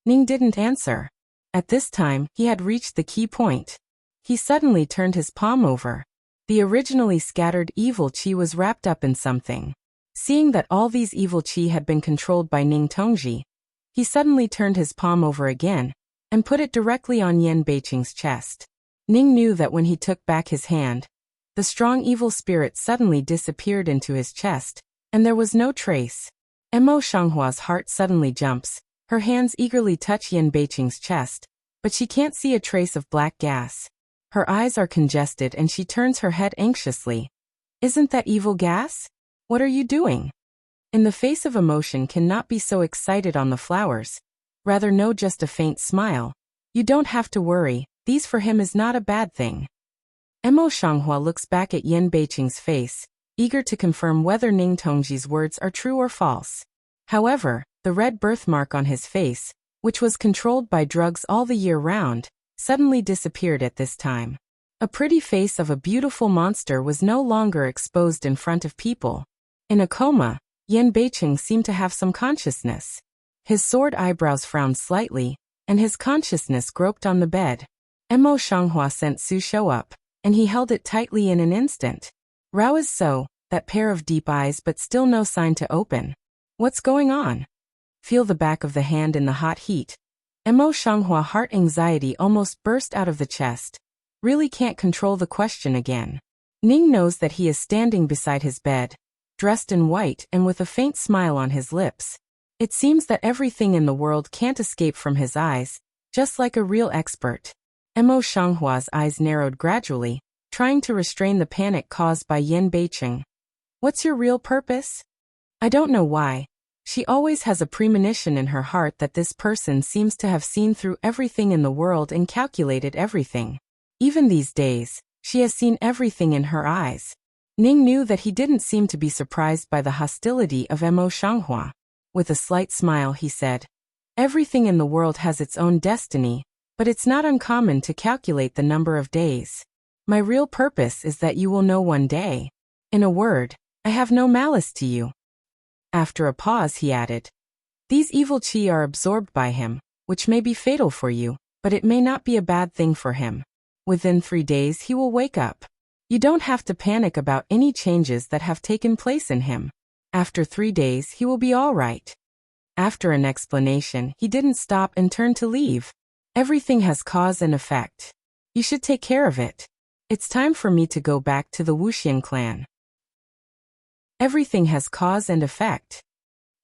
Ning didn't answer. At this time, he had reached the key point. He suddenly turned his palm over. The originally scattered evil qi was wrapped up in something. Seeing that all these evil qi had been controlled by Ning Tongji, he suddenly turned his palm over again and put it directly on Yan Beiqing's chest. Ning knew that when he took back his hand, the strong evil spirit suddenly disappeared into his chest, and there was no trace. Mo Shanghua's heart suddenly jumps. Her hands eagerly touch Yan Beiqing's chest, but she can't see a trace of black gas. Her eyes are congested and she turns her head anxiously. Isn't that evil gas? What are you doing? In the face of emotion cannot be so excited on the flowers. Rather know just a faint smile. You don't have to worry, these for him is not a bad thing. Mo Shanghua looks back at Yan Beiqing's face, eager to confirm whether Ning Tongji's words are true or false. However, the red birthmark on his face, which was controlled by drugs all the year round, suddenly disappeared at this time. A pretty face of a beautiful monster was no longer exposed in front of people. In a coma, Yan Beiqing seemed to have some consciousness. His sword eyebrows frowned slightly, and his consciousness groped on the bed. Mo Shanghua sent Su Shou up, and he held it tightly in an instant. Rao is so, that pair of deep eyes but still no sign to open. What's going on? Feel the back of the hand in the hot heat. Mo Shanghua heart anxiety almost burst out of the chest. Really can't control the question again. Ning knows that he is standing beside his bed, dressed in white and with a faint smile on his lips. It seems that everything in the world can't escape from his eyes, just like a real expert. Mo Shanghua's eyes narrowed gradually, trying to restrain the panic caused by Yan Beiqing. What's your real purpose? I don't know why. She always has a premonition in her heart that this person seems to have seen through everything in the world and calculated everything. Even these days, she has seen everything in her eyes. Ning knew that he didn't seem to be surprised by the hostility of Mo Shanghua. With a slight smile he said, everything in the world has its own destiny, but it's not uncommon to calculate the number of days. My real purpose is that you will know one day. In a word, I have no malice to you. After a pause he added, these evil qi are absorbed by him, which may be fatal for you, but it may not be a bad thing for him. Within 3 days he will wake up. You don't have to panic about any changes that have taken place in him. After 3 days he will be all right. After an explanation he didn't stop and turned to leave. Everything has cause and effect. You should take care of it. It's time for me to go back to the Wuxian clan. Everything has cause and effect.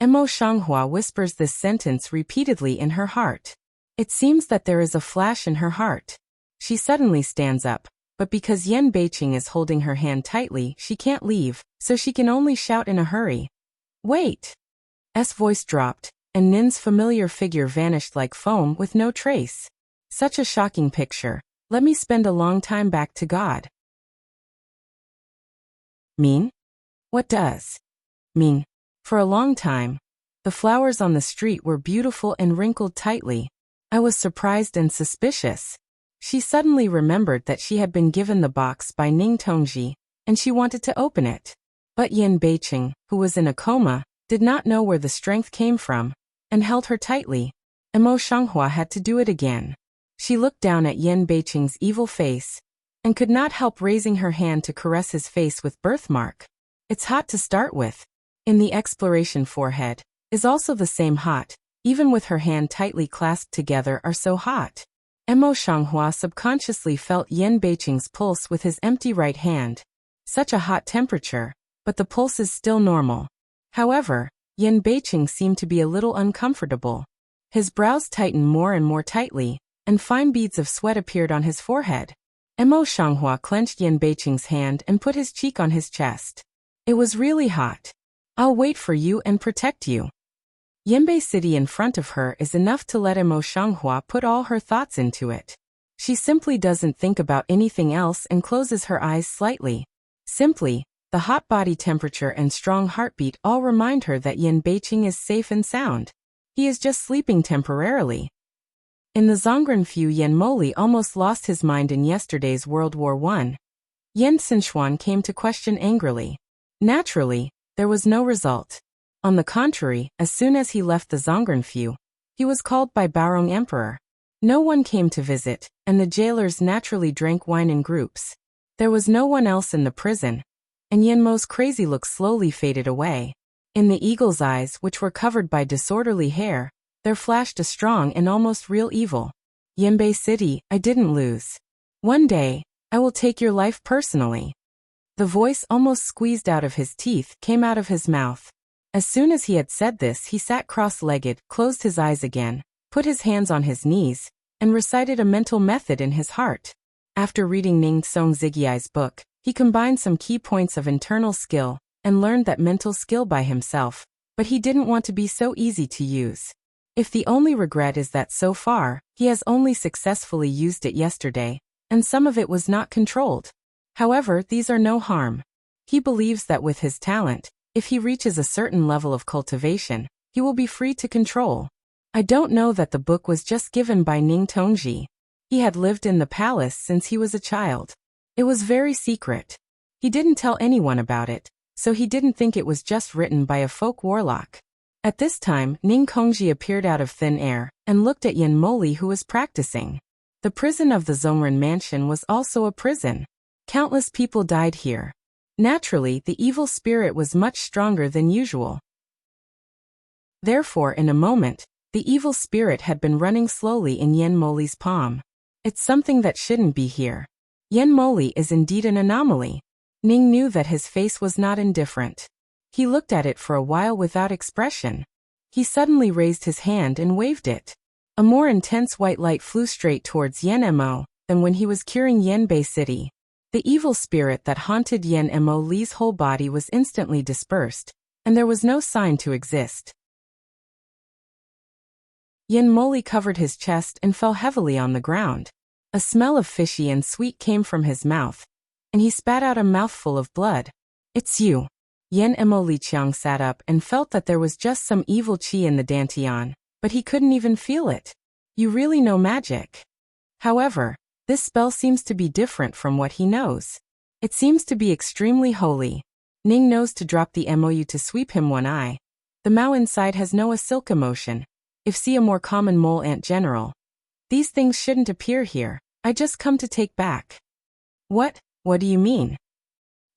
Mo Shanghua whispers this sentence repeatedly in her heart. It seems that there is a flash in her heart. She suddenly stands up, but because Yan Beiqing is holding her hand tightly, she can't leave, so she can only shout in a hurry. Wait! S voice dropped, and Nin's familiar figure vanished like foam with no trace. Such a shocking picture. Let me spend a long time back to God. Mean? What does mean? For a long time, the flowers on the street were beautiful and wrinkled tightly. I was surprised and suspicious. She suddenly remembered that she had been given the box by Ning Tongji, and she wanted to open it. But Yan Beiqing, who was in a coma, did not know where the strength came from, and held her tightly. Mo Shanghua had to do it again. She looked down at Yan Beiqing's evil face, and could not help raising her hand to caress his face with birthmark. It's hot to start with. In the exploration forehead, is also the same hot, even with her hand tightly clasped together are so hot. Mo Shanghua subconsciously felt Yan Beiqing's pulse with his empty right hand. Such a hot temperature, but the pulse is still normal. However, Yan Beiqing seemed to be a little uncomfortable. His brows tightened more and more tightly, and fine beads of sweat appeared on his forehead. Mo Shanghua clenched Yan Beiqing's hand and put his cheek on his chest. It was really hot. I'll wait for you and protect you. Yanbei City in front of her is enough to let Mo Shanghua put all her thoughts into it. She simply doesn't think about anything else and closes her eyes slightly. Simply, the hot body temperature and strong heartbeat all remind her that Yan Beiqing is safe and sound. He is just sleeping temporarily. In the Zhongren-Fu, Yan Moli almost lost his mind in yesterday's World War I. Yan Xinchuan came to question angrily. Naturally, there was no result. On the contrary, as soon as he left the Zhongren-Fu, He was called by Baorong Emperor. No one came to visit, and the jailers naturally drank wine in groups. There was no one else in the prison, and Yanmo's crazy look slowly faded away. In the eagle's eyes, which were covered by disorderly hair, there flashed a strong and almost real evil. Yanbei City, I didn't lose. One day, I will take your life personally. The voice, almost squeezed out of his teeth, came out of his mouth. As soon as he had said this, he sat cross-legged, closed his eyes again, put his hands on his knees, and recited a mental method in his heart. After reading Ning Song Zigyai's book, he combined some key points of internal skill, and learned that mental skill by himself, but he didn't want to be so easy to use. If the only regret is that so far, he has only successfully used it yesterday, and some of it was not controlled. However, these are no harm. He believes that with his talent, if he reaches a certain level of cultivation, he will be free to control. I don't know that the book was just given by Ning Tongji. He had lived in the palace since he was a child. It was very secret. He didn't tell anyone about it, so he didn't think it was just written by a folk warlock. At this time, Ning Tongji appeared out of thin air, and looked at Yan Moli, who was practicing. The prison of the Zongren mansion was also a prison. Countless people died here. Naturally, the evil spirit was much stronger than usual. Therefore, in a moment, the evil spirit had been running slowly in Yan Moli's palm. It's something that shouldn't be here. Yan Moli is indeed an anomaly. Ning knew that his face was not indifferent. He looked at it for a while without expression. He suddenly raised his hand and waved it. A more intense white light flew straight towards Yan Mo than when he was curing Yanbei City. The evil spirit that haunted Yan Mo Li's whole body was instantly dispersed, and there was no sign to exist. Yan Moli covered his chest and fell heavily on the ground. A smell of fishy and sweet came from his mouth, and he spat out a mouthful of blood. It's you. Yan Mo Li Qiang sat up and felt that there was just some evil qi in the dantian, but he couldn't even feel it. You really know magic. However, this spell seems to be different from what he knows. It seems to be extremely holy. Ning knows to drop the MOU to sweep him one eye. The Mao inside has no silk emotion. If see a more common mole ant general. These things shouldn't appear here. I just come to take back. What do you mean?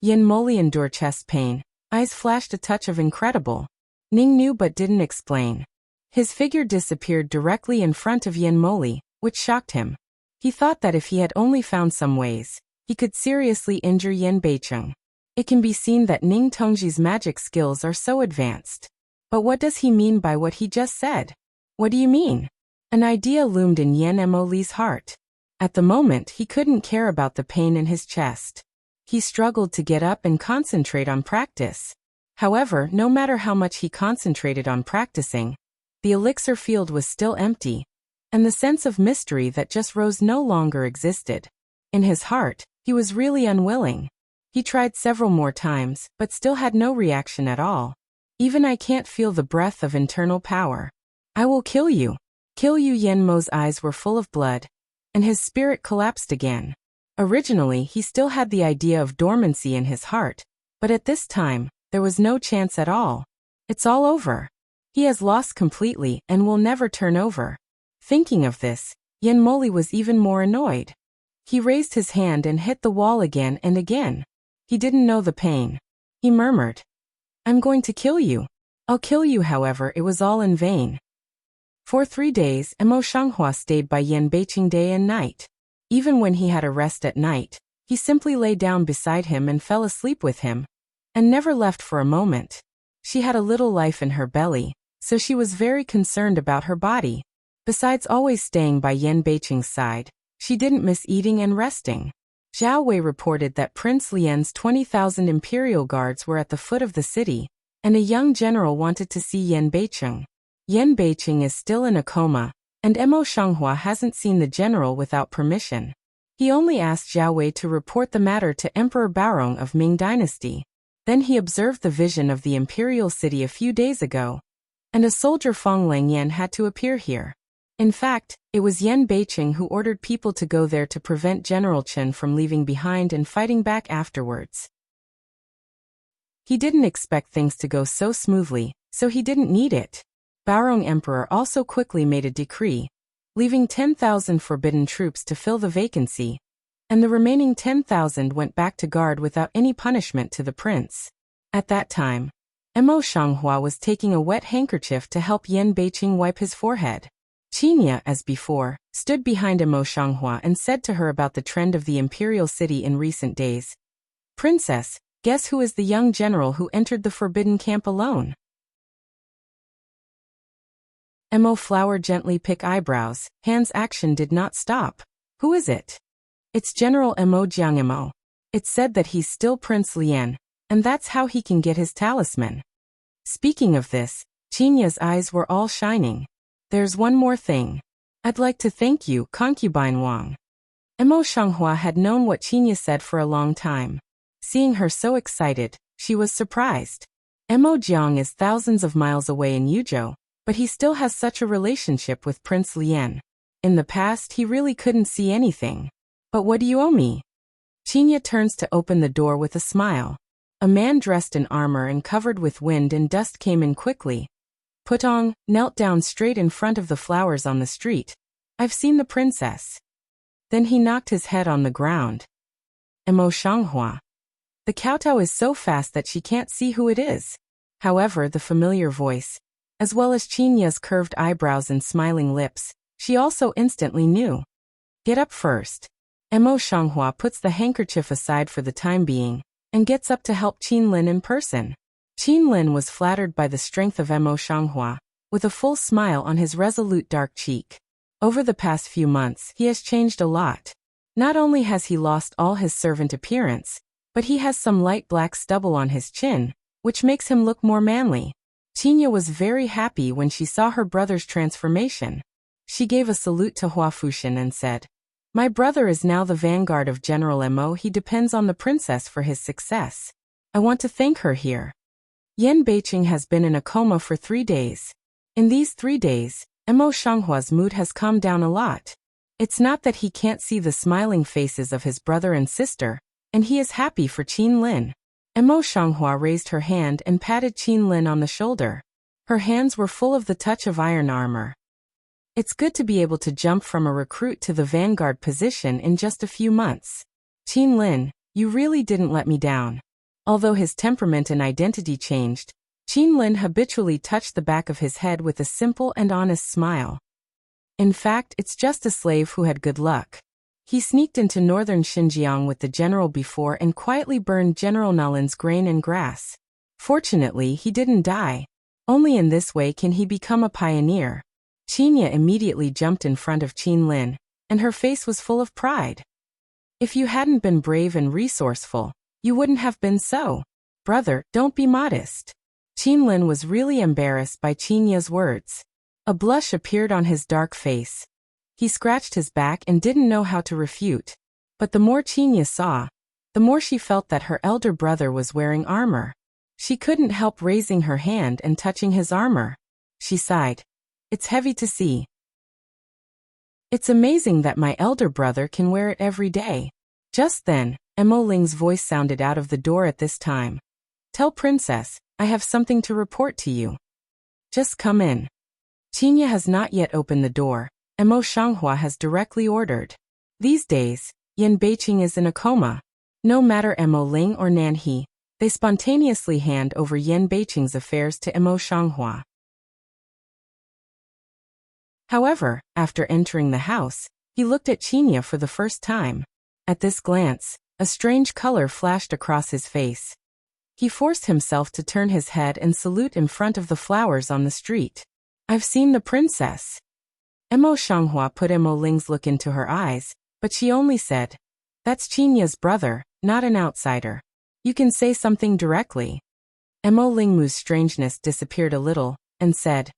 Yan Moli endured chest pain. Eyes flashed a touch of incredible. Ning knew but didn't explain. His figure disappeared directly in front of Yan Moli, which shocked him. He thought that if he had only found some ways, he could seriously injure Yan Beicheng. It can be seen that Ning Tongji's magic skills are so advanced. But what does he mean by what he just said? What do you mean? An idea loomed in Yan Mo Li's heart. At the moment, he couldn't care about the pain in his chest. He struggled to get up and concentrate on practice. However, no matter how much he concentrated on practicing, the elixir field was still empty, and the sense of mystery that just rose no longer existed. In his heart, he was really unwilling. He tried several more times, but still had no reaction at all. Even I can't feel the breath of internal power. I will kill you. Kill you. Yan Mo's eyes were full of blood, and his spirit collapsed again. Originally, he still had the idea of dormancy in his heart, but at this time, there was no chance at all. It's all over. He has lost completely and will never turn over. Thinking of this, Yan Moli was even more annoyed. He raised his hand and hit the wall again and again. He didn't know the pain. He murmured, I'm going to kill you. I'll kill you. However, it was all in vain. For 3 days, Mo Shanghua stayed by Yan Beicheng day and night. Even when he had a rest at night, he simply lay down beside him and fell asleep with him, and never left for a moment. She had a little life in her belly, so she was very concerned about her body. Besides always staying by Yan Beicheng's side, she didn't miss eating and resting. Zhao Wei reported that Prince Lian's 20,000 imperial guards were at the foot of the city, and a young general wanted to see Yan Beicheng. Yan Beicheng is still in a coma, and Mo Shanghua hasn't seen the general without permission. He only asked Zhao Wei to report the matter to Emperor Baorong of Ming Dynasty. Then he observed the vision of the imperial city a few days ago, and a soldier Fong Langyan had to appear here. In fact, it was Yan Beicheng who ordered people to go there to prevent General Chen from leaving behind and fighting back afterwards. He didn't expect things to go so smoothly, so he didn't need it. Baorong Emperor also quickly made a decree, leaving 10,000 forbidden troops to fill the vacancy, and the remaining 10,000 went back to guard without any punishment to the prince. At that time, Mo Shanghua was taking a wet handkerchief to help Yan Beiqing wipe his forehead. Qinya, as before, stood behind Mo Shanghua and said to her about the trend of the imperial city in recent days. Princess, guess who is the young general who entered the forbidden camp alone? Mo Flower gently pick eyebrows, Han's action did not stop. Who is it? It's General Mo Jiang. It's said that he's still Prince Lian, and that's how he can get his talisman. Speaking of this, Qinya's eyes were all shining. There's one more thing. I'd like to thank you, concubine Wang. Mo Shanghua had known what Qinya said for a long time. Seeing her so excited, she was surprised. Mo Jiang is thousands of miles away in Yuzhou, but he still has such a relationship with Prince Lian. In the past he really couldn't see anything. But what do you owe me? Qinya turns to open the door with a smile. A man dressed in armor and covered with wind and dust came in quickly. Putong knelt down straight in front of the flowers on the street. I've seen the princess. Then he knocked his head on the ground. Mo Shanghua. The kowtow is so fast that she can't see who it is. However, the familiar voice, as well as Qinya's curved eyebrows and smiling lips, she also instantly knew. Get up first. Mo Shanghua puts the handkerchief aside for the time being, and gets up to help Qin Lin in person. Qin Lin was flattered by the strength of Mo Shanghua, with a full smile on his resolute dark cheek. Over the past few months, he has changed a lot. Not only has he lost all his servant appearance, but he has some light black stubble on his chin, which makes him look more manly. Qinya was very happy when she saw her brother's transformation. She gave a salute to Hua Fuxian and said, My brother is now the vanguard of General Mo. He depends on the princess for his success. I want to thank her here. Yan Beiqing has been in a coma for 3 days. In these 3 days, Mo Shanghua's mood has calmed down a lot. It's not that he can't see the smiling faces of his brother and sister, and he is happy for Qin Lin. Mo Shanghua raised her hand and patted Qin Lin on the shoulder. Her hands were full of the touch of iron armor. It's good to be able to jump from a recruit to the vanguard position in just a few months. Qin Lin, you really didn't let me down. Although his temperament and identity changed, Qin Lin habitually touched the back of his head with a simple and honest smile. In fact, it's just a slave who had good luck. He sneaked into northern Xinjiang with the general before and quietly burned General Nalin's grain and grass. Fortunately, he didn't die. Only in this way can he become a pioneer. Qinya immediately jumped in front of Qin Lin, and her face was full of pride. If you hadn't been brave and resourceful, you wouldn't have been so. Brother, don't be modest. Qin Lin was really embarrassed by Qinya's words. A blush appeared on his dark face. He scratched his back and didn't know how to refute. But the more Qinya saw, the more she felt that her elder brother was wearing armor. She couldn't help raising her hand and touching his armor. She sighed. It's heavy to see. It's amazing that my elder brother can wear it every day. Just then, Mo Ling's voice sounded out of the door at this time. Tell Princess, I have something to report to you. Just come in. Qinya has not yet opened the door. Mo Shanghua has directly ordered. These days, Yan Beiqing is in a coma. No matter Mo Ling or Nan He, they spontaneously hand over Yan Beiqing's affairs to Mo Shanghua. However, after entering the house, he looked at Qinya for the first time. At this glance, a strange color flashed across his face. He forced himself to turn his head and salute in front of the flowers on the street. I've seen the princess. Mo Shanghua put Mo Ling's look into her eyes, but she only said, That's Qinya's brother, not an outsider. You can say something directly. Mo Lingmu's strangeness disappeared a little, and said,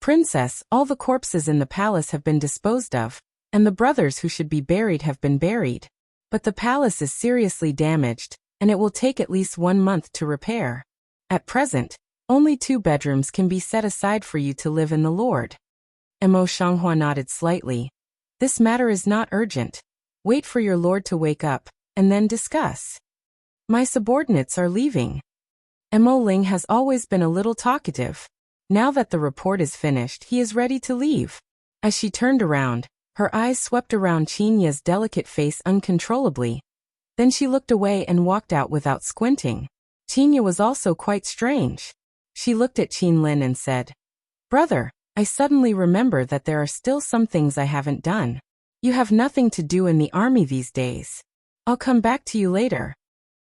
Princess, all the corpses in the palace have been disposed of, and the brothers who should be buried have been buried. But the palace is seriously damaged, and it will take at least 1 month to repair. At present, only 2 bedrooms can be set aside for you to live in the Lord. Mo Shanghua nodded slightly. This matter is not urgent. Wait for your lord to wake up, and then discuss. My subordinates are leaving. Mo Ling has always been a little talkative. Now that the report is finished, he is ready to leave. As she turned around, her eyes swept around Qinya's delicate face uncontrollably. Then she looked away and walked out without squinting. Qinya was also quite strange. She looked at Qinlin and said, "Brother, I suddenly remember that there are still some things I haven't done. You have nothing to do in the army these days. I'll come back to you later."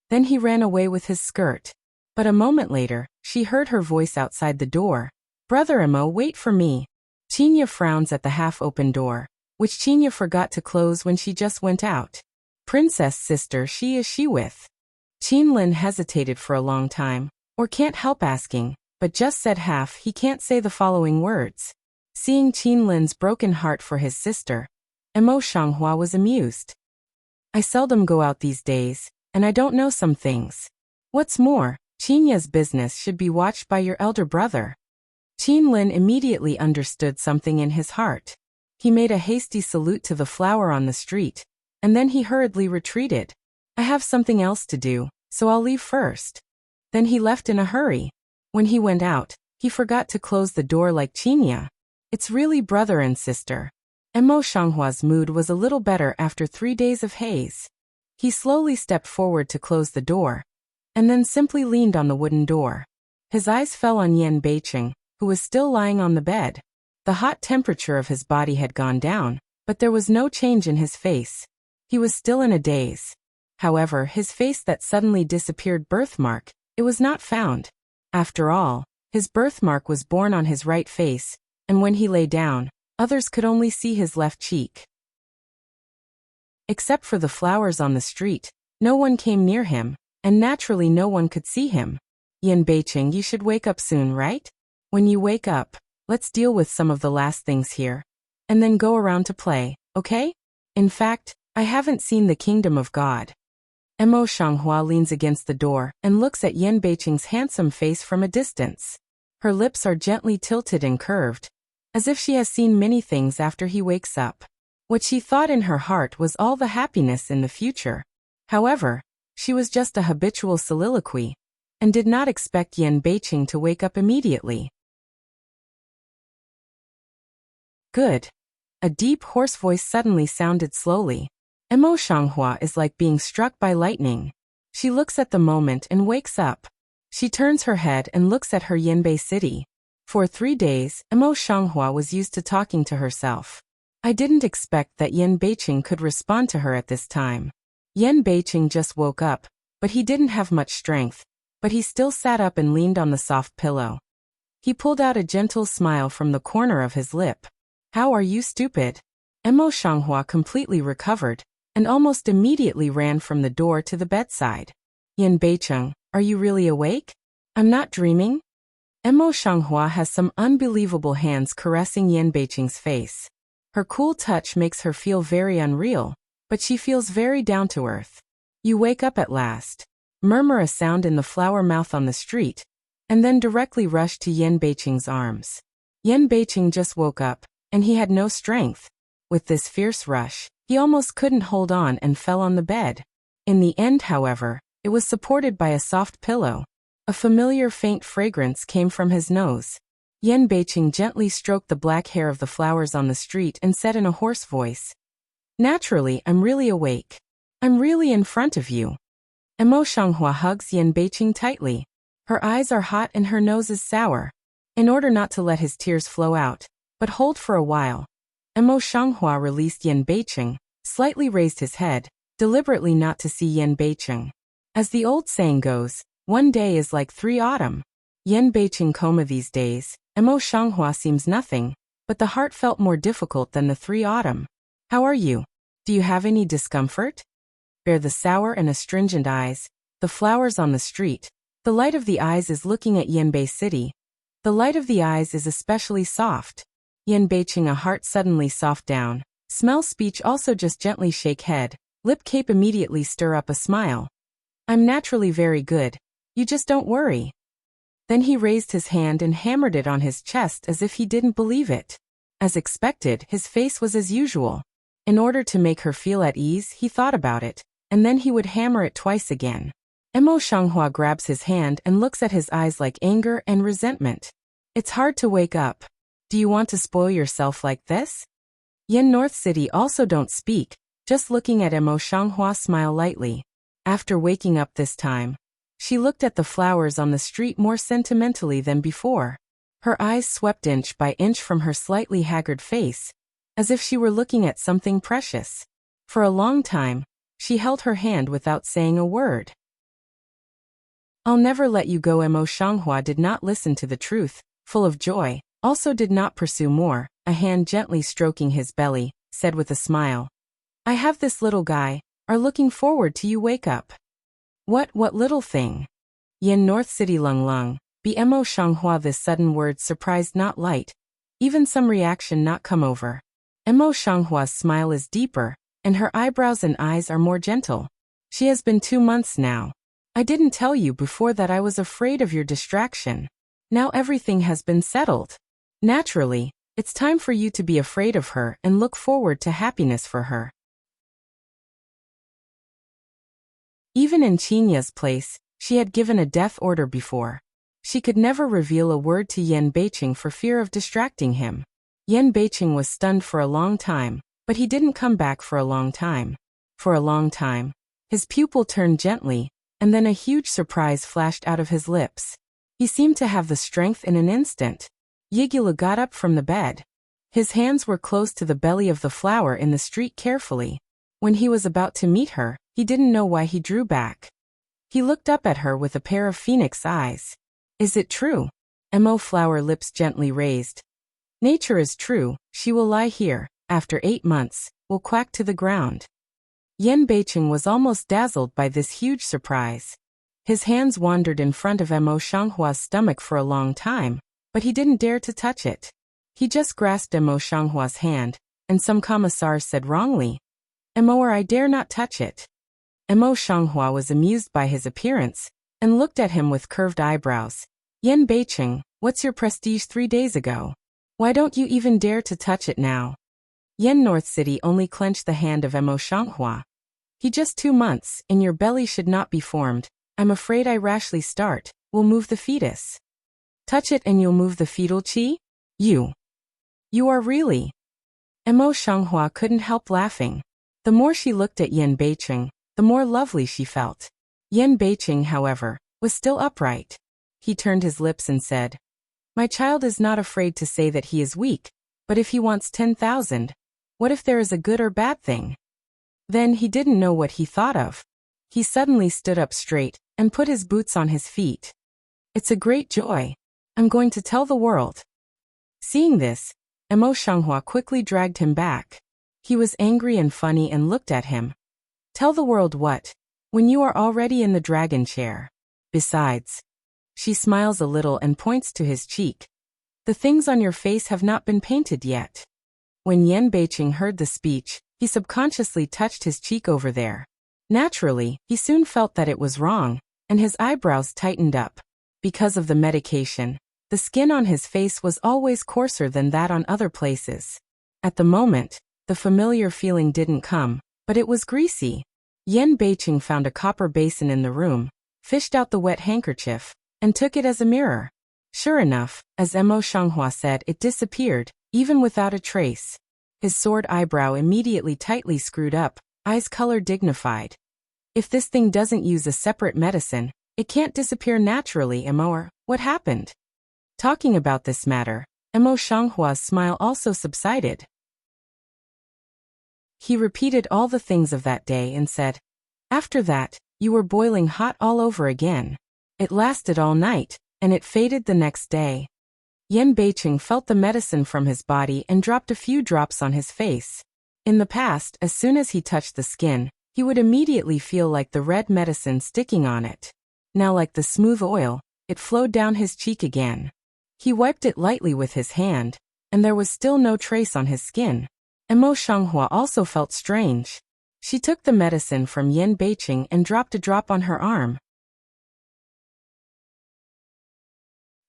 Then he ran away with his skirt. But a moment later, she heard her voice outside the door. "Brother Emo, wait for me." Qinya frowns at the half-open door, which Qinya forgot to close when she just went out. "Princess sister, she is she with?" Qinlin hesitated for a long time, or can't help asking, but just said half he can't say the following words. Seeing Qinlin's broken heart for his sister, Emo Shanghua was amused. "I seldom go out these days, and I don't know some things. What's more, Qinya's business should be watched by your elder brother." Qinlin immediately understood something in his heart. He made a hasty salute to the flower on the street, and then he hurriedly retreated. "I have something else to do, so I'll leave first." Then he left in a hurry. When he went out, he forgot to close the door like Qinya. It's really brother and sister. Emo Shanghua's mood was a little better after 3 days of haze. He slowly stepped forward to close the door, and then simply leaned on the wooden door. His eyes fell on Yan Beicheng, who was still lying on the bed. The hot temperature of his body had gone down, but there was no change in his face. He was still in a daze. However, his face that suddenly disappeared birthmark, it was not found. After all, his birthmark was born on his right face, and when he lay down, others could only see his left cheek. Except for the flowers on the street, no one came near him, and naturally no one could see him. "Yan Beicheng, you should wake up soon, right? When you wake up, let's deal with some of the last things here, and then go around to play, okay? In fact, I haven't seen the kingdom of God." Emo Shanghua leans against the door and looks at Yan Beicheng's handsome face from a distance. Her lips are gently tilted and curved, as if she has seen many things after he wakes up. What she thought in her heart was all the happiness in the future. However, she was just a habitual soliloquy, and did not expect Yan Beicheng to wake up immediately. "Good." A deep hoarse voice suddenly sounded slowly. Emo Shanghua is like being struck by lightning. She looks at the moment and wakes up. She turns her head and looks at her Yanbei city. For 3 days, Emo Shanghua was used to talking to herself. I didn't expect that Yan Beicheng could respond to her at this time. Yan Beicheng just woke up, but he didn't have much strength, but he still sat up and leaned on the soft pillow. He pulled out a gentle smile from the corner of his lip. "How are you, stupid?" Emo Shanghua completely recovered, and almost immediately ran from the door to the bedside. "Yan Beicheng, are you really awake? I'm not dreaming?" Emo Shanghua has some unbelievable hands caressing Yan Beicheng's face. Her cool touch makes her feel very unreal, but she feels very down to earth. "You wake up at last." Murmur a sound in the flower mouth on the street, and then directly rush to Yan Beicheng's arms. Yan Beicheng just woke up, and he had no strength. With this fierce rush, he almost couldn't hold on and fell on the bed. In the end, however, it was supported by a soft pillow. A familiar faint fragrance came from his nose. Yan Beicheng gently stroked the black hair of the flowers on the street and said in a hoarse voice, "Naturally, I'm really awake. I'm really in front of you." Emo Shanghua hugs Yan Beicheng tightly. Her eyes are hot and her nose is sour. In order not to let his tears flow out, but hold for a while, Emo Shanghua released Yan Beicheng, slightly raised his head, deliberately not to see Yan Beicheng. As the old saying goes, 1 day is like 3 autumn. Yan Beicheng coma these days, Emo Shanghua seems nothing, but the heart felt more difficult than the 3 autumn. "How are you? Do you have any discomfort?" Bear the sour and astringent eyes, the flowers on the street. The light of the eyes is looking at Yanbei city. The light of the eyes is especially soft. Yan Beicheng a heart suddenly soft down. Smell speech also just gently shake head. Lip cape immediately stir up a smile. "I'm naturally very good. You just don't worry." Then he raised his hand and hammered it on his chest as if he didn't believe it. As expected, his face was as usual. In order to make her feel at ease, he thought about it, and then he would hammer it twice again. Emo Shanghua grabs his hand and looks at his eyes like anger and resentment. It's hard to wake up. Do you want to spoil yourself like this? Yen North City also don't speak, just looking at Emo Shanghua smile lightly. After waking up this time, she looked at the flowers on the street more sentimentally than before. Her eyes swept inch by inch from her slightly haggard face, as if she were looking at something precious. For a long time, she held her hand without saying a word. I'll never let you go. Emo Shanghua did not listen to the truth, full of joy, also did not pursue more. A hand gently stroking his belly, said with a smile. I have this little guy, are looking forward to you wake up. What little thing? Yen North City Lung Lung, be Emo Shanghua. This sudden word surprised not light, even some reaction not come over. Emo Shanghua's smile is deeper, and her eyebrows and eyes are more gentle. She has been 2 months now. I didn't tell you before that I was afraid of your distraction. Now everything has been settled. Naturally, it's time for you to be afraid of her and look forward to happiness for her. Even in Qinya's place, she had given a death order before. She could never reveal a word to Yen Beiqing for fear of distracting him. Yen Beiqing was stunned for a long time, but he didn't come back for a long time. For a long time, his pupil turned gently, and then a huge surprise flashed out of his lips. He seemed to have the strength in an instant. Yigula got up from the bed. His hands were close to the belly of the flower in the street carefully. When he was about to meet her, he didn't know why he drew back. He looked up at her with a pair of phoenix eyes. Is it true? Emo flower lips gently raised. Nature is true, she will lie here, after 8 months, will quack to the ground. Yen Beiqing was almost dazzled by this huge surprise. His hands wandered in front of Emo Shanghua's stomach for a long time, but he didn't dare to touch it. He just grasped Emo Shanghua's hand, and some commissars said wrongly, Emo, or I dare not touch it. Emo Shanghua was amused by his appearance, and looked at him with curved eyebrows. Yen Beiqing, what's your prestige 3 days ago? Why don't you even dare to touch it now? Yen North City only clenched the hand of Emo Shanghua. He just 2 months, and your belly should not be formed. I'm afraid I rashly start, will move the fetus. Touch it and you'll move the fetal chi? You are really. Emo Shanghua couldn't help laughing. The more she looked at Yen Beiqing, the more lovely she felt. Yen Beiqing, however, was still upright. He turned his lips and said, My child is not afraid to say that he is weak, but if he wants 10,000, what if there is a good or bad thing? Then he didn't know what he thought of. He suddenly stood up straight and put his boots on his feet. It's a great joy. I'm going to tell the world. Seeing this, Emo Shanghua quickly dragged him back. He was angry and funny and looked at him. Tell the world what? When you are already in the dragon chair. Besides. She smiles a little and points to his cheek. The things on your face have not been painted yet. When Yen Beiqing heard the speech, he subconsciously touched his cheek over there. Naturally, he soon felt that it was wrong, and his eyebrows tightened up. Because of the medication, the skin on his face was always coarser than that on other places. At the moment, the familiar feeling didn't come, but it was greasy. Yen Beiqing found a copper basin in the room, fished out the wet handkerchief, and took it as a mirror. Sure enough, as Emo Shanghua said, it disappeared, even without a trace. His sword eyebrow immediately tightly screwed up, eyes color dignified. If this thing doesn't use a separate medicine, it can't disappear naturally. Emo, what happened? Talking about this matter, Emo Shanghua's smile also subsided. He repeated all the things of that day and said, After that, you were boiling hot all over again. It lasted all night, and it faded the next day. Yen Beiqing felt the medicine from his body and dropped a few drops on his face. In the past, as soon as he touched the skin, he would immediately feel like the red medicine sticking on it. Now, like the smooth oil, it flowed down his cheek again. He wiped it lightly with his hand, and there was still no trace on his skin. Emo Shanghua also felt strange. She took the medicine from Yen Beiqing and dropped a drop on her arm.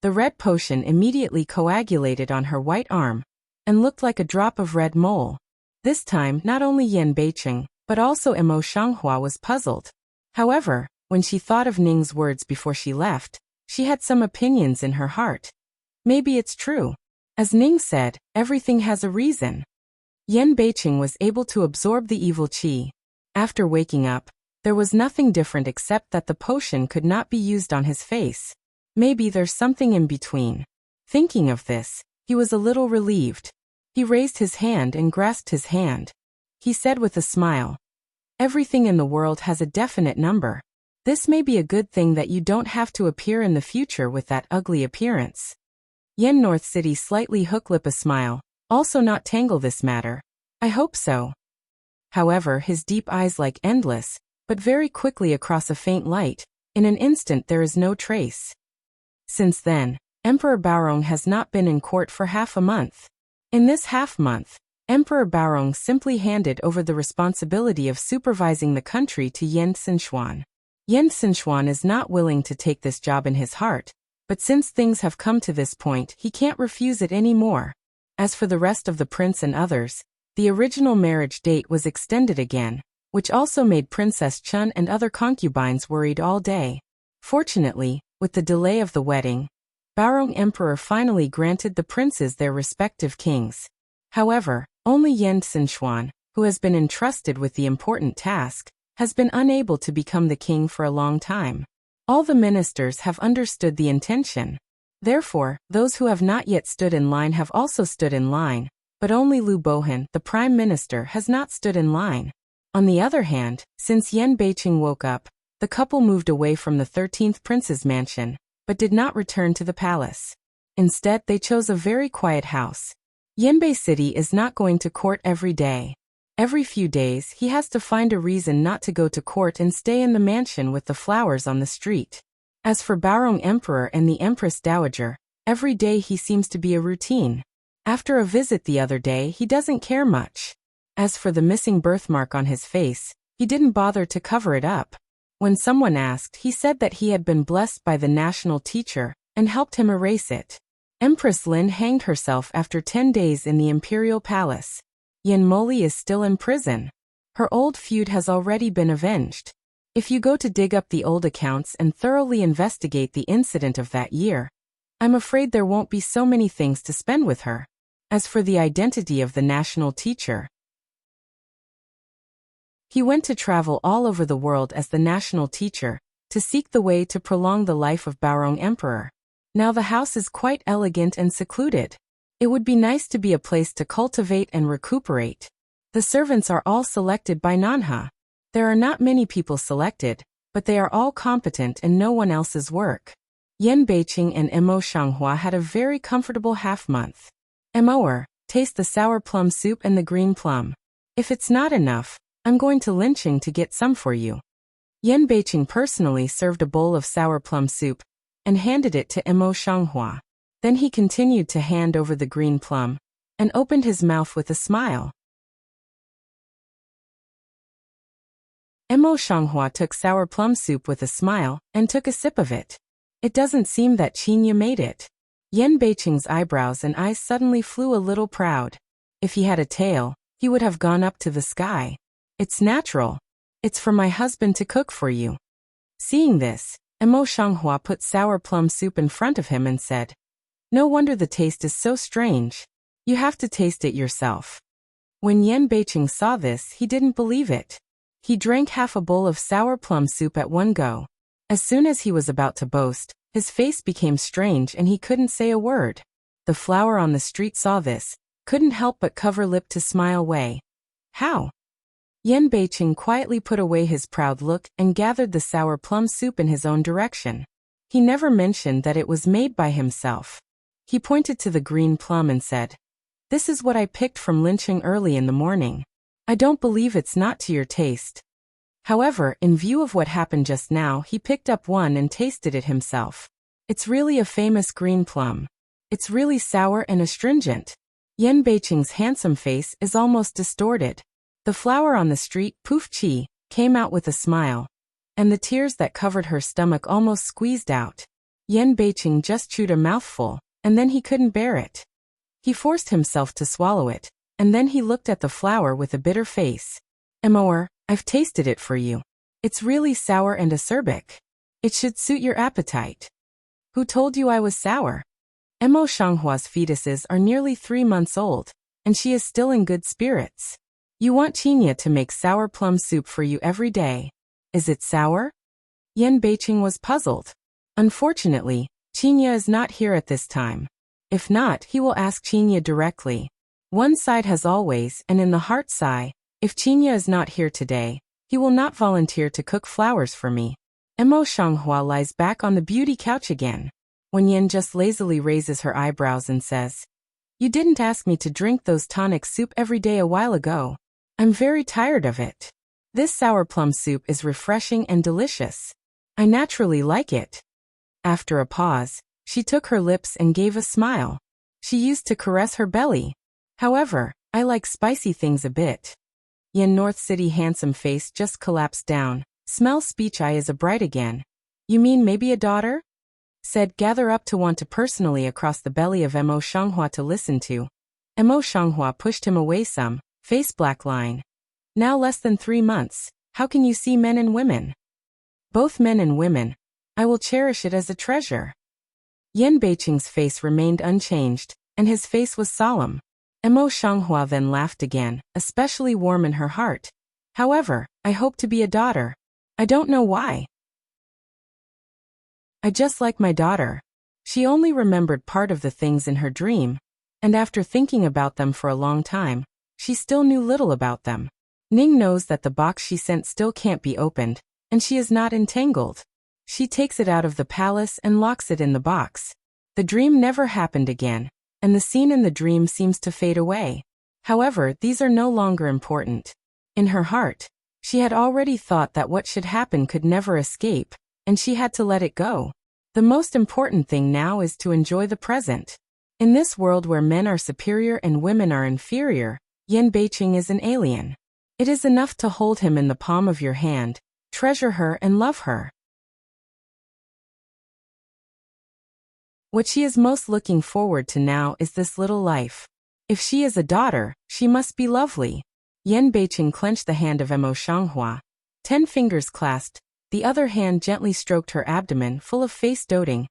The red potion immediately coagulated on her white arm, and looked like a drop of red mole. This time, not only Yen Beiqing, but also Emo Shanghua was puzzled. However, when she thought of Ning's words before she left, she had some opinions in her heart. Maybe it's true. As Ning said, everything has a reason. Yan Beiqing was able to absorb the evil qi. After waking up, there was nothing different except that the potion could not be used on his face. Maybe there's something in between. Thinking of this, he was a little relieved. He raised his hand and grasped his hand. He said with a smile, "Everything in the world has a definite number. This may be a good thing that you don't have to appear in the future with that ugly appearance." Yen North City slightly hook lip a smile, "Also not tangle this matter. I hope so." However, his deep eyes like endless, but very quickly across a faint light, in an instant there is no trace. Since then, Emperor Baorong has not been in court for half a month. In this half-month, Emperor Baorong simply handed over the responsibility of supervising the country to Yen Xinchuan. Yen Xinchuan is not willing to take this job in his heart, but since things have come to this point, he can't refuse it anymore. As for the rest of the prince and others, the original marriage date was extended again, which also made Princess Chun and other concubines worried all day. Fortunately, with the delay of the wedding, Baorong Emperor finally granted the princes their respective kings. However, only Yen Xinchuan, who has been entrusted with the important task, has been unable to become the king for a long time. All the ministers have understood the intention. Therefore, those who have not yet stood in line have also stood in line, but only Liu Bohan, the prime minister, has not stood in line. On the other hand, since Yan Beiqing woke up, the couple moved away from the 13th prince's mansion, but did not return to the palace. Instead, they chose a very quiet house. Yanbei City is not going to court every day. Every few days, he has to find a reason not to go to court and stay in the mansion with the flowers on the street. As for Baorong Emperor and the Empress Dowager, every day he seems to be a routine. After a visit the other day, he doesn't care much. As for the missing birthmark on his face, he didn't bother to cover it up. When someone asked, he said that he had been blessed by the national teacher and helped him erase it. Empress Lin hanged herself after 10 days in the imperial palace. Yen Moli is still in prison. Her old feud has already been avenged. If you go to dig up the old accounts and thoroughly investigate the incident of that year, I'm afraid there won't be so many things to spend with her. As for the identity of the national teacher, he went to travel all over the world as the national teacher, to seek the way to prolong the life of Baorong Emperor. Now the house is quite elegant and secluded. It would be nice to be a place to cultivate and recuperate. The servants are all selected by Nanha. There are not many people selected, but they are all competent and no one else's work. Yan Beiqing and Mo Shanghua had a very comfortable half-month. Moer, taste the sour plum soup and the green plum. If it's not enough, I'm going to Linqing to get some for you. Yan Beiqing personally served a bowl of sour plum soup and handed it to Mo Shanghua. Then he continued to hand over the green plum and opened his mouth with a smile. Mo Shanghua took sour plum soup with a smile and took a sip of it. It doesn't seem that Qinya made it. Yan Beiqing's eyebrows and eyes suddenly flew a little proud. If he had a tail, he would have gone up to the sky. It's natural. It's for my husband to cook for you. Seeing this, Mo Shanghua put sour plum soup in front of him and said, "No wonder the taste is so strange. You have to taste it yourself." When Yan Beiqing saw this, he didn't believe it. He drank half a bowl of sour plum soup at one go. As soon as he was about to boast, his face became strange and he couldn't say a word. The flower on the street saw this, couldn't help but cover lip to smile way. How? Yan Beiqing quietly put away his proud look and gathered the sour plum soup in his own direction. He never mentioned that it was made by himself. He pointed to the green plum and said, "This is what I picked from Linqing early in the morning. I don't believe it's not to your taste." However, in view of what happened just now, he picked up one and tasted it himself. It's really a famous green plum. It's really sour and astringent. Yan Beiqing's handsome face is almost distorted. The flower on the street, Poof Chi, came out with a smile, and the tears that covered her stomach almost squeezed out. Yan Beiqing just chewed a mouthful, and then he couldn't bear it. He forced himself to swallow it, and then he looked at the flower with a bitter face. "Moer, I've tasted it for you. It's really sour and acerbic. It should suit your appetite." "Who told you I was sour?" Mo Shanghua's fetuses are nearly 3 months old, and she is still in good spirits. You want Qinya to make sour plum soup for you every day. Is it sour? Yan Beiqing was puzzled. Unfortunately, Qinya is not here at this time. If not, he will ask Qinya directly. One side has always, and in the heart sigh, if Qinya is not here today, he will not volunteer to cook flowers for me. Mo Shanghua lies back on the beauty couch again. When Yen just lazily raises her eyebrows and says, "You didn't ask me to drink those tonic soup every day a while ago. I'm very tired of it. This sour plum soup is refreshing and delicious. I naturally like it." After a pause, she took her lips and gave a smile. She used to caress her belly. "However, I like spicy things a bit." Yen North City handsome face just collapsed down. Smell speech eye is a bright again. "You mean maybe a daughter?" Said gather up to want to personally across the belly of Mo Shanghua to listen to. Mo Shanghua pushed him away some, face black line. "Now less than 3 months, how can you see men and women?" "Both men and women. I will cherish it as a treasure." Yan Beiqing's face remained unchanged, and his face was solemn. Mo Shanghua then laughed again, especially warm in her heart. "However, I hope to be a daughter. I don't know why. I just like my daughter." She only remembered part of the things in her dream, and after thinking about them for a long time, she still knew little about them. Ning knows that the box she sent still can't be opened, and she is not entangled. She takes it out of the palace and locks it in the box. The dream never happened again, and the scene in the dream seems to fade away. However, these are no longer important. In her heart, she had already thought that what should happen could never escape, and she had to let it go. The most important thing now is to enjoy the present. In this world where men are superior and women are inferior, Yan Beiqing is an alien. It is enough to hold him in the palm of your hand, treasure her and love her. What she is most looking forward to now is this little life. If she is a daughter, she must be lovely. Yan Beiqing clenched the hand of Mo Shanghua. 10 fingers clasped, the other hand gently stroked her abdomen full of face doting.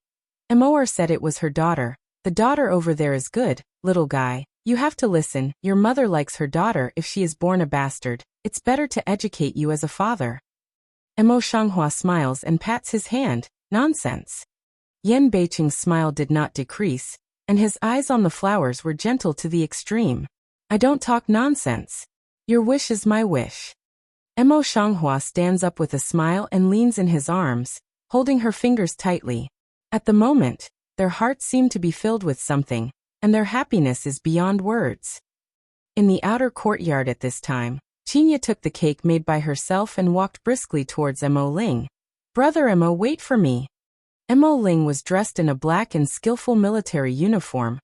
Moer said it was her daughter. "The daughter over there is good, little guy. You have to listen, your mother likes her daughter if she is born a bastard. It's better to educate you as a father." Mo Shanghua smiles and pats his hand. "Nonsense." Yan Beiqing's smile did not decrease, and his eyes on the flowers were gentle to the extreme. "I don't talk nonsense. Your wish is my wish." Mo Shanghua stands up with a smile and leans in his arms, holding her fingers tightly. At the moment, their hearts seem to be filled with something, and their happiness is beyond words. In the outer courtyard at this time, Qinya took the cake made by herself and walked briskly towards Mo Ling. "Brother Mo, wait for me." Mo Ling was dressed in a black and skillful military uniform,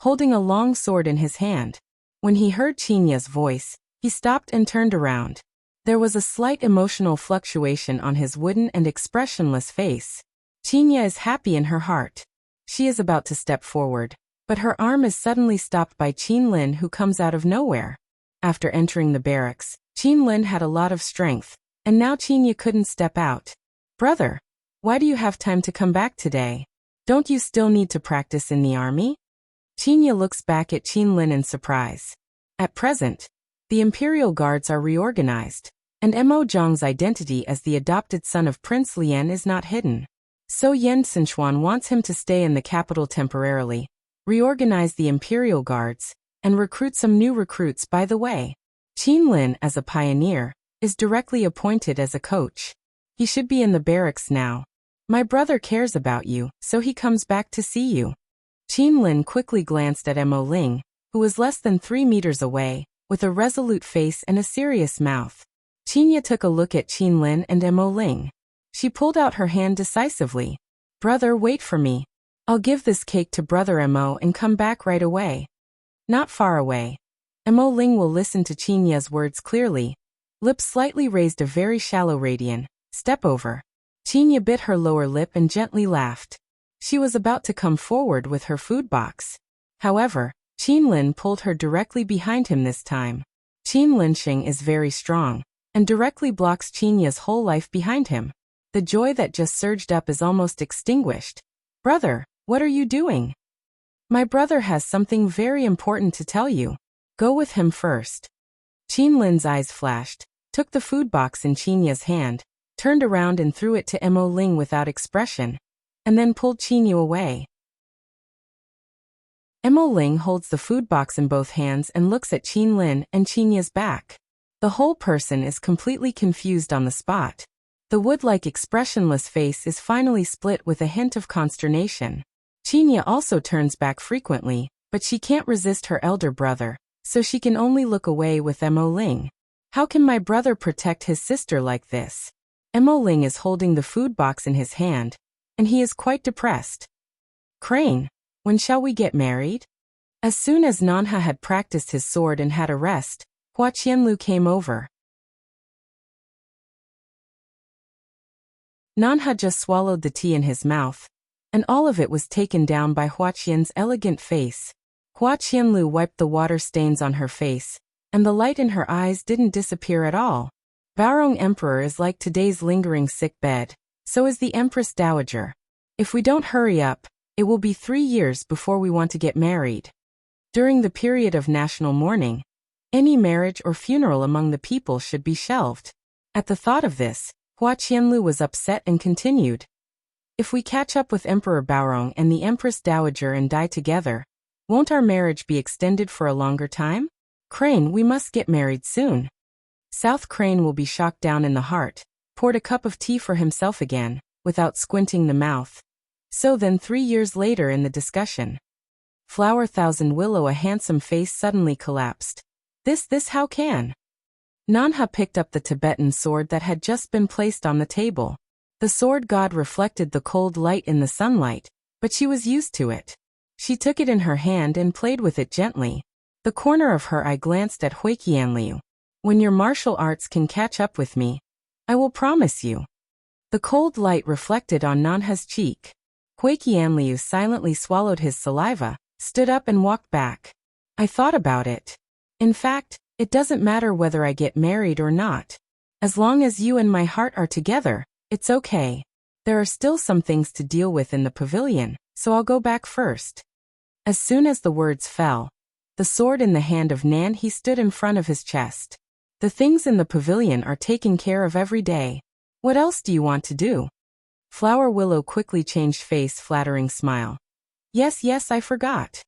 holding a long sword in his hand. When he heard Qinya's voice, he stopped and turned around. There was a slight emotional fluctuation on his wooden and expressionless face. Qinya is happy in her heart. She is about to step forward, but her arm is suddenly stopped by Qin Lin, who comes out of nowhere. After entering the barracks, Qin Lin had a lot of strength, and now Qinya couldn't step out. "Brother, why do you have time to come back today? Don't you still need to practice in the army?" Qinya looks back at Qin Lin in surprise. At present, the Imperial Guards are reorganized, and Mo Zhang's identity as the adopted son of Prince Lian is not hidden. So Yen Sinchuan wants him to stay in the capital temporarily, reorganize the Imperial Guards, and recruit some new recruits. By the way, Qin Lin, as a pioneer, is directly appointed as a coach. He should be in the barracks now. "My brother cares about you, so he comes back to see you." Qin Lin quickly glanced at Mo Ling, who was less than 3 meters away, with a resolute face and a serious mouth. Qinya took a look at Qin Lin and Mo Ling. She pulled out her hand decisively. "Brother, wait for me. I'll give this cake to Brother Mo and come back right away." Not far away. Mo Ling will listen to Qinya's words clearly. Lips slightly raised, a very shallow radian. "Step over." Qinya bit her lower lip and gently laughed. She was about to come forward with her food box. However, Qin Lin pulled her directly behind him this time. Qin Linxing is very strong, and directly blocks Qinya's whole life behind him. The joy that just surged up is almost extinguished. "Brother, what are you doing?" My brother has something very important to tell you. Go with him first. Qin Lin's eyes flashed, took the food box in Qinya's hand, turned around and threw it to Mo Ling without expression, and then pulled Qinyu away. Mo Ling holds the food box in both hands and looks at Qin Lin and Qinya's back. The whole person is completely confused on the spot. The wood-like expressionless face is finally split with a hint of consternation. Qinya also turns back frequently, but she can't resist her elder brother, so she can only look away with Mo Ling. How can my brother protect his sister like this? Mo Ling is holding the food box in his hand, and he is quite depressed. Crane, when shall we get married? As soon as Nanha had practiced his sword and had a rest, Hua Qianlu came over. Nanha just swallowed the tea in his mouth, and all of it was taken down by Hua Qian's elegant face. Hua Qianlu wiped the water stains on her face, and the light in her eyes didn't disappear at all. Baorong Emperor is like today's lingering sick bed, so is the Empress Dowager. If we don't hurry up, it will be 3 years before we want to get married. During the period of national mourning, any marriage or funeral among the people should be shelved. At the thought of this, Hua Qianlu was upset and continued. If we catch up with Emperor Baorong and the Empress Dowager and die together, won't our marriage be extended for a longer time? Crane, we must get married soon. South Crane will be shocked down in the heart, poured a cup of tea for himself again, without squinting the mouth. So then 3 years later in the discussion. Flower Thousand Willow, a handsome face suddenly collapsed. This how can? Nanha picked up the Tibetan sword that had just been placed on the table. The sword god reflected the cold light in the sunlight, but she was used to it. She took it in her hand and played with it gently. The corner of her eye glanced at Hui Qianliu. When your martial arts can catch up with me, I will promise you. The cold light reflected on Nanha's cheek. Hui Qianliu silently swallowed his saliva, stood up and walked back. I thought about it. In fact, it doesn't matter whether I get married or not. As long as you and my heart are together, it's okay. There are still some things to deal with in the pavilion, so I'll go back first. As soon as the words fell, the sword in the hand of Nan, he stood in front of his chest. The things in the pavilion are taken care of every day. What else do you want to do? Flower Willow quickly changed face, flattering smile. Yes, I forgot.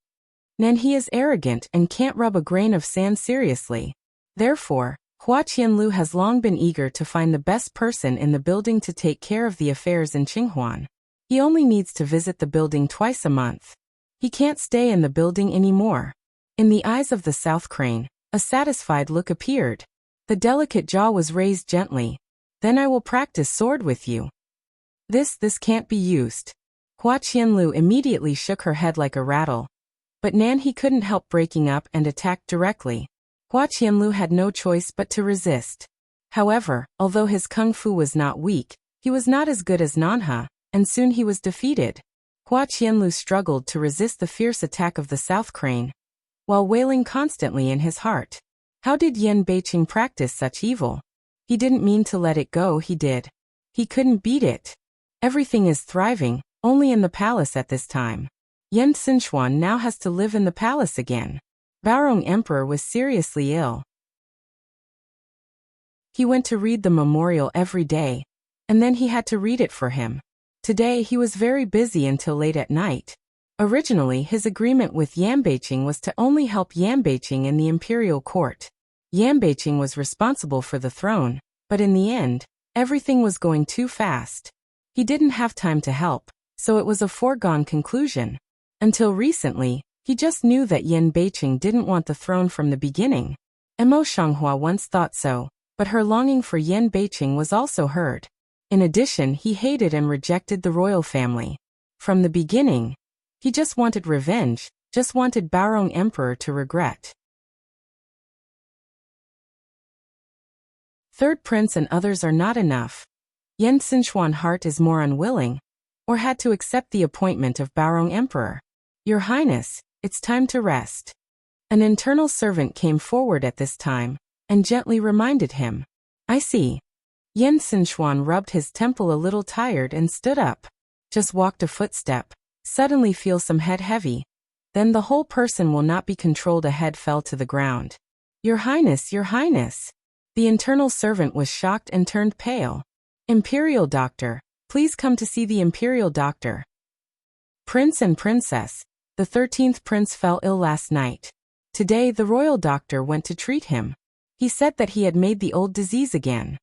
Nan, he is arrogant and can't rub a grain of sand seriously. Therefore, Hua Qianlu has long been eager to find the best person in the building to take care of the affairs in Qinghuan. He only needs to visit the building twice a month. He can't stay in the building anymore. In the eyes of the South Crane, a satisfied look appeared. The delicate jaw was raised gently. Then I will practice sword with you. This can't be used. Hua Qianlu immediately shook her head like a rattle. But Nan, he couldn't help breaking up and attacked directly. Hua Qianlu had no choice but to resist. However, although his kung fu was not weak, he was not as good as Nanha, and soon he was defeated. Hua Qianlu struggled to resist the fierce attack of the South Crane, while wailing constantly in his heart. How did Yan Beiqing practice such evil? He didn't mean to let it go, he did. He couldn't beat it. Everything is thriving, only in the palace at this time. Yan Xinchuan now has to live in the palace again. Baorong Emperor was seriously ill. He went to read the memorial every day, and then he had to read it for him. Today he was very busy until late at night. Originally, his agreement with Yan Beiqing was to only help Yan Beiqing in the imperial court. Yan Beiqing was responsible for the throne, but in the end, everything was going too fast. He didn't have time to help, so it was a foregone conclusion. Until recently, he just knew that Yan Beiqing didn't want the throne from the beginning. Mo Shanghua once thought so, but her longing for Yan Beiqing was also heard. In addition, he hated and rejected the royal family. From the beginning, he just wanted revenge, just wanted Baorong Emperor to regret. Third prince and others are not enough. Yan Xinchuan heart is more unwilling, or had to accept the appointment of Baorong Emperor. Your Highness, it's time to rest. An internal servant came forward at this time, and gently reminded him. I see. Yan Xinchuan rubbed his temple a little tired and stood up. Just walked a footstep. Suddenly feel some head heavy. Then the whole person will not be controlled. A head fell to the ground. Your Highness, Your Highness. The internal servant was shocked and turned pale. Imperial doctor, please come to see the imperial doctor. Prince and Princess, the 13th prince fell ill last night. Today the royal doctor went to treat him. He said that he had made the old disease again.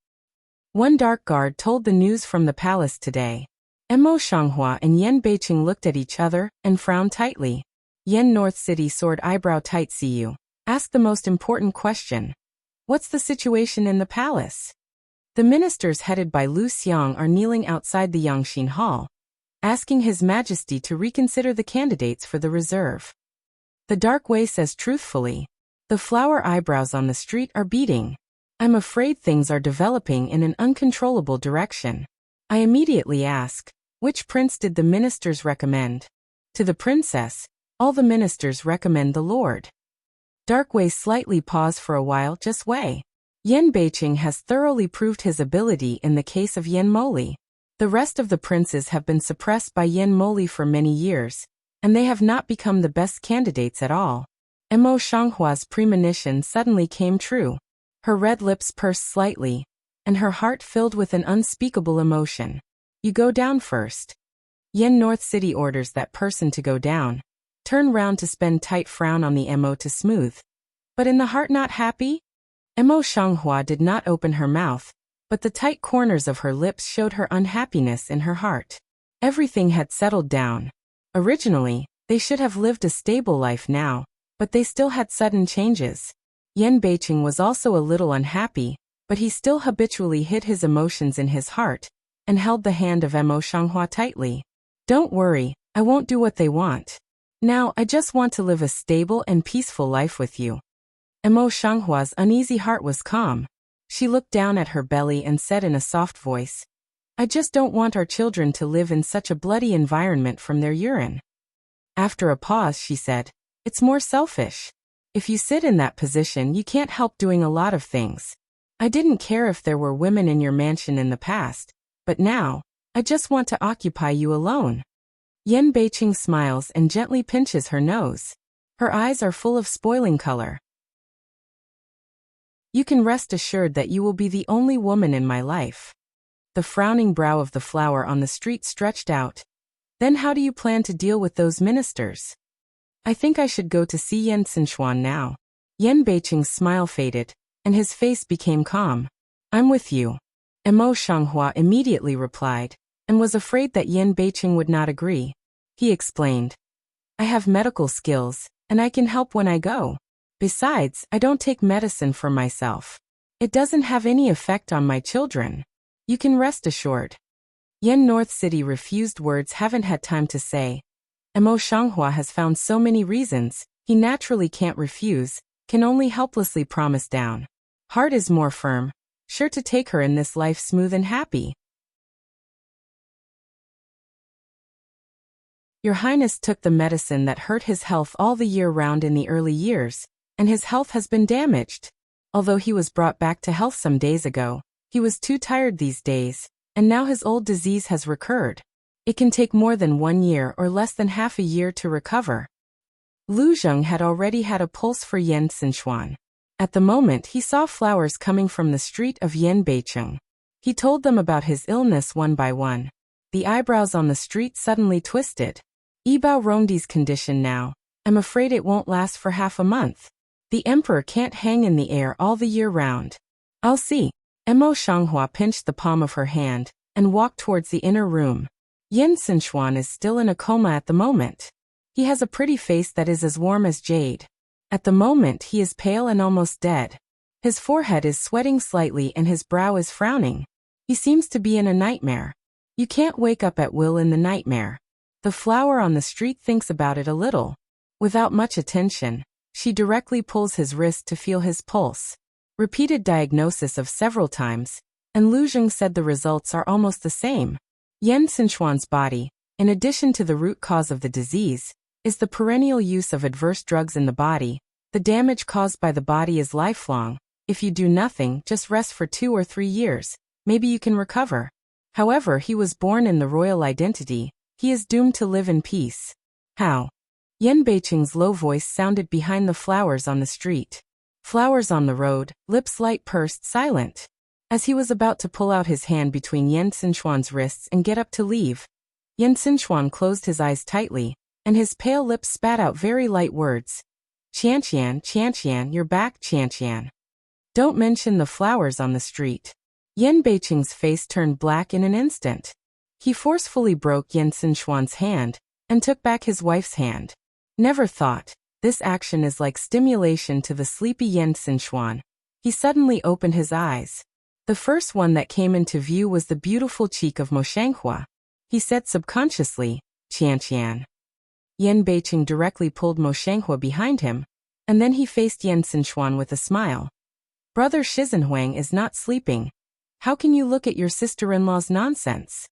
One dark guard told the news from the palace today. Mo Shanghua and Yan Beiqing looked at each other and frowned tightly. Yan North City soared eyebrow tight. See you. Asked the most important question. What's the situation in the palace? The ministers headed by Lu Xiang are kneeling outside the Yangxin Hall, asking His Majesty to reconsider the candidates for the reserve. The Dark Way says truthfully, the flower eyebrows on the street are beating. I'm afraid things are developing in an uncontrollable direction. I immediately ask, which prince did the ministers recommend? To the princess, all the ministers recommend the Lord. Dark Way slightly paused for a while. Just Wei. Yan Beiqing has thoroughly proved his ability in the case of Yan Moli. The rest of the princes have been suppressed by Yan Moli for many years, and they have not become the best candidates at all. Mo Shanghua's premonition suddenly came true. Her red lips pursed slightly, and her heart filled with an unspeakable emotion. You go down first. Yan North City orders that person to go down. Turn round to spend tight frown on the Mo to smooth. But in the heart not happy? Mo Shanghua did not open her mouth, but the tight corners of her lips showed her unhappiness in her heart. Everything had settled down. Originally, they should have lived a stable life now, but they still had sudden changes. Yan Beiqing was also a little unhappy, but he still habitually hid his emotions in his heart, and held the hand of Mo Shanghua tightly. Don't worry, I won't do what they want. Now I just want to live a stable and peaceful life with you. Mo Shanghua's uneasy heart was calm. She looked down at her belly and said in a soft voice, I just don't want our children to live in such a bloody environment from their urine. After a pause she said, it's more selfish. If you sit in that position you can't help doing a lot of things. I didn't care if there were women in your mansion in the past, but now, I just want to occupy you alone. Yan Beiqing smiles and gently pinches her nose. Her eyes are full of spoiling color. You can rest assured that you will be the only woman in my life. The frowning brow of the flower on the street stretched out. Then how do you plan to deal with those ministers? I think I should go to see Yan Sinshuan now. Yan Beiqing's smile faded, and his face became calm. I'm with you. Mo Shanghua immediately replied, and was afraid that Yan Beiqing would not agree. He explained, I have medical skills, and I can help when I go. Besides, I don't take medicine for myself. It doesn't have any effect on my children. You can rest assured. Yan North City refused words haven't had time to say. Mo Shanghua has found so many reasons, he naturally can't refuse, can only helplessly promise down. Heart is more firm, sure to take her in this life smooth and happy. Your Highness took the medicine that hurt his health all the year round in the early years, and his health has been damaged. Although he was brought back to health some days ago, he was too tired these days, and now his old disease has recurred. It can take more than 1 year or less than half a year to recover. Lu Zheng had already had a pulse for Yan Sinshuan. At the moment he saw flowers coming from the street of Yan Beiqing. He told them about his illness one by one. The eyebrows on the street suddenly twisted. Yibao Rongdi's condition now. I'm afraid it won't last for half a month. The emperor can't hang in the air all the year round. I'll see. Mo Shanghua pinched the palm of her hand and walked towards the inner room. Yan Sinshuan is still in a coma at the moment. He has a pretty face that is as warm as jade. At the moment he is pale and almost dead. His forehead is sweating slightly and his brow is frowning. He seems to be in a nightmare. You can't wake up at will in the nightmare. The flower on the street thinks about it a little. Without much attention, she directly pulls his wrist to feel his pulse. Repeated diagnosis of several times, and Lu Zheng said the results are almost the same. Yan Sinshuan's body, in addition to the root cause of the disease, is the perennial use of adverse drugs in the body. The damage caused by the body is lifelong. If you do nothing, just rest for 2 or 3 years, maybe you can recover. However, he was born in the royal identity. He is doomed to live in peace. How? Yan Beiqing's low voice sounded behind the flowers on the street. Flowers on the road, lips light pursed, silent. As he was about to pull out his hand between Yan Xinchuan's wrists and get up to leave, Yan Xinchuan closed his eyes tightly, and his pale lips spat out very light words. Qianqian, you're back, Qianqian. Don't mention the flowers on the street. Yan Beiqing's face turned black in an instant. He forcefully broke Yan Xinchuan's hand and took back his wife's hand. Never thought. This action is like stimulation to the sleepy Yan Xinchuan. He suddenly opened his eyes. The first one that came into view was the beautiful cheek of Mo Shanghua. He said subconsciously, Qianqian. Yan Beiqing directly pulled Mo Shanghua behind him, and then he faced Yan Xinchuan with a smile. Brother Shizenhuang is not sleeping. How can you look at your sister-in-law's nonsense?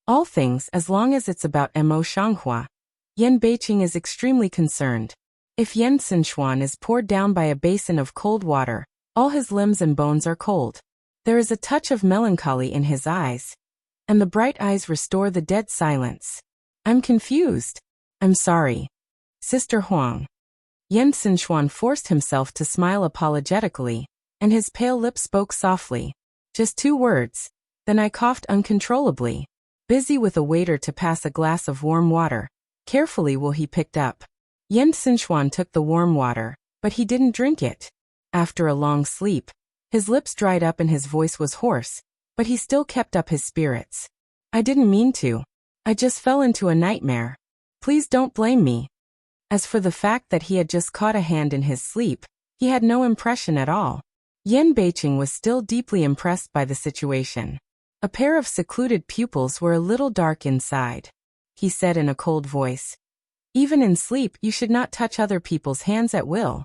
All things as long as it's about Mo Shanghua. Yan Beiqing is extremely concerned. If Yan Xinchuan is poured down by a basin of cold water, all his limbs and bones are cold. There is a touch of melancholy in his eyes, and the bright eyes restore the dead silence. I'm confused. I'm sorry. Sister Huang. Yan Xinchuan forced himself to smile apologetically, and his pale lips spoke softly. Just 2 words. Then I coughed uncontrollably. Busy with a waiter to pass a glass of warm water. Carefully he picked up. Yan Xinchuan took the warm water, but he didn't drink it. After a long sleep, his lips dried up and his voice was hoarse, but he still kept up his spirits. I didn't mean to. I just fell into a nightmare. Please don't blame me. As for the fact that he had just caught a hand in his sleep, he had no impression at all. Yan Beiqing was still deeply impressed by the situation. A pair of secluded pupils were a little dark inside. He said in a cold voice. Even in sleep you should not touch other people's hands at will.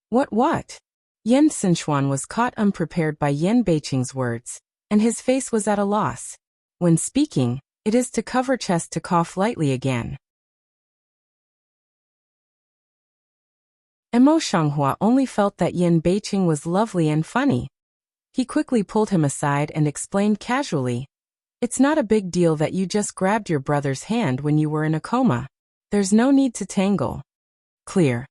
What? Yan Xinchuan was caught unprepared by Yan Beiqing's words, and his face was at a loss. When speaking, it is to cover chest to cough lightly again. Mo Shanghua only felt that Yan Beiqing was lovely and funny. He quickly pulled him aside and explained casually. It's not a big deal that you just grabbed your brother's hand when you were in a coma. There's no need to tangle. Clear.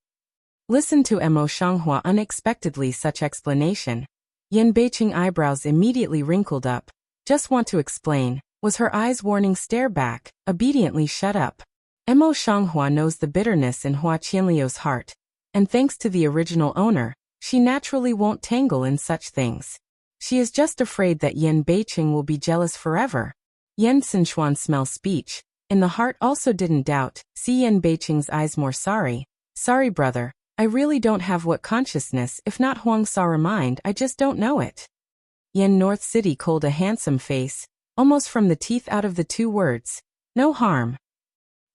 Listen to Mo Shanghua unexpectedly such explanation. Yan Beiqing eyebrows immediately wrinkled up. Just want to explain, was her eyes warning stare back, obediently shut up. Mo Shanghua knows the bitterness in Hua Qianliu's heart, and thanks to the original owner, she naturally won't tangle in such things. She is just afraid that Yan Beiqing will be jealous forever. Yan Xinchuan smells speech, in the heart also didn't doubt, see Yan Beiqing's eyes more sorry. Sorry brother, I really don't have what consciousness if not Huang Sara mind, I just don't know it. Yan North City culled a handsome face, almost from the teeth out of the 2 words. No harm.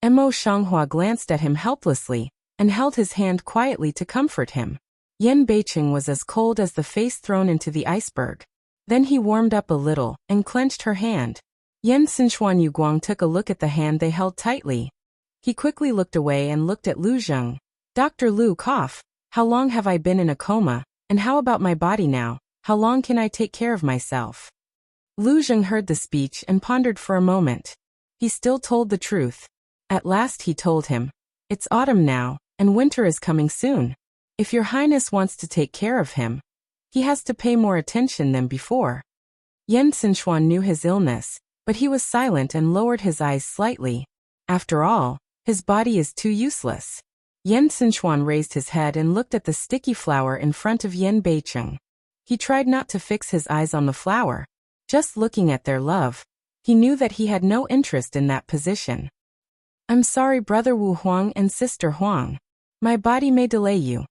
Mo Shanghua glanced at him helplessly, and held his hand quietly to comfort him. Yan Beiqing was as cold as the face thrown into the iceberg. Then he warmed up a little, and clenched her hand. Yan Xinchuan Yuguang took a look at the hand they held tightly. He quickly looked away and looked at Lu Zheng. Dr. Lu cough. How long have I been in a coma, and how about my body now? How long can I take care of myself? Lu Zheng heard the speech and pondered for a moment. He still told the truth. At last he told him. It's autumn now, and winter is coming soon. If your highness wants to take care of him, he has to pay more attention than before. Yan Xinchuan knew his illness, but he was silent and lowered his eyes slightly. After all, his body is too useless. Yan Xinchuan raised his head and looked at the sticky flower in front of Yan Beiqing. He tried not to fix his eyes on the flower. Just looking at their love, he knew that he had no interest in that position. I'm sorry brother Wu Huang and sister Huang. My body may delay you.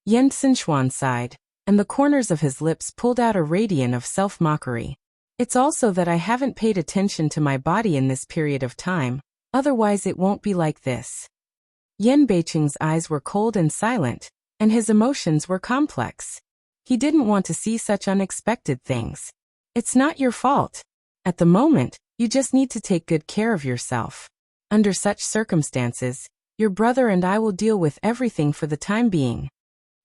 Yan Xinchuan sighed, and the corners of his lips pulled out a radiance of self-mockery. It's also that I haven't paid attention to my body in this period of time, otherwise it won't be like this. Yan Beiqing's eyes were cold and silent, and his emotions were complex. He didn't want to see such unexpected things. It's not your fault. At the moment, you just need to take good care of yourself. Under such circumstances, your brother and I will deal with everything for the time being.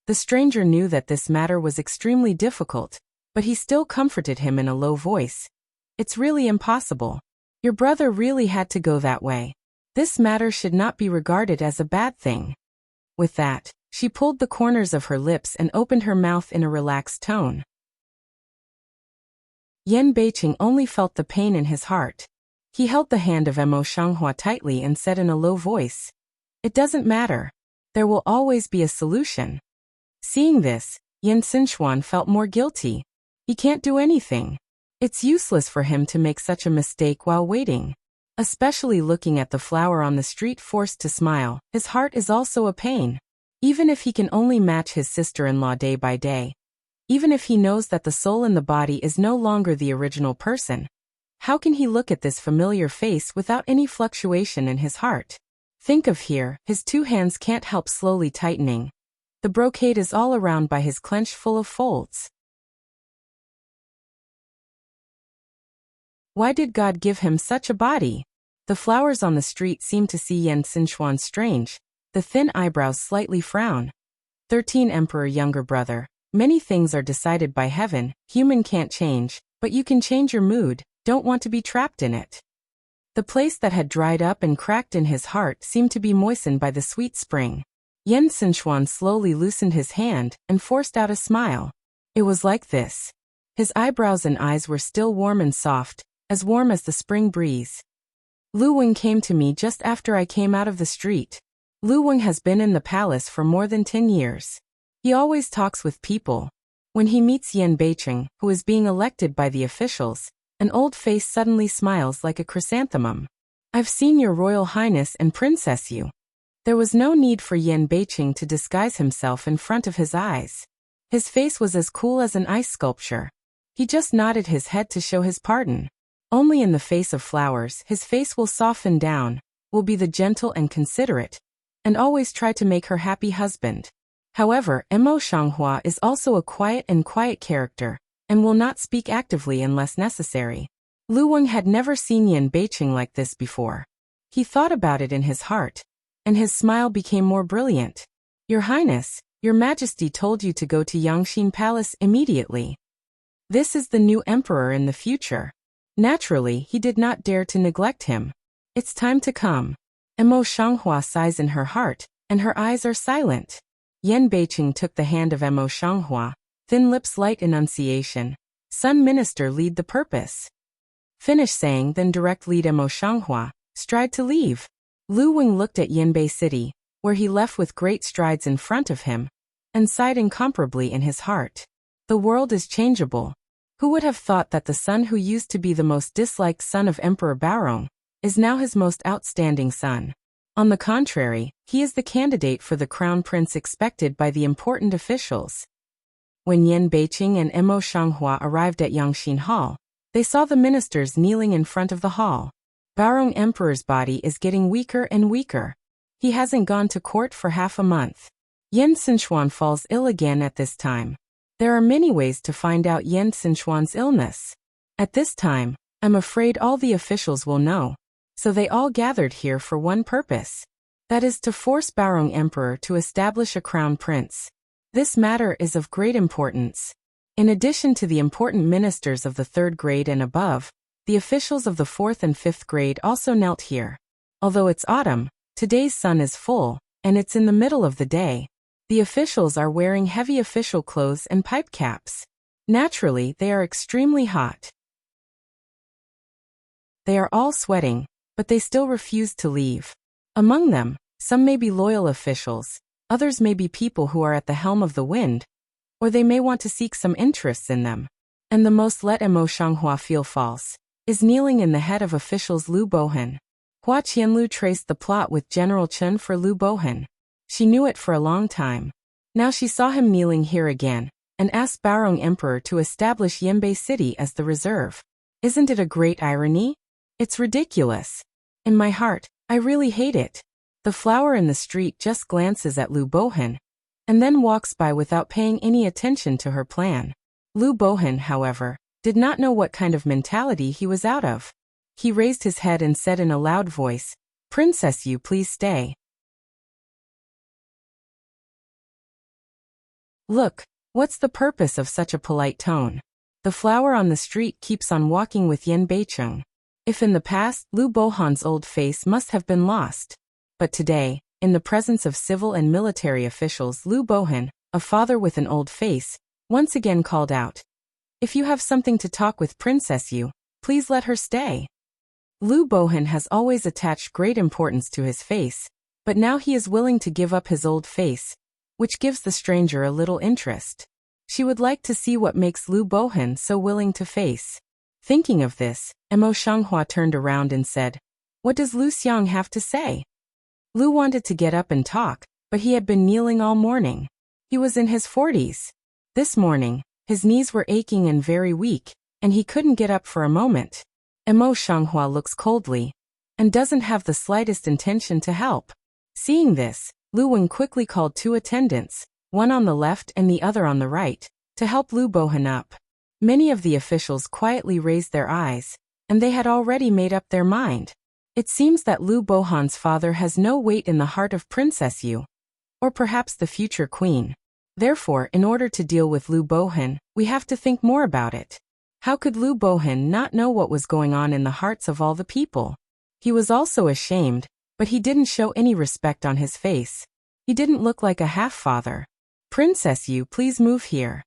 The stranger knew that this matter was extremely difficult, but he still comforted him in a low voice. It's really impossible. Your brother really had to go that way. This matter should not be regarded as a bad thing. With that, she pulled the corners of her lips and opened her mouth in a relaxed tone. Yan Beiqing only felt the pain in his heart. He held the hand of Mo Shanghua tightly and said in a low voice, "It doesn't matter. There will always be a solution." Seeing this, Yan Xinchuan felt more guilty. He can't do anything. It's useless for him to make such a mistake while waiting. Especially looking at the flower on the street forced to smile, his heart is also a pain. Even if he can only match his sister-in-law day by day. Even if he knows that the soul in the body is no longer the original person. How can he look at this familiar face without any fluctuation in his heart? Think of here, his two hands can't help slowly tightening. The brocade is all around by his clench full of folds. Why did God give him such a body? The flowers on the street seem to see Yan Xinchuan strange. The thin eyebrows slightly frown. 13 Emperor younger brother. Many things are decided by heaven, human can't change, but you can change your mood, don't want to be trapped in it. The place that had dried up and cracked in his heart seemed to be moistened by the sweet spring. Yan Xinchuan slowly loosened his hand and forced out a smile. It was like this. His eyebrows and eyes were still warm and soft, as warm as the spring breeze. Lu Weng came to me just after I came out of the street. Lu Weng has been in the palace for more than 10 years. He always talks with people. When he meets Yan Beiqing, who is being elected by the officials, an old face suddenly smiles like a chrysanthemum. I've seen your Royal Highness and Princess Yu. There was no need for Yan Beiqing to disguise himself in front of his eyes. His face was as cool as an ice sculpture. He just nodded his head to show his pardon. Only in the face of flowers his face will soften down, will be the gentle and considerate, and always try to make her happy husband. However, Mo Shanghua is also a quiet character, and will not speak actively unless necessary. Lu Weng had never seen Yan Beiqing like this before. He thought about it in his heart, and his smile became more brilliant. Your Highness, your Majesty told you to go to Yangxin Palace immediately. This is the new emperor in the future. Naturally, he did not dare to neglect him. It's time to come. Mo Shanghua sighs in her heart, and her eyes are silent. Yan Beiqing took the hand of Mo Shanghua, thin lips light enunciation. Sun Minister lead the purpose. Finish saying then direct lead Mo Shanghua, stride to leave. Lu Weng looked at Yanbei City, where he left with great strides in front of him, and sighed incomparably in his heart. The world is changeable. Who would have thought that the son who used to be the most disliked son of Emperor Baorong is now his most outstanding son? On the contrary, he is the candidate for the crown prince expected by the important officials. When Yan Beiqing and Mo Shanghua arrived at Yangxin Hall, they saw the ministers kneeling in front of the hall. Baorong Emperor's body is getting weaker and weaker. He hasn't gone to court for half a month. Yan Xinchuan falls ill again at this time. There are many ways to find out Yan Xinchuan's illness. At this time, I'm afraid all the officials will know. So they all gathered here for one purpose. That is to force Baorong Emperor to establish a crown prince. This matter is of great importance. In addition to the important ministers of the 3rd grade and above, the officials of the 4th and 5th grade also knelt here. Although it's autumn, today's sun is full, and it's in the middle of the day. The officials are wearing heavy official clothes and pipe caps. Naturally, they are extremely hot. They are all sweating, but they still refuse to leave. Among them, some may be loyal officials, others may be people who are at the helm of the wind, or they may want to seek some interests in them. And the most let Mo Shanghua feel false is kneeling in the head of officials Lu Bohan. Hua Qianlu traced the plot with General Chen for Lu Bohan. She knew it for a long time. Now she saw him kneeling here again, and asked Baorong Emperor to establish Yanbei City as the reserve. Isn't it a great irony? It's ridiculous. In my heart, I really hate it. The flower in the street just glances at Lu Bohan, and then walks by without paying any attention to her plan. Lu Bohan, however, did not know what kind of mentality he was out of. He raised his head and said in a loud voice, "Princess Yu, please stay." Look, what's the purpose of such a polite tone? The flower on the street keeps on walking with Yan Beiqing. If in the past, Lu Bohan's old face must have been lost. But today, in the presence of civil and military officials, Lu Bohan, a father with an old face, once again called out, "If you have something to talk with Princess Yu, please let her stay." Lu Bohan has always attached great importance to his face, but now he is willing to give up his old face, which gives the stranger a little interest. She would like to see what makes Lu Bohan so willing to face. Thinking of this, Mo Shanghua turned around and said, "What does Lu Xiang have to say?" Lu wanted to get up and talk, but he had been kneeling all morning. He was in his 40s. This morning, his knees were aching and very weak, and he couldn't get up for a moment. Mo Shanghua looks coldly, and doesn't have the slightest intention to help. Seeing this, Lu Wen quickly called 2 attendants, one on the left and the other on the right, to help Lu Bohan up. Many of the officials quietly raised their eyes, and they had already made up their mind. It seems that Lu Bohan's father has no weight in the heart of Princess Yu, or perhaps the future queen. Therefore, in order to deal with Lu Bohan, we have to think more about it. How could Lu Bohan not know what was going on in the hearts of all the people? He was also ashamed, but he didn't show any respect on his face. He didn't look like a half-father. "Princess Yu, please move here."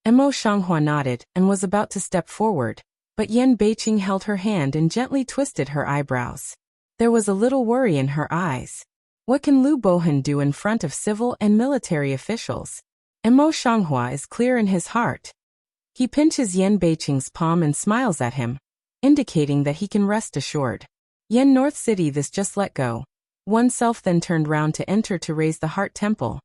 Mo Shanghua nodded and was about to step forward, but Yan Beiqing held her hand and gently twisted her eyebrows. There was a little worry in her eyes. What can Lu Bohan do in front of civil and military officials? Mo Shanghua is clear in his heart. He pinches Yan Beiqing's palm and smiles at him, indicating that he can rest assured. Yan North City, this just let go. Oneself then turned round to enter to raise the Heart Temple.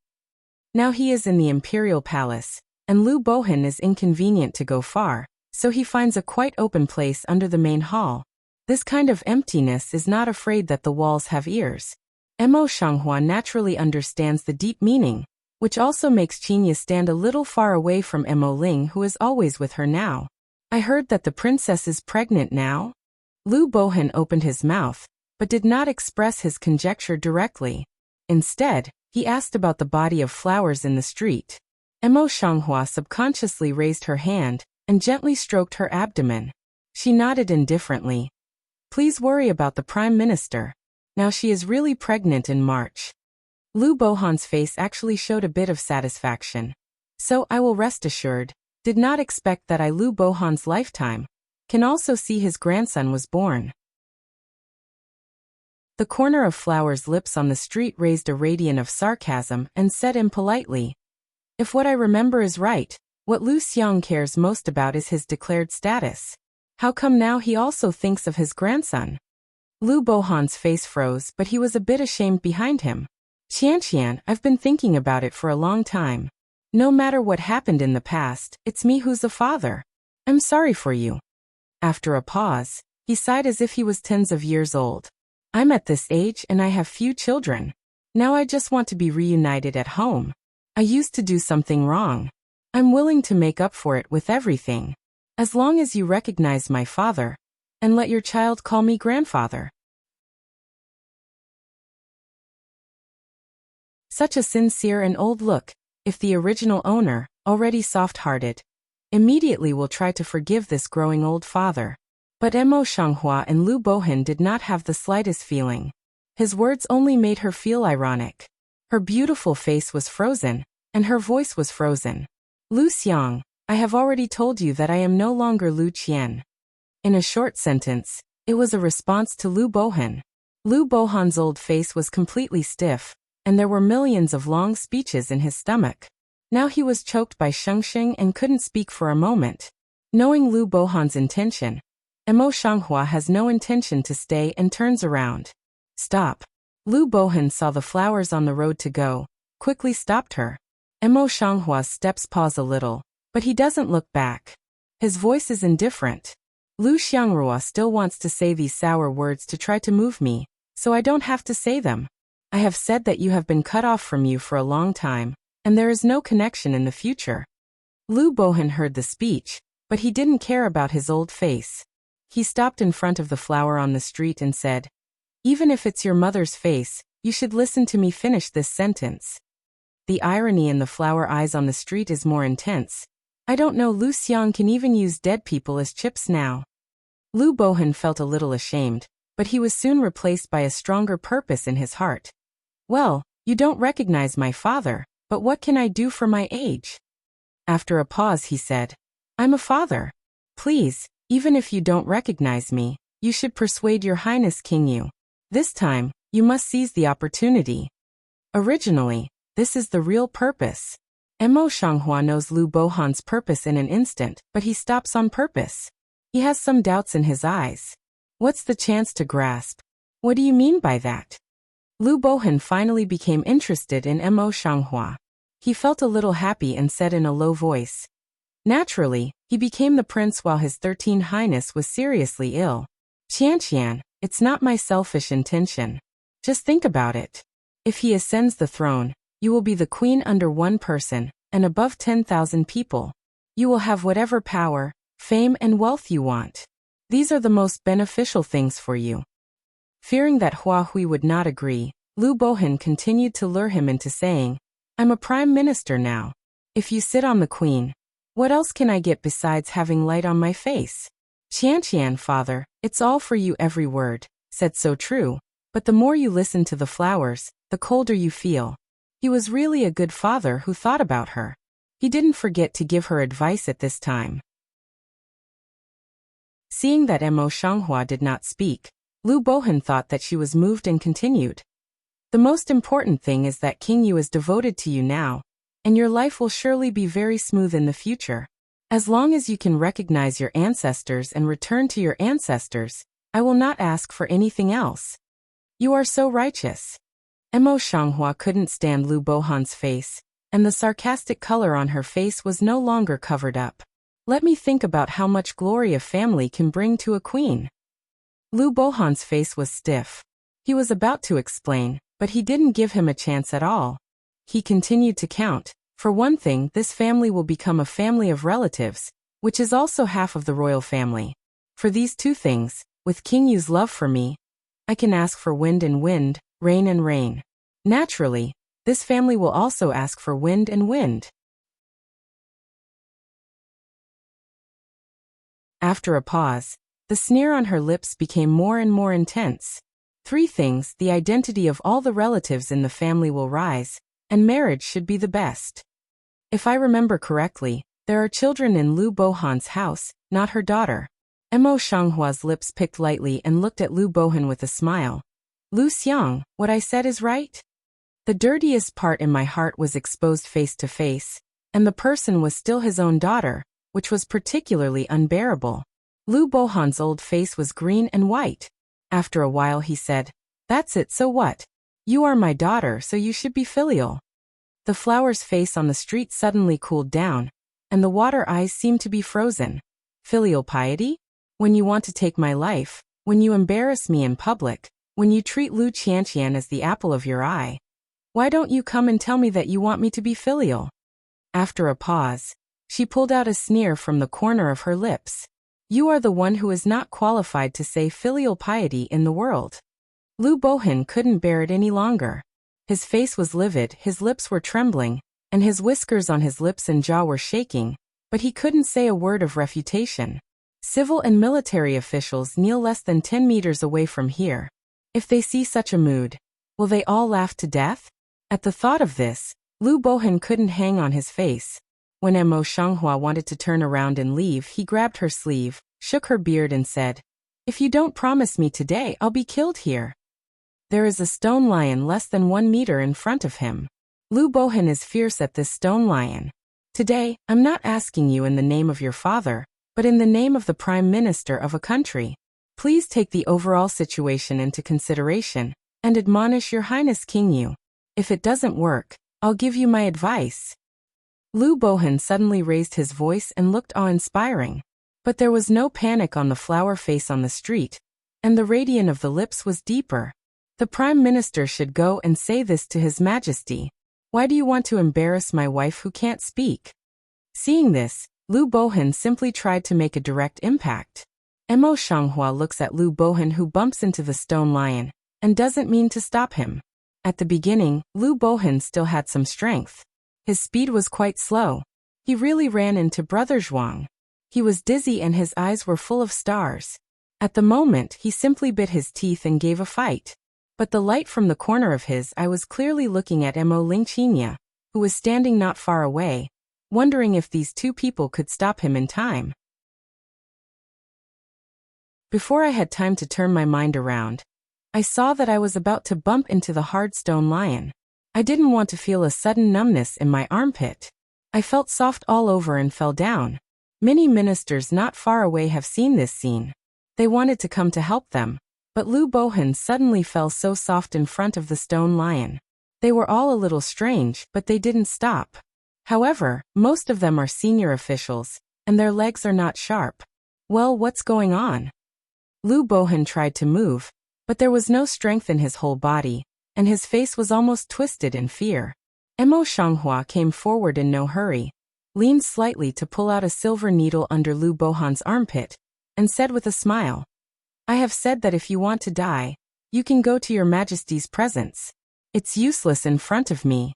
Now he is in the Imperial Palace, and Lu Bohan is inconvenient to go far, so he finds a quite open place under the main hall. This kind of emptiness is not afraid that the walls have ears. Mo Shanghua naturally understands the deep meaning, which also makes Qinya stand a little far away from Mo Ling, who is always with her now. "I heard that the princess is pregnant now?" Lu Bohan opened his mouth, but did not express his conjecture directly. Instead, he asked about the body of flowers in the street. Mo Shanghua subconsciously raised her hand and gently stroked her abdomen. She nodded indifferently. "Please worry about the Prime Minister. Now she is really pregnant in March." Lu Bohan's face actually showed a bit of satisfaction. "So I will rest assured. Did not expect that I Lu Bohan's lifetime can also see his grandson was born." The corner of Flower's lips on the street raised a radiant of sarcasm and said impolitely, "If what I remember is right, what Lu Xiang cares most about is his declared status. How come now he also thinks of his grandson?" Lu Bohan's face froze, but he was a bit ashamed behind him. "Qian, I've been thinking about it for a long time. No matter what happened in the past, it's me who's the father. I'm sorry for you." After a pause, he sighed as if he was tens of years old. "I'm at this age and I have few children. Now I just want to be reunited at home. I used to do something wrong. I'm willing to make up for it with everything. As long as you recognize my father, and let your child call me grandfather." Such a sincere and old look, if the original owner, already soft-hearted, immediately will try to forgive this growing old father. But Mo Shanghua and Lu Bohan did not have the slightest feeling. His words only made her feel ironic. Her beautiful face was frozen, and her voice was frozen. "Lu Xiang, I have already told you that I am no longer Lu Qian." In a short sentence, it was a response to Lu Bohan. Lu Bohan's old face was completely stiff, and there were millions of long speeches in his stomach. Now he was choked by Shengsheng and couldn't speak for a moment. Knowing Lu Bohan's intention, Mo Shanghua has no intention to stay and turns around. "Stop." Lu Bohan saw the flowers on the road to go, quickly stopped her. Mo Shanghua's steps pause a little, but he doesn't look back. His voice is indifferent. "Lu Xiangrua still wants to say these sour words to try to move me, so I don't have to say them. I have said that you have been cut off from you for a long time, and there is no connection in the future." Lu Bohan heard the speech, but he didn't care about his old face. He stopped in front of the flower on the street and said, "Even if it's your mother's face, you should listen to me finish this sentence." The irony in the flower eyes on the street is more intense. "I don't know Lu Xiang can even use dead people as chips now." Lu Bohan felt a little ashamed, but he was soon replaced by a stronger purpose in his heart. Well, you don't recognize my father, but what can I do for my age? After a pause he said, I'm a father. Please, even if you don't recognize me, you should persuade your highness King Yu. This time, you must seize the opportunity. Originally, this is the real purpose. Mo Shanghua knows Lu Bohan's purpose in an instant, but he stops on purpose. He has some doubts in his eyes. What's the chance to grasp? What do you mean by that? Lu Bohan finally became interested in Mo Shanghua. He felt a little happy and said in a low voice. Naturally, he became the prince while his 13th Highness was seriously ill. Qianqian, it's not my selfish intention. Just think about it. If he ascends the throne, you will be the queen under one person, and above 10,000 people. You will have whatever power, fame and wealth you want. These are the most beneficial things for you. Fearing that Hua Hui would not agree, Lu Bohan continued to lure him into saying, I'm a prime minister now. If you sit on the queen, what else can I get besides having light on my face? Qianqian, father, it's all for you every word, said so true, but the more you listen to the flowers, the colder you feel. He was really a good father who thought about her. He didn't forget to give her advice at this time. Seeing that Mo Shanghua did not speak, Lu Bohan thought that she was moved and continued. The most important thing is that King Yu is devoted to you now, and your life will surely be very smooth in the future. As long as you can recognize your ancestors and return to your ancestors, I will not ask for anything else. You are so righteous. Mo Shanghua couldn't stand Lu Bohan's face, and the sarcastic color on her face was no longer covered up. Let me think about how much glory a family can bring to a queen. Lu Bohan's face was stiff. He was about to explain, but he didn't give him a chance at all. He continued to count. For one thing, this family will become a family of relatives, which is also half of the royal family. For these two things, with King Yu's love for me, I can ask for wind and wind, rain and rain. Naturally, this family will also ask for wind and wind. After a pause, the sneer on her lips became more and more intense. Three things: the identity of all the relatives in the family will rise, and marriage should be the best. If I remember correctly, there are children in Lu Bohan's house, not her daughter. Mo Shanghua's lips picked lightly and looked at Lu Bohan with a smile. Lu Xiang, what I said is right? The dirtiest part in my heart was exposed face to face, and the person was still his own daughter, which was particularly unbearable. Lu Bohan's old face was green and white. After a while he said, That's it, so what? You are my daughter, so you should be filial. The flower's face on the street suddenly cooled down, and the water eyes seemed to be frozen. Filial piety? When you want to take my life, when you embarrass me in public, when you treat Lu Qianqian as the apple of your eye. Why don't you come and tell me that you want me to be filial? After a pause, she pulled out a sneer from the corner of her lips. You are the one who is not qualified to say filial piety in the world. Lu Bohan couldn't bear it any longer. His face was livid, his lips were trembling, and his whiskers on his lips and jaw were shaking, but he couldn't say a word of refutation. Civil and military officials kneel less than 10 meters away from here. If they see such a mood, will they all laugh to death? At the thought of this, Lu Bohan couldn't hang on his face. When Mo Shanghua wanted to turn around and leave, he grabbed her sleeve, shook her beard and said, If you don't promise me today, I'll be killed here. There is a stone lion less than 1 meter in front of him. Lu Bohan is fierce at this stone lion. Today, I'm not asking you in the name of your father, but in the name of the Prime Minister of a country. Please take the overall situation into consideration, and admonish your Highness King Yu. If it doesn't work, I'll give you my advice. Lu Bohan suddenly raised his voice and looked awe-inspiring. But there was no panic on the flower face on the street, and the radiance of the lips was deeper. The Prime Minister should go and say this to His Majesty. Why do you want to embarrass my wife who can't speak? Seeing this, Lu Bohan simply tried to make a direct impact. Mo Shanghua looks at Lu Bohan, who bumps into the stone lion, and doesn't mean to stop him. At the beginning, Lu Bohan still had some strength. His speed was quite slow. He really ran into Brother Zhuang. He was dizzy and his eyes were full of stars. At the moment, he simply bit his teeth and gave a fight. But the light from the corner of his eye was clearly looking at Mo Lingqinya, who was standing not far away, wondering if these two people could stop him in time. Before I had time to turn my mind around, I saw that I was about to bump into the hard stone lion. I didn't want to feel a sudden numbness in my armpit. I felt soft all over and fell down. Many ministers not far away have seen this scene. They wanted to come to help them, but Lu Bohan suddenly fell so soft in front of the stone lion. They were all a little strange, but they didn't stop. However, most of them are senior officials, and their legs are not sharp. Well, what's going on? Lu Bohan tried to move, but there was no strength in his whole body, and his face was almost twisted in fear. Mo Shanghua came forward in no hurry, leaned slightly to pull out a silver needle under Lu Bohan's armpit, and said with a smile, "I have said that if you want to die, you can go to your Majesty's presence. It's useless in front of me."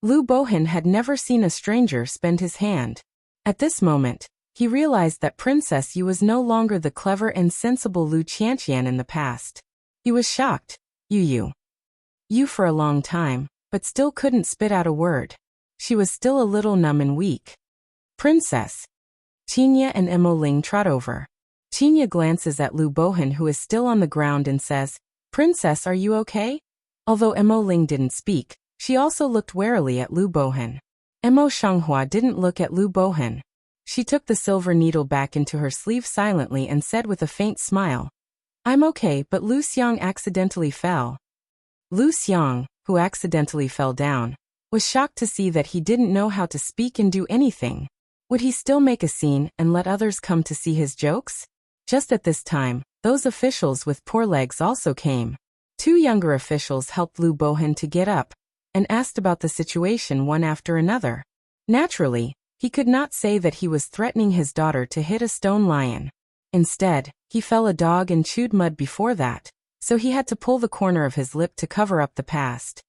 Lu Bohan had never seen a stranger spend his hand. At this moment, he realized that Princess Yu was no longer the clever and sensible Lu Qianqian in the past. He was shocked. You for a long time, but still couldn't spit out a word. She was still a little numb and weak. "Princess." Qinya and Mo Ling trot over. Qinya glances at Lu Bohan, who is still on the ground, and says, "Princess, are you okay?" Although Mo Ling didn't speak, she also looked warily at Lu Bohan. Mo Shanghua didn't look at Lu Bohan. She took the silver needle back into her sleeve silently and said with a faint smile, "I'm okay, but Lu Xiang accidentally fell." Lu Xiang, who accidentally fell down, was shocked to see that he didn't know how to speak and do anything. Would he still make a scene and let others come to see his jokes? Just at this time, those officials with poor legs also came. Two younger officials helped Lu Bohan to get up, and asked about the situation one after another. Naturally, he could not say that he was threatening his daughter to hit a stone lion. Instead, he fell a dog and chewed mud before that, so he had to pull the corner of his lip to cover up the past.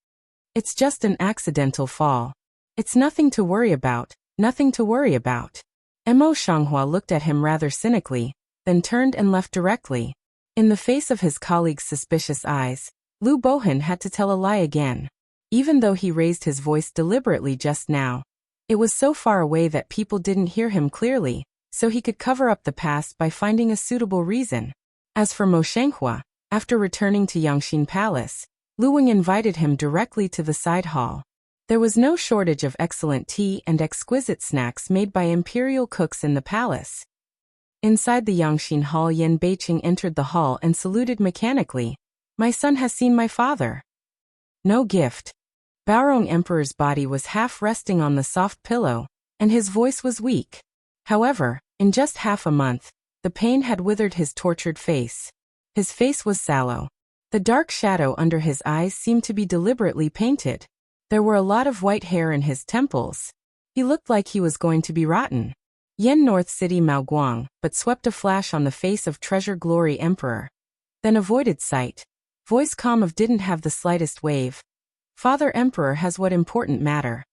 "It's just an accidental fall. It's nothing to worry about, nothing to worry about." Mo Shanghua looked at him rather cynically, then turned and left directly. In the face of his colleague's suspicious eyes, Lu Bohan had to tell a lie again. Even though he raised his voice deliberately just now, it was so far away that people didn't hear him clearly, so he could cover up the past by finding a suitable reason. As for Mo Shanghua, after returning to Yangxin Palace, Lu Wing invited him directly to the side hall. There was no shortage of excellent tea and exquisite snacks made by imperial cooks in the palace. Inside the Yangxin Hall, Yan Beiqing entered the hall and saluted mechanically. "My son has seen my father." No gift. Baorong Emperor's body was half resting on the soft pillow, and his voice was weak. However, in just half a month, the pain had withered his tortured face. His face was sallow. The dark shadow under his eyes seemed to be deliberately painted. There were a lot of white hair in his temples. He looked like he was going to be rotten. Yen North City Maoguang, but swept a flash on the face of Treasure Glory Emperor. Then avoided sight. Voice calm of didn't have the slightest wave. "Father Emperor has what important matter."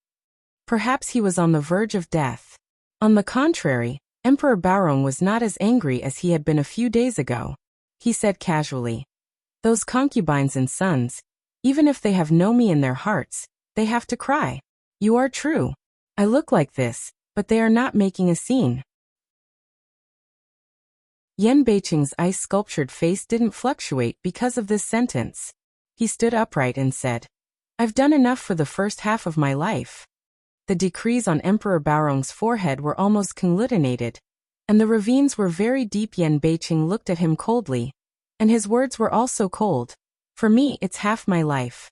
Perhaps he was on the verge of death. On the contrary, Emperor Baorong was not as angry as he had been a few days ago. He said casually, "Those concubines and sons, even if they have no me in their hearts, they have to cry. You are true. I look like this, but they are not making a scene." Yan Beiqing's ice-sculptured face didn't fluctuate because of this sentence. He stood upright and said, "I've done enough for the first half of my life." The decrees on Emperor Baorong's forehead were almost conglutinated, and the ravines were very deep. Yan Beiqing looked at him coldly, and his words were also cold. "For me, it's half my life."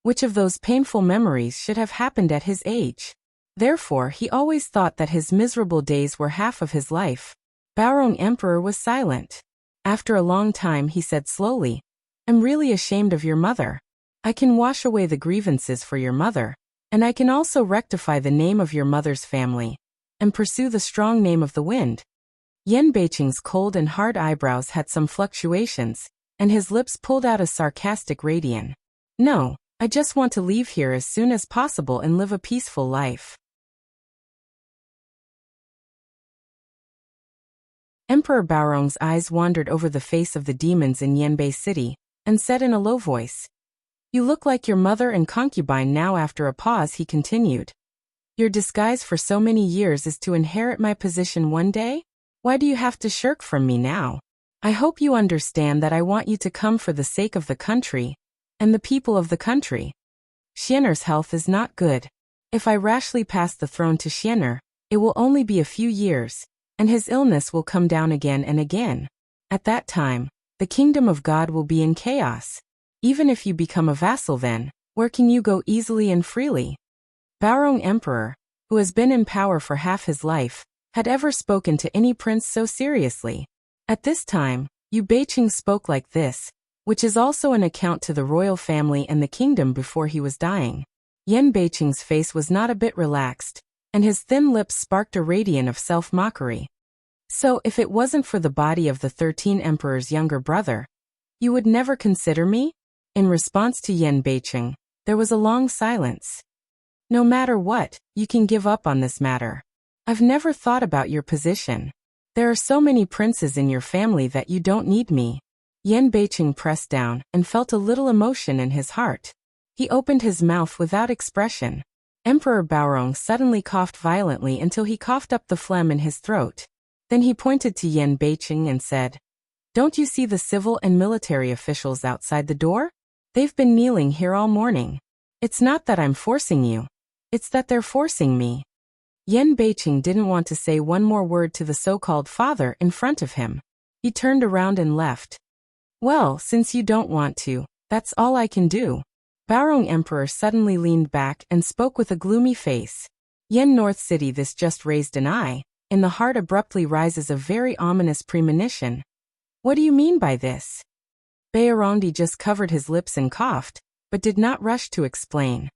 Which of those painful memories should have happened at his age? Therefore, he always thought that his miserable days were half of his life. Baorong Emperor was silent. After a long time, he said slowly, "I'm really ashamed of your mother. I can wash away the grievances for your mother, and I can also rectify the name of your mother's family, and pursue the strong name of the wind." Yan Beiqing's cold and hard eyebrows had some fluctuations, and his lips pulled out a sarcastic radiance. "No, I just want to leave here as soon as possible and live a peaceful life." Emperor Baorong's eyes wandered over the face of the demons in Yanbei City, and said in a low voice, "You look like your mother and concubine now." After a pause he continued, "Your disguise for so many years is to inherit my position one day? Why do you have to shirk from me now? I hope you understand that I want you to come for the sake of the country, and the people of the country. Xianer's health is not good. If I rashly pass the throne to Xianer, it will only be a few years, and his illness will come down again and again. At that time, the kingdom of God will be in chaos. Even if you become a vassal then, where can you go easily and freely?" Baorong Emperor, who has been in power for half his life, had ever spoken to any prince so seriously. At this time, Yu Beiqing spoke like this, which is also an account to the royal family and the kingdom before he was dying. Yan Beiqing's face was not a bit relaxed, and his thin lips sparked a radiance of self-mockery. "So if it wasn't for the body of the 13 emperor's younger brother, you would never consider me?" In response to Yan Beiqing, there was a long silence. "No matter what, you can give up on this matter. I've never thought about your position. There are so many princes in your family that you don't need me." Yan Beiqing pressed down and felt a little emotion in his heart. He opened his mouth without expression. Emperor Baorong suddenly coughed violently until he coughed up the phlegm in his throat. Then he pointed to Yan Beiqing and said, "Don't you see the civil and military officials outside the door? They've been kneeling here all morning. It's not that I'm forcing you. It's that they're forcing me." Yan Beiqing didn't want to say one more word to the so-called father in front of him. He turned around and left. "Well, since you don't want to, that's all I can do." Baorong Emperor suddenly leaned back and spoke with a gloomy face. "Yen North City." This just raised an eye. In the heart abruptly rises a very ominous premonition. "What do you mean by this?" Baorongi just covered his lips and coughed, but did not rush to explain.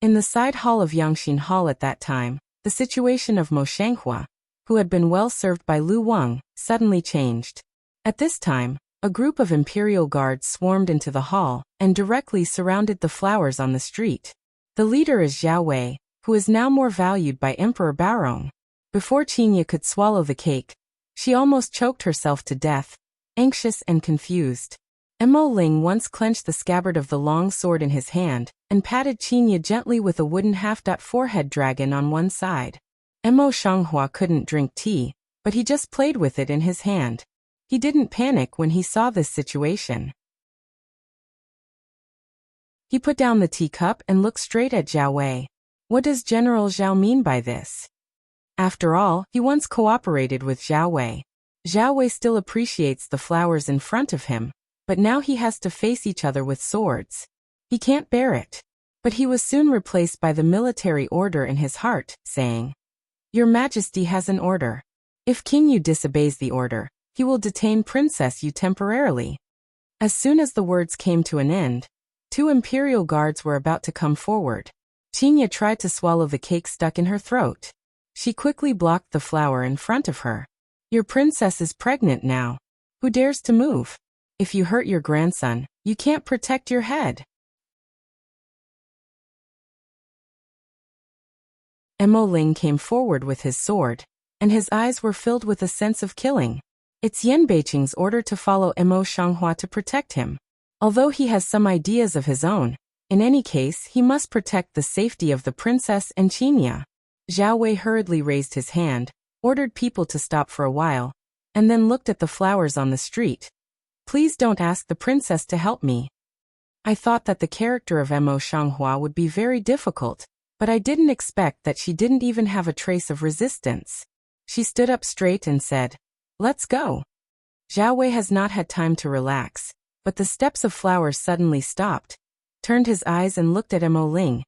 In the side hall of Yangxin Hall at that time, the situation of Mo Shanghua, who had been well served by Lu Wang, suddenly changed. At this time, a group of imperial guards swarmed into the hall and directly surrounded the flowers on the street. The leader is Zhao Wei, who is now more valued by Emperor Baorong. Before Qinya could swallow the cake, she almost choked herself to death, anxious and confused. Mo Ling once clenched the scabbard of the long sword in his hand and patted Qinya gently with a wooden half-forehead dragon on one side. Mo Shanghua couldn't drink tea, but he just played with it in his hand. He didn't panic when he saw this situation. He put down the teacup and looked straight at Zhao Wei. What does General Zhao mean by this? After all, he once cooperated with Zhao Wei. Zhao Wei still appreciates the flowers in front of him, but now he has to face each other with swords. He can't bear it. But he was soon replaced by the military order in his heart, saying, "Your Majesty has an order. If King Yu disobeys the order, he will detain Princess Yu temporarily." As soon as the words came to an end, 2 imperial guards were about to come forward. Qinya tried to swallow the cake stuck in her throat. She quickly blocked the flower in front of her. "Your princess is pregnant now. Who dares to move? If you hurt your grandson, you can't protect your head." Mo Ling came forward with his sword, and his eyes were filled with a sense of killing. It's Yan Beiqing's order to follow Mo Shanghua to protect him. Although he has some ideas of his own, in any case he must protect the safety of the princess and Qinya. Zhao Wei hurriedly raised his hand, ordered people to stop for a while, and then looked at the flowers on the street. "Please don't ask the princess to help me. I thought that the character of Mo Shanghua would be very difficult, but I didn't expect that she didn't even have a trace of resistance." She stood up straight and said, "Let's go." Zhao Wei has not had time to relax, but the steps of flowers suddenly stopped, turned his eyes and looked at Mo Ling.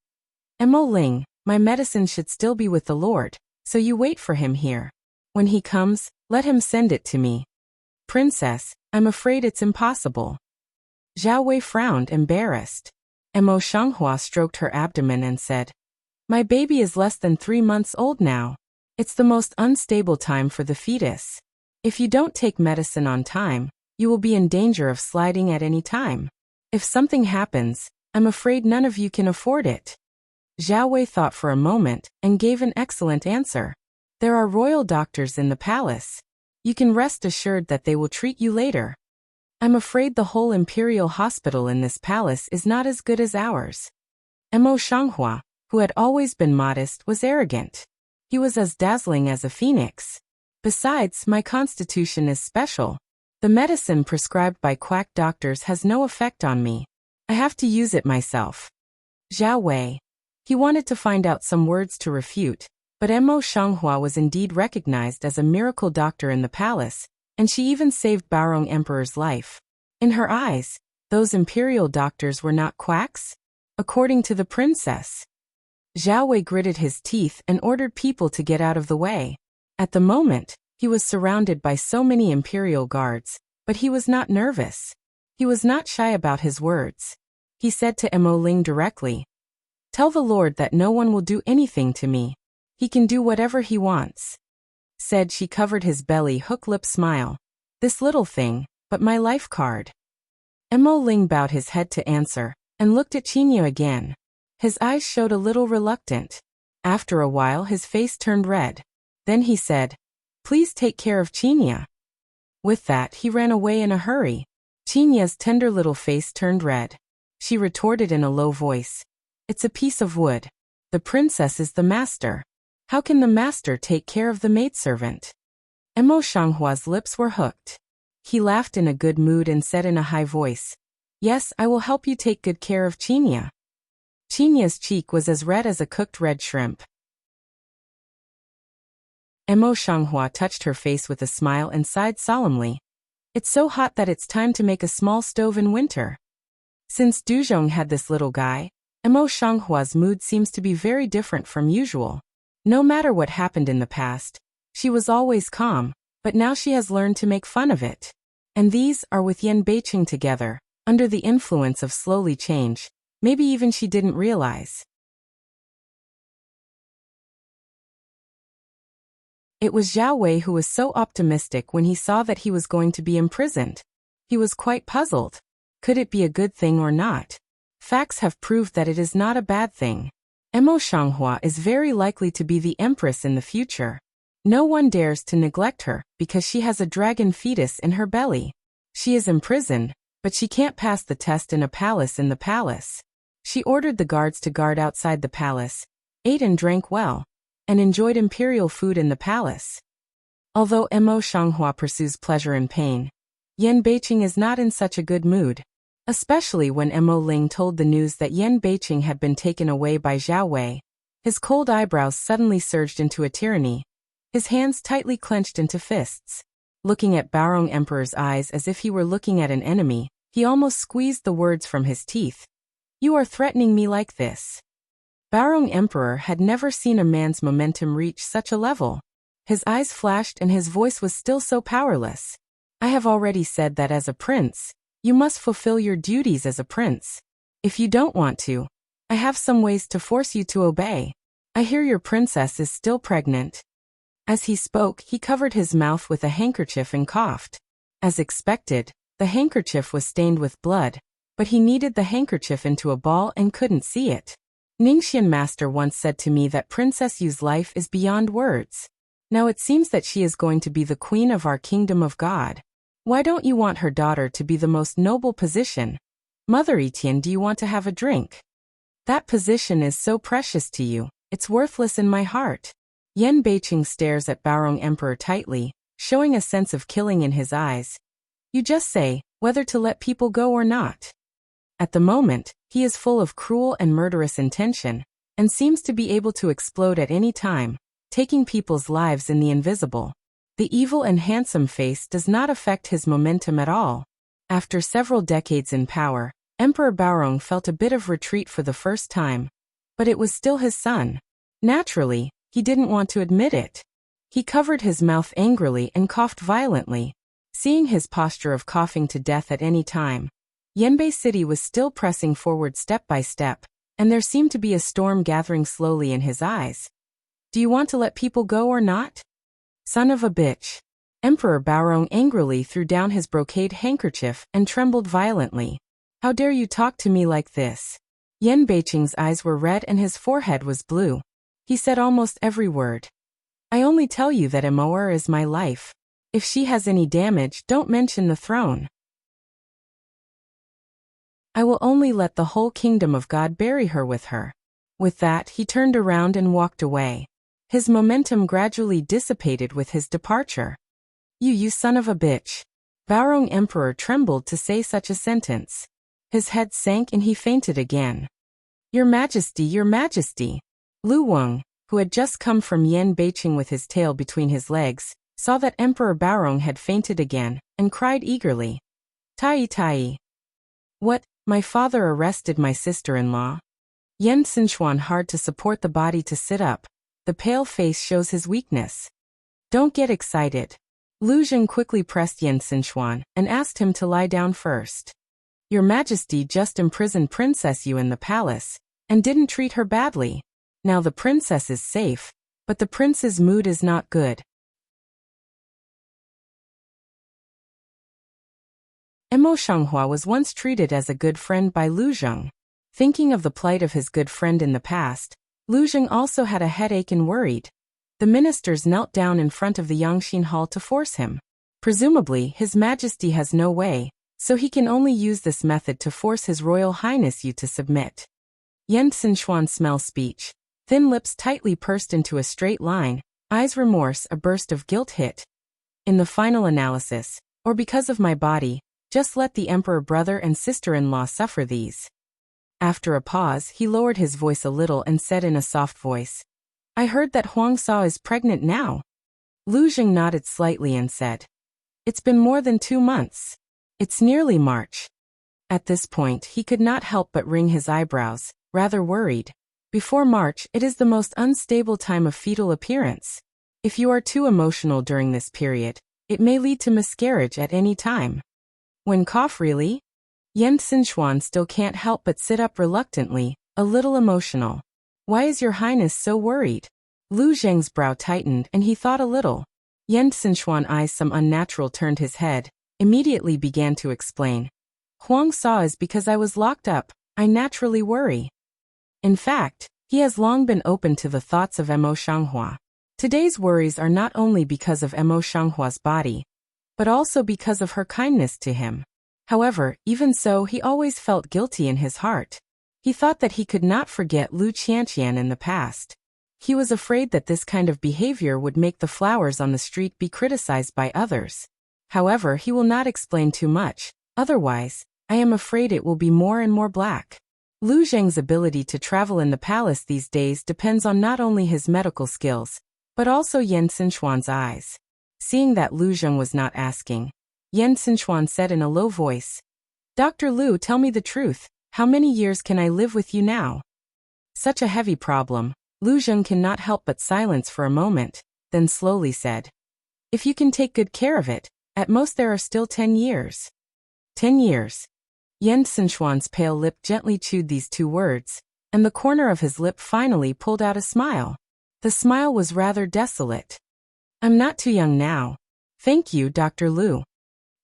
"Mo Ling, my medicine should still be with the Lord, so you wait for him here. When he comes, let him send it to me." "Princess, I'm afraid it's impossible." Zhao Wei frowned, embarrassed. Mo Shanghua stroked her abdomen and said, "My baby is less than 3 months old now. It's the most unstable time for the fetus. If you don't take medicine on time, you will be in danger of sliding at any time. If something happens, I'm afraid none of you can afford it." Zhao Wei thought for a moment and gave an excellent answer. "There are royal doctors in the palace. You can rest assured that they will treat you later. I'm afraid the whole imperial hospital in this palace is not as good as ours. Mo Shanghua, who had always been modest, was arrogant. He was as dazzling as a phoenix. Besides, my constitution is special. The medicine prescribed by quack doctors has no effect on me. I have to use it myself. Zhao Wei. He wanted to find out some words to refute, but Mo Shanghua was indeed recognized as a miracle doctor in the palace, and she even saved Baorong Emperor's life. In her eyes, those imperial doctors were not quacks? According to the princess. Zhao Wei gritted his teeth and ordered people to get out of the way. At the moment, he was surrounded by so many imperial guards, but he was not nervous. He was not shy about his words. He said to Mo Ling directly, "Tell the Lord that no one will do anything to me. He can do whatever he wants." Said she covered his belly hook-lip smile. "This little thing, but my life card." Mo Ling bowed his head to answer, and looked at Qinye again. His eyes showed a little reluctant. After a while his face turned red. Then he said, "Please take care of Qinye." With that he ran away in a hurry. Qinye's tender little face turned red. She retorted in a low voice, "It's a piece of wood. The princess is the master. How can the master take care of the maidservant?" Mo Shanghua's lips were hooked. He laughed in a good mood and said in a high voice, "Yes, I will help you take good care of Qinye." Qinye's cheek was as red as a cooked red shrimp. Mo Shanghua touched her face with a smile and sighed solemnly. "It's so hot that it's time to make a small stove in winter." Since Duzhong had this little guy, Mo Shanghua's mood seems to be very different from usual. No matter what happened in the past, she was always calm, but now she has learned to make fun of it. And these are with Yan Beiqing together, under the influence of slowly change, maybe even she didn't realize. It was Zhao Wei who was so optimistic when he saw that he was going to be imprisoned. He was quite puzzled. Could it be a good thing or not? Facts have proved that it is not a bad thing. Mo Shanghua is very likely to be the empress in the future. No one dares to neglect her because she has a dragon fetus in her belly. She is imprisoned, but she can't pass the test in a palace in the palace. She ordered the guards to guard outside the palace, ate and drank well, and enjoyed imperial food in the palace. Although Mo Shanghua pursues pleasure and pain, Yan Beiqing is not in such a good mood. Especially when Mo Ling told the news that Yan Beiqing had been taken away by Zhao Wei. His cold eyebrows suddenly surged into a tyranny. His hands tightly clenched into fists. Looking at Baorong Emperor's eyes as if he were looking at an enemy, he almost squeezed the words from his teeth. "You are threatening me like this." Baorong Emperor had never seen a man's momentum reach such a level. His eyes flashed and his voice was still so powerless. "I have already said that as a prince, you must fulfill your duties as a prince. If you don't want to, I have some ways to force you to obey. I hear your princess is still pregnant." As he spoke, he covered his mouth with a handkerchief and coughed. As expected, the handkerchief was stained with blood, but he kneaded the handkerchief into a ball and couldn't see it. Ningxian Master once said to me that Princess Yu's life is beyond words. Now it seems that she is going to be the queen of our kingdom of God. Why don't you want her daughter to be the most noble position? Mother Etienne, do you want to have a drink? That position is so precious to you, it's worthless in my heart. Yan Beiqing stares at Baorong Emperor tightly, showing a sense of killing in his eyes. You just say, whether to let people go or not. At the moment, he is full of cruel and murderous intention, and seems to be able to explode at any time, taking people's lives in the invisible. The evil and handsome face does not affect his momentum at all. After several decades in power, Emperor Baorong felt a bit of retreat for the first time. But it was still his son. Naturally, he didn't want to admit it. He covered his mouth angrily and coughed violently. Seeing his posture of coughing to death at any time, Yanbei City was still pressing forward step by step, and there seemed to be a storm gathering slowly in his eyes. Do you want to let people go or not? Son of a bitch. Emperor Baorong angrily threw down his brocade handkerchief and trembled violently. How dare you talk to me like this? Yan Beiqing's eyes were red and his forehead was blue. He said almost every word. I only tell you that Emoer is my life. If she has any damage, don't mention the throne. I will only let the whole kingdom of God bury her with her. With that, he turned around and walked away. His momentum gradually dissipated with his departure. You son of a bitch. Baorong Emperor trembled to say such a sentence. His head sank and he fainted again. Your Majesty, Your Majesty. Lu Weng, who had just come from Yan Beiqing with his tail between his legs, saw that Emperor Baorong had fainted again, and cried eagerly. Tai. What? My father arrested my sister-in-law? Yen Xinchuan hard to support the body to sit up. The pale face shows his weakness. Don't get excited. Lu Zheng quickly pressed Yen Xinchuan and asked him to lie down first. Your Majesty just imprisoned Princess Yu in the palace, and didn't treat her badly. Now the princess is safe, but the prince's mood is not good. Emo Shanghua was once treated as a good friend by Lu Zheng. Thinking of the plight of his good friend in the past, Lu Zheng also had a headache and worried. The ministers knelt down in front of the Yangxin Hall to force him. Presumably, His Majesty has no way, so he can only use this method to force His Royal Highness Yu to submit. Yen Xinchuan smell speech. Thin lips tightly pursed into a straight line, eyes remorse, a burst of guilt hit. In the final analysis, or because of my body, just let the emperor brother and sister-in-law suffer these. After a pause, he lowered his voice a little and said in a soft voice, I heard that Huang Sa is pregnant now. Lu Zheng nodded slightly and said, It's been more than 2 months. It's nearly March. At this point, he could not help but wring his eyebrows, rather worried. Before March, it is the most unstable time of fetal appearance. If you are too emotional during this period, it may lead to miscarriage at any time. When cough really? Yen Xinchuan still can't help but sit up reluctantly, a little emotional. Why is your highness so worried? Lu Zheng's brow tightened and he thought a little. Yen Xinchuan eyes some unnatural turned his head, immediately began to explain. Huang Sa is because I was locked up, I naturally worry. In fact, he has long been open to the thoughts of Emo Shanghua. Today's worries are not only because of Emo Shanghua's body, but also because of her kindness to him. However, even so, he always felt guilty in his heart. He thought that he could not forget Lu Qianqian in the past. He was afraid that this kind of behavior would make the flowers on the street be criticized by others. However, he will not explain too much, otherwise, I am afraid it will be more and more black. Lu Zheng's ability to travel in the palace these days depends on not only his medical skills, but also Yen Xinchuan's eyes. Seeing that Lu Zheng was not asking, Yen Xinchuan said in a low voice, Dr. Lu, tell me the truth, how many years can I live with you now? Such a heavy problem, Lu Zheng cannot help but silence for a moment, then slowly said, If you can take good care of it, at most there are still 10 years. 10 years. Yen Xinchuan's pale lip gently chewed these 2 words, and the corner of his lip finally pulled out a smile. The smile was rather desolate. I'm not too young now. Thank you, Dr. Lu.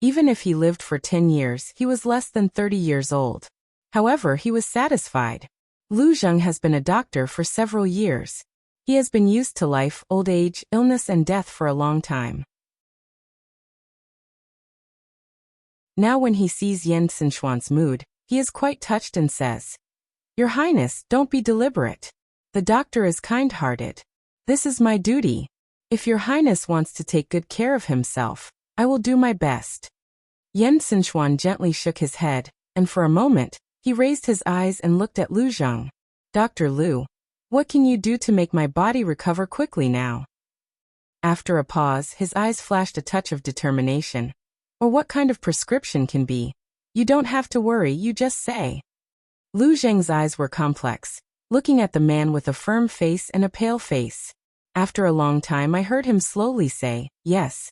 Even if he lived for 10 years, he was less than 30 years old. However, he was satisfied. Lu Zheng has been a doctor for several years. He has been used to life, old age, illness and death for a long time. Now when he sees Yen Xinchuan's mood, he is quite touched and says, Your Highness, don't be deliberate. The doctor is kind-hearted. This is my duty. If your Highness wants to take good care of himself, I will do my best. Yen Xinchuan gently shook his head, and for a moment, he raised his eyes and looked at Lu Zheng. Dr. Lu, what can you do to make my body recover quickly now? After a pause, his eyes flashed a touch of determination. Or what kind of prescription can be? You don't have to worry, you just say. Lu Zheng's eyes were complex, looking at the man with a firm face and a pale face. After a long time I heard him slowly say, Yes.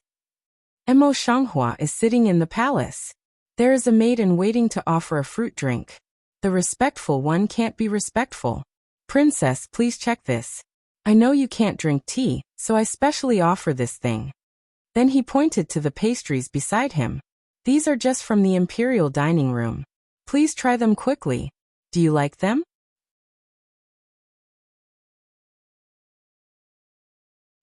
Emo Shanghua is sitting in the palace. There is a maiden waiting to offer a fruit drink. The respectful one can't be respectful. Princess, please check this. I know you can't drink tea, so I specially offer this thing. Then he pointed to the pastries beside him. These are just from the imperial dining room. Please try them quickly. Do you like them?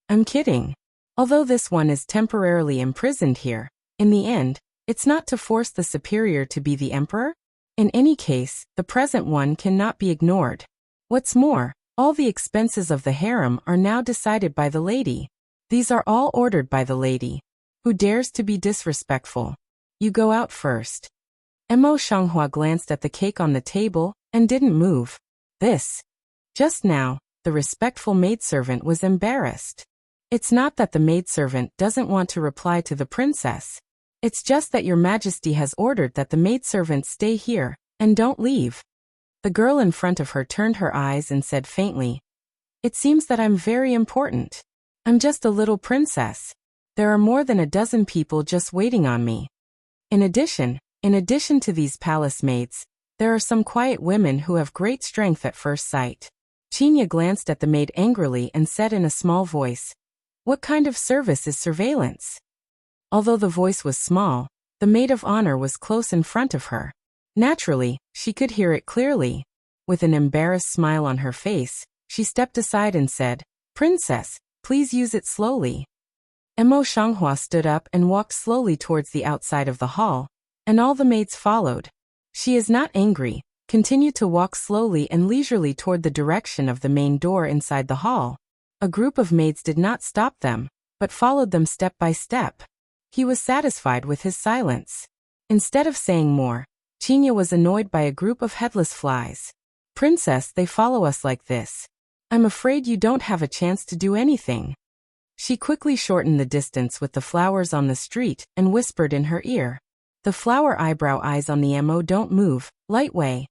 I'm kidding. Although this one is temporarily imprisoned here, in the end, it's not to force the superior to be the emperor. In any case, the present one cannot be ignored. What's more, all the expenses of the harem are now decided by the lady. These are all ordered by the lady. Who dares to be disrespectful? You go out first. Mo Shanghua glanced at the cake on the table and didn't move. Just now, the respectful maidservant was embarrassed. It's not that the maidservant doesn't want to reply to the princess. It's just that your majesty has ordered that the maidservant stay here and don't leave. The girl in front of her turned her eyes and said faintly, "It seems that I'm very important. I'm just a little princess. There are more than a dozen people just waiting on me. In addition to these palace maids, there are some quiet women who have great strength at first sight." Qinya glanced at the maid angrily and said in a small voice, "What kind of service is surveillance?" Although the voice was small, the maid of honor was close in front of her. Naturally, she could hear it clearly. With an embarrassed smile on her face, she stepped aside and said, "Princess, please use it slowly." Mo Shanghua stood up and walked slowly towards the outside of the hall, and all the maids followed. She is not angry, continued to walk slowly and leisurely toward the direction of the main door inside the hall. A group of maids did not stop them, but followed them step by step. He was satisfied with his silence. Instead of saying more, Qinya was annoyed by a group of headless flies. "Princess, they follow us like this. I'm afraid you don't have a chance to do anything." She quickly shortened the distance with the flowers on the street and whispered in her ear. "The flower eyebrow eyes on the mo don't move, light way.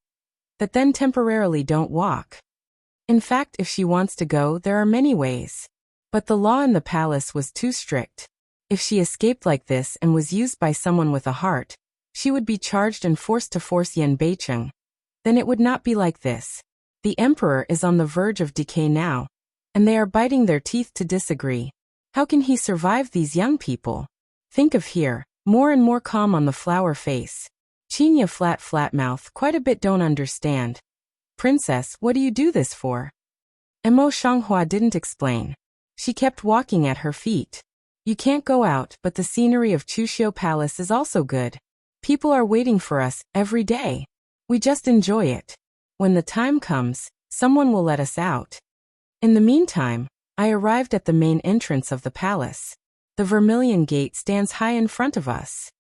That then temporarily don't walk." In fact, if she wants to go, there are many ways. But the law in the palace was too strict. If she escaped like this and was used by someone with a heart, she would be charged and forced to force Yan Beicheng. Then it would not be like this. The emperor is on the verge of decay now, and they are biting their teeth to disagree. How can he survive these young people? Think of here, more and more calm on the flower face. Qinya flat mouth, quite a bit don't understand. "Princess, what do you do this for?" Mo Shanghua didn't explain. She kept walking at her feet. "You can't go out, but the scenery of Chuxiu Palace is also good. People are waiting for us every day. We just enjoy it. When the time comes, someone will let us out. In the meantime, I arrived at the main entrance of the palace. The vermilion gate stands high in front of us."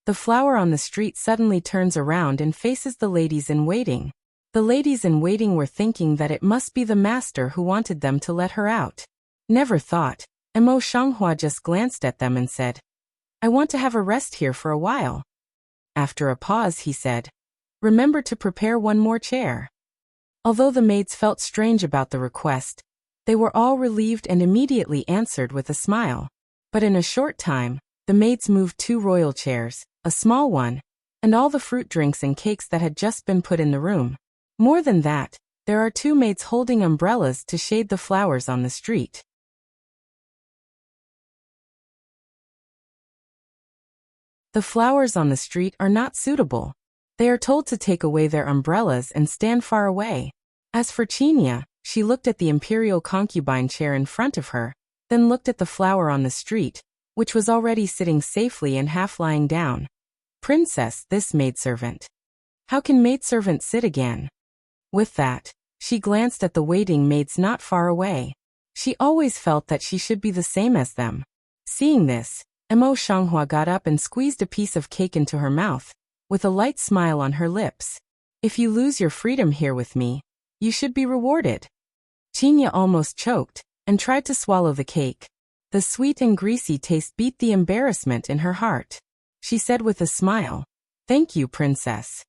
The flower on the street suddenly turns around and faces the ladies in waiting. The ladies in waiting were thinking that it must be the master who wanted them to let her out. Never thought. Mo Shanghua just glanced at them and said, "I want to have a rest here for a while." After a pause, he said, "Remember to prepare one more chair." Although the maids felt strange about the request, they were all relieved and immediately answered with a smile. But in a short time, the maids moved 2 royal chairs, a small one, and all the fruit drinks and cakes that had just been put in the room. More than that, there are 2 maids holding umbrellas to shade the flowers on the street. The flowers on the street are not suitable. They are told to take away their umbrellas and stand far away. As for Qinya, she looked at the imperial concubine chair in front of her, then looked at the flower on the street, which was already sitting safely and half lying down. "Princess, this maidservant. How can maidservant sit again?" With that, she glanced at the waiting maids not far away. She always felt that she should be the same as them. Seeing this, Mo Shanghua got up and squeezed a piece of cake into her mouth, with a light smile on her lips. "If you lose your freedom here with me, you should be rewarded." Qinya almost choked, and tried to swallow the cake. The sweet and greasy taste beat the embarrassment in her heart. She said with a smile, "Thank you, princess."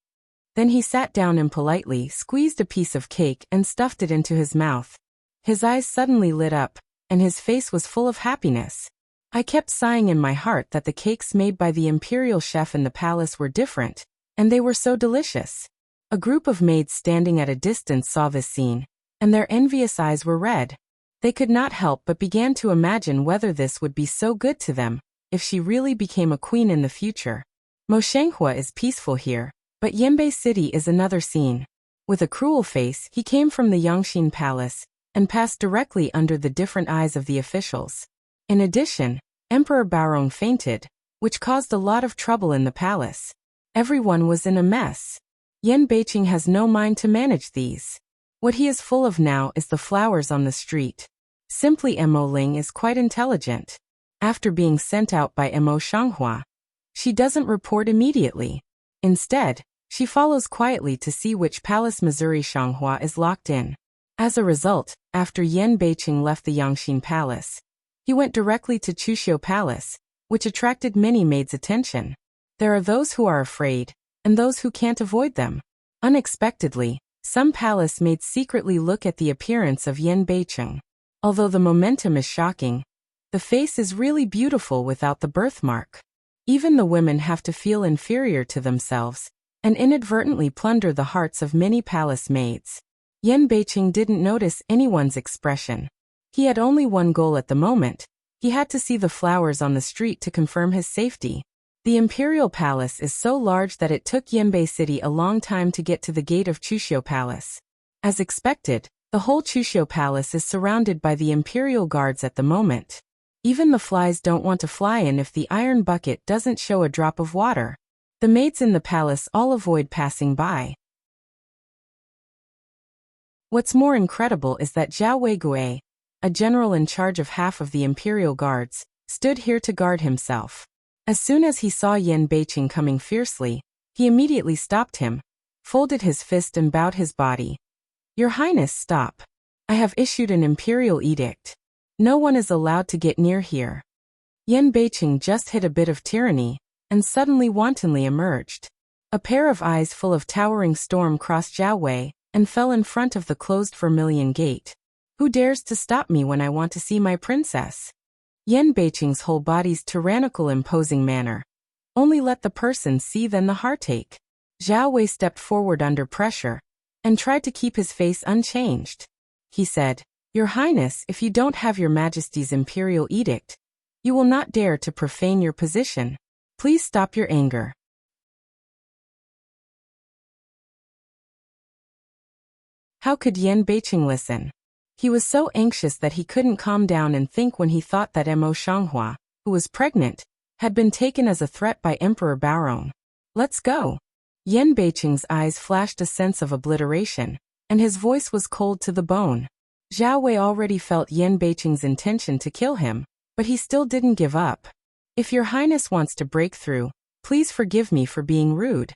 Then he sat down and politely squeezed a piece of cake and stuffed it into his mouth. His eyes suddenly lit up, and his face was full of happiness. I kept sighing in my heart that the cakes made by the imperial chef in the palace were different, and they were so delicious. A group of maids standing at a distance saw this scene, and their envious eyes were red. They could not help but began to imagine whether this would be so good to them, if she really became a queen in the future. Mo Shanghua is peaceful here, but Yanbei City is another scene. With a cruel face, he came from the Yangxin Palace, and passed directly under the different eyes of the officials. In addition, Emperor Baorong fainted, which caused a lot of trouble in the palace. Everyone was in a mess. Yan Beiqing has no mind to manage these. What he is full of now is the flowers on the street. Simply Mo Ling is quite intelligent. After being sent out by Mo Shanghua, she doesn't report immediately. Instead, she follows quietly to see which palace Missouri Shanghua is locked in. As a result, after Yan Beiqing left the Yangxin Palace, he went directly to Chuxiu Palace, which attracted many maids' attention. There are those who are afraid, and those who can't avoid them. Unexpectedly, some palace maids secretly look at the appearance of Yan Beiqing. Although the momentum is shocking, the face is really beautiful without the birthmark. Even the women have to feel inferior to themselves, and inadvertently plunder the hearts of many palace maids. Yan Beiqing didn't notice anyone's expression. He had only one goal at the moment. He had to see the flowers on the street to confirm his safety. The imperial palace is so large that it took Yanbei City a long time to get to the gate of Chuxiu Palace. As expected, the whole Chuxiu Palace is surrounded by the imperial guards at the moment. Even the flies don't want to fly in if the iron bucket doesn't show a drop of water. The maids in the palace all avoid passing by. What's more incredible is that Zhao Weigui, a general in charge of half of the imperial guards, stood here to guard himself. As soon as he saw Yan Beiqing coming fiercely, he immediately stopped him, folded his fist and bowed his body. Your Highness, stop. I have issued an imperial edict. No one is allowed to get near here. Yan Beiqing just hit a bit of tyranny, and suddenly wantonly emerged. A pair of eyes full of towering storm crossed Zhao Wei, and fell in front of the closed vermilion gate. Who dares to stop me when I want to see my princess? Yan Beiqing's whole body's tyrannical imposing manner. Only let the person see then the heartache. Zhao Wei stepped forward under pressure, and tried to keep his face unchanged. He said, Your Highness, if you don't have your Majesty's imperial edict, you will not dare to profane your position. Please stop your anger. How could Yan Beiqing listen? He was so anxious that he couldn't calm down and think when he thought that Mo Shanghua, who was pregnant, had been taken as a threat by Emperor Baorong. Let's go. Yan Beiqing's eyes flashed a sense of obliteration, and his voice was cold to the bone. Zhao Wei already felt Yan Beiqing's intention to kill him, but he still didn't give up. If your Highness wants to break through, please forgive me for being rude.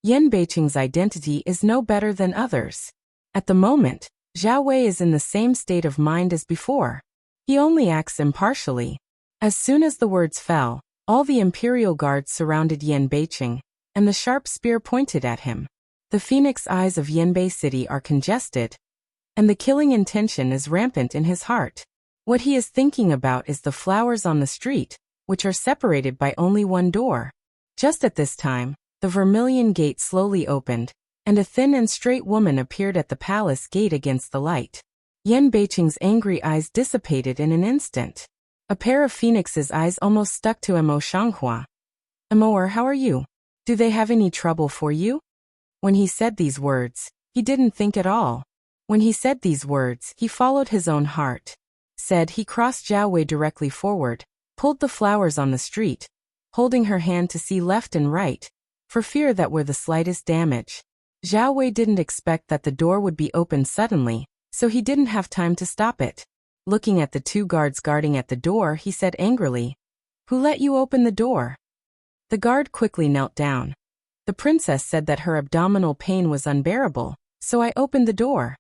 Yan Beiqing's identity is no better than others. At the moment, Zhao Wei is in the same state of mind as before. He only acts impartially. As soon as the words fell, all the imperial guards surrounded Yan Beiqing, and the sharp spear pointed at him. The phoenix eyes of Yanbei City are congested, and the killing intention is rampant in his heart. What he is thinking about is the flowers on the street, which are separated by only one door. Just at this time, the vermilion gate slowly opened, and a thin and straight woman appeared at the palace gate against the light. Yan Beiqing's angry eyes dissipated in an instant. A pair of phoenix's eyes almost stuck to Mo Shanghua. Amor, how are you? Do they have any trouble for you? When he said these words, he didn't think at all. When he said these words, he followed his own heart. Said he crossed Zhao Wei directly forward, pulled the flowers on the street, holding her hand to see left and right, for fear that were the slightest damage. Zhao Wei didn't expect that the door would be opened suddenly, so he didn't have time to stop it. Looking at the two guards guarding at the door, he said angrily, Who let you open the door? The guard quickly knelt down. The princess said that her abdominal pain was unbearable, so I opened the door.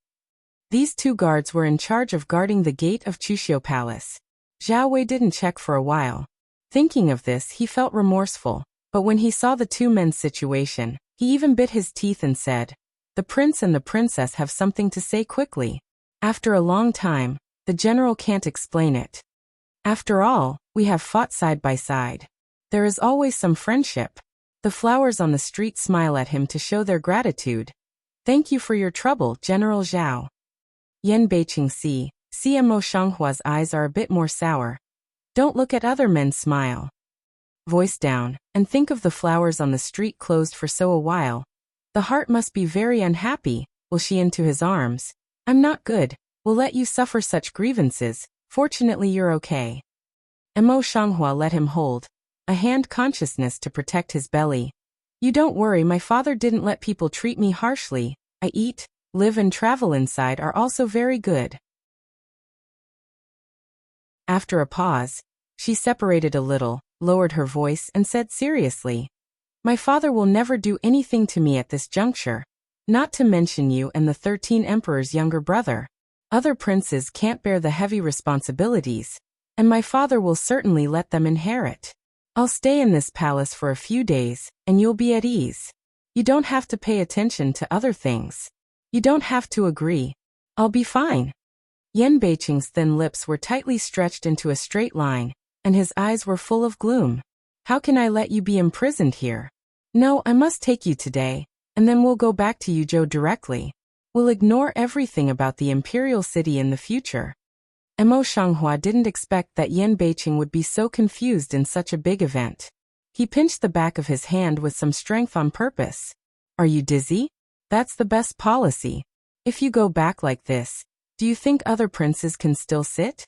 These two guards were in charge of guarding the gate of Chuxiu Palace. Zhao Wei didn't check for a while. Thinking of this, he felt remorseful, but when he saw the two men's situation, he even bit his teeth and said, The prince and the princess have something to say quickly. After a long time, the general can't explain it. After all, we have fought side by side. There is always some friendship. The flowers on the street smile at him to show their gratitude. Thank you for your trouble, General Zhao. Yan Beiqing see Mo Shanghua's eyes are a bit more sour. Don't look at other men smile. Voice down, and think of the flowers on the street closed for so a while. The heart must be very unhappy. Will she into his arms? I'm not good. will let you suffer such grievances. Fortunately you're okay. Mo Shanghua let him hold a hand consciousness to protect his belly. You don't worry, my father didn't let people treat me harshly. I eat, live and travel inside are also very good. After a pause, she separated a little, lowered her voice and said seriously, my father will never do anything to me at this juncture, not to mention you and the 13 emperor's younger brother. Other princes can't bear the heavy responsibilities, and my father will certainly let them inherit. I'll stay in this palace for a few days, and you'll be at ease. You don't have to pay attention to other things. You don't have to agree. I'll be fine. Yan Beiqing's thin lips were tightly stretched into a straight line, and his eyes were full of gloom. How can I let you be imprisoned here? No, I must take you today, and then we'll go back to Yuzhou directly. We'll ignore everything about the imperial city in the future. Mo Shanghua didn't expect that Yan Beiqing would be so confused in such a big event. He pinched the back of his hand with some strength on purpose. Are you dizzy? That's the best policy. If you go back like this, do you think other princes can still sit?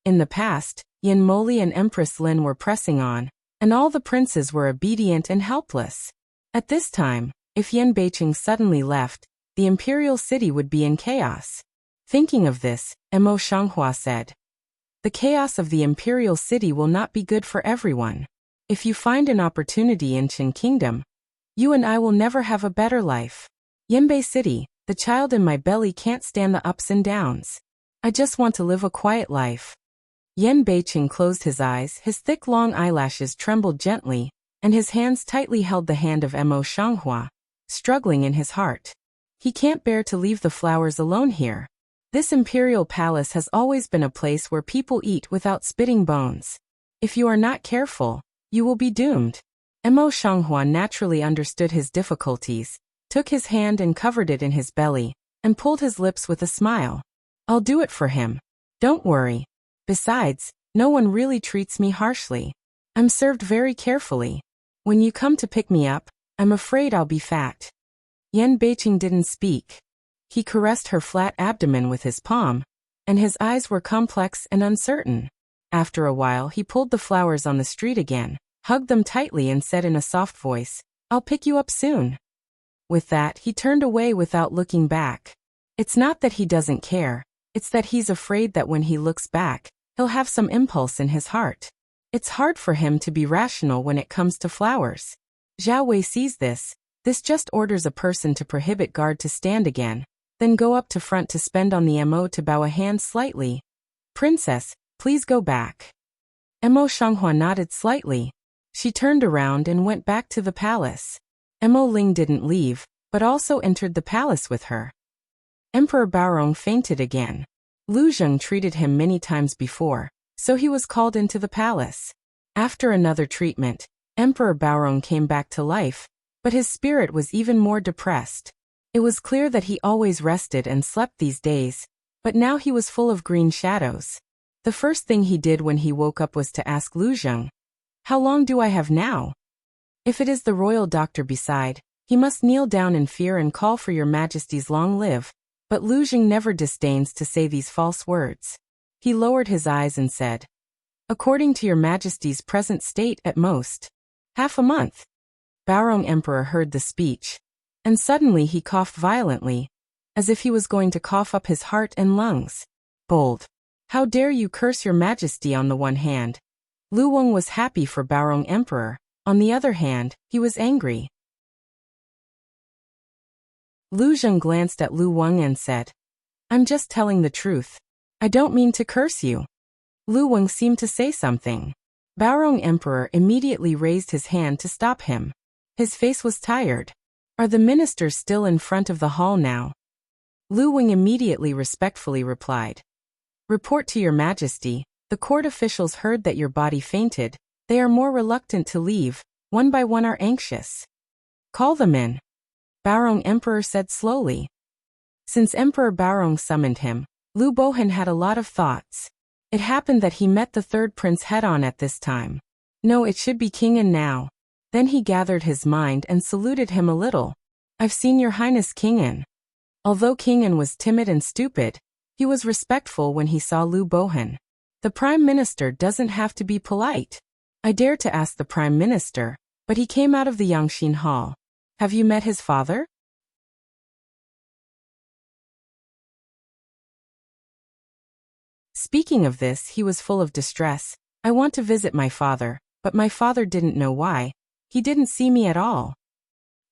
In the past, Yan Moli and Empress Lin were pressing on, and all the princes were obedient and helpless. At this time, if Yan Beiqing suddenly left, the imperial city would be in chaos. Thinking of this, Mo Shanghua said, the chaos of the imperial city will not be good for everyone. If you find an opportunity in Qin Kingdom, you and I will never have a better life. Yanbei City, the child in my belly can't stand the ups and downs. I just want to live a quiet life. Yan Beiqing closed his eyes, his thick long eyelashes trembled gently, and his hands tightly held the hand of Mo Shanghua, struggling in his heart. He can't bear to leave the flowers alone here. This imperial palace has always been a place where people eat without spitting bones. If you are not careful, you will be doomed. Mo Shanghua naturally understood his difficulties, took his hand and covered it in his belly, and pulled his lips with a smile. I'll do it for him. Don't worry. Besides, no one really treats me harshly. I'm served very carefully. When you come to pick me up, I'm afraid I'll be fat. Yan Beiqing didn't speak. He caressed her flat abdomen with his palm, and his eyes were complex and uncertain. After a while he pulled the flowers on the street again, hugged them tightly and said in a soft voice, I'll pick you up soon. With that he turned away without looking back. It's not that he doesn't care, it's that he's afraid that when he looks back, he'll have some impulse in his heart. It's hard for him to be rational when it comes to flowers. Zhao Wei sees this. This just orders a person to prohibit guard to stand again, then go up to front to spend on the Mo to bow a hand slightly. Princess, please go back. Mo Shanghua nodded slightly. She turned around and went back to the palace. Mo Ling didn't leave, but also entered the palace with her. Emperor Baorong fainted again. Lu Zheng treated him many times before, so he was called into the palace. After another treatment, Emperor Baorong came back to life, but his spirit was even more depressed. It was clear that he always rested and slept these days, but now he was full of green shadows. The first thing he did when he woke up was to ask Lu Zheng, how long do I have now? If it is the royal doctor beside, he must kneel down in fear and call for your majesty's long live. But Lu Zheng never disdains to say these false words. He lowered his eyes and said, according to your majesty's present state at most, half a month. Baorong Emperor heard the speech, and suddenly he coughed violently, as if he was going to cough up his heart and lungs. Bold. How dare you curse your majesty on the one hand? Lu Weng was happy for Baorong Emperor, on the other hand, he was angry. Lu Zheng glanced at Lu Weng and said, I'm just telling the truth. I don't mean to curse you. Lu Weng seemed to say something. Baorong Emperor immediately raised his hand to stop him. His face was tired. Are the ministers still in front of the hall now? Lu Weng immediately respectfully replied. Report to your majesty, the court officials heard that your body fainted. They are more reluctant to leave, one by one are anxious. Call them in. Baorong Emperor said slowly. Since Emperor Baorong summoned him, Lu Bohan had a lot of thoughts. It happened that he met the third prince head-on at this time. No, it should be King An now. Then he gathered his mind and saluted him a little. I've seen your highness King An. Although King An was timid and stupid, he was respectful when he saw Lu Bohan. The prime minister doesn't have to be polite. I dared to ask the prime minister, but he came out of the Yangxin Hall. Have you met his father? Speaking of this, he was full of distress. I want to visit my father, but my father didn't know why. He didn't see me at all.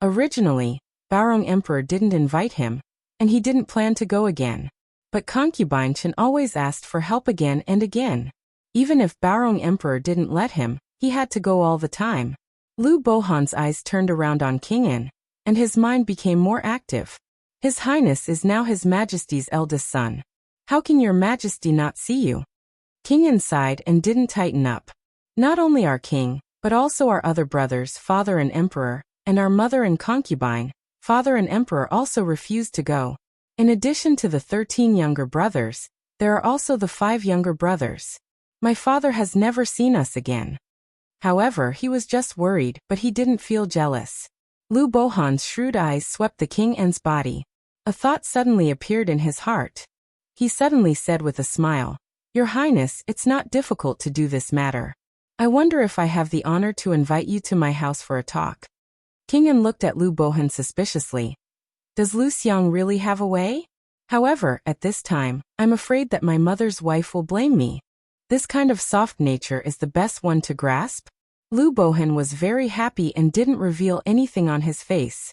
Originally, Baorong Emperor didn't invite him, and he didn't plan to go again. But concubine Chen always asked for help again and again. Even if Baorong Emperor didn't let him, he had to go all the time. Lu Bohan's eyes turned around on King An, and his mind became more active. His Highness is now His Majesty's eldest son. How can your Majesty not see you? King An sighed and didn't tighten up. Not only our king, but also our other brothers, father and emperor, and our mother and concubine, father and emperor also refused to go. In addition to the 13 younger brothers, there are also the 5 younger brothers. My father has never seen us again. However, he was just worried, but he didn't feel jealous. Lu Bohan's shrewd eyes swept the King An's body. A thought suddenly appeared in his heart. He suddenly said with a smile, Your Highness, it's not difficult to do this matter. I wonder if I have the honor to invite you to my house for a talk. King An looked at Lu Bohan suspiciously. Does Lu Xiang really have a way? However, at this time, I'm afraid that my mother's wife will blame me. This kind of soft nature is the best one to grasp. Lu Bohan was very happy and didn't reveal anything on his face.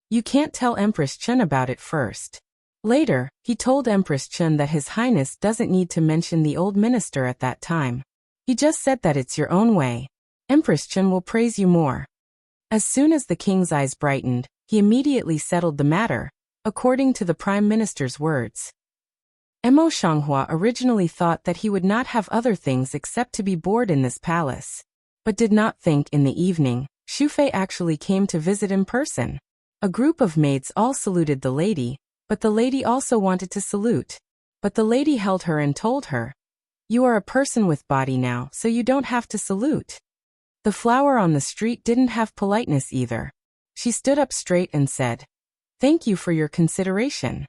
You can't tell Empress Chen about it first. Later, he told Empress Chen that His Highness doesn't need to mention the old minister at that time. He just said that it's your own way. Empress Chen will praise you more. As soon as the king's eyes brightened, he immediately settled the matter, according to the prime minister's words. Mo Shanghua originally thought that he would not have other things except to be bored in this palace, but did not think in the evening, Xu Fei actually came to visit in person. A group of maids all saluted the lady, but the lady also wanted to salute. But the lady held her and told her, You are a person with body now, so you don't have to salute. The flower on the street didn't have politeness either. She stood up straight and said, Thank you for your consideration.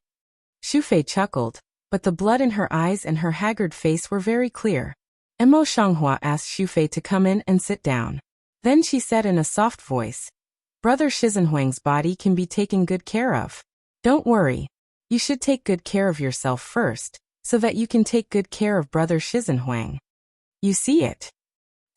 Xu Fei chuckled, but the blood in her eyes and her haggard face were very clear. Mo Shanghua asked Xu Fei to come in and sit down. Then she said in a soft voice, Brother Shizenhuang's body can be taken good care of. Don't worry. You should take good care of yourself first, so that you can take good care of Brother Shizenhuang. You see it.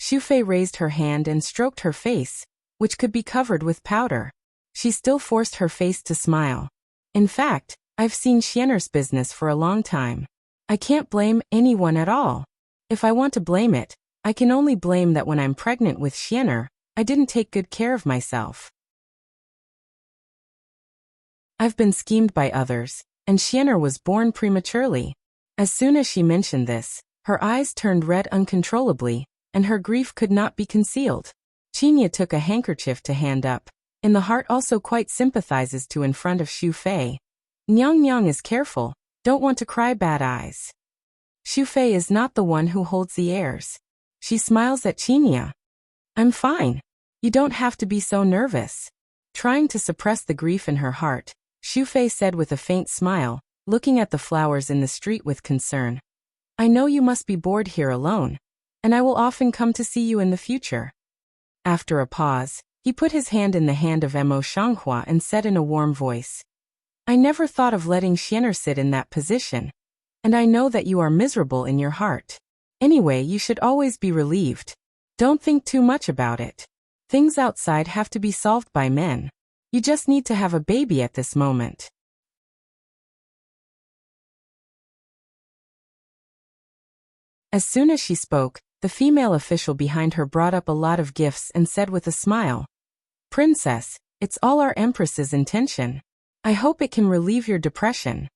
Xu Fei raised her hand and stroked her face, which could be covered with powder. She still forced her face to smile. In fact, I've seen Xianer's business for a long time. I can't blame anyone at all. If I want to blame it, I can only blame that when I'm pregnant with Xianer, I didn't take good care of myself. I've been schemed by others, and Xianer was born prematurely. As soon as she mentioned this, her eyes turned red uncontrollably, and her grief could not be concealed. Qinya took a handkerchief to hand up. In the heart also quite sympathizes to in front of Xu Fei. Nyang Nyang is careful, don't want to cry bad eyes. Xu Fei is not the one who holds the airs. She smiles at Qinya. I'm fine. You don't have to be so nervous. Trying to suppress the grief in her heart, Xu Fei said with a faint smile, looking at the flowers in the street with concern. I know you must be bored here alone, and I will often come to see you in the future. After a pause, he put his hand in the hand of Mo Shanghua and said in a warm voice, I never thought of letting Xianer sit in that position, and I know that you are miserable in your heart. Anyway, you should always be relieved. Don't think too much about it. Things outside have to be solved by men. You just need to have a baby at this moment. As soon as she spoke, the female official behind her brought up a lot of gifts and said with a smile, Princess, it's all our Empress's intention. I hope it can relieve your depression.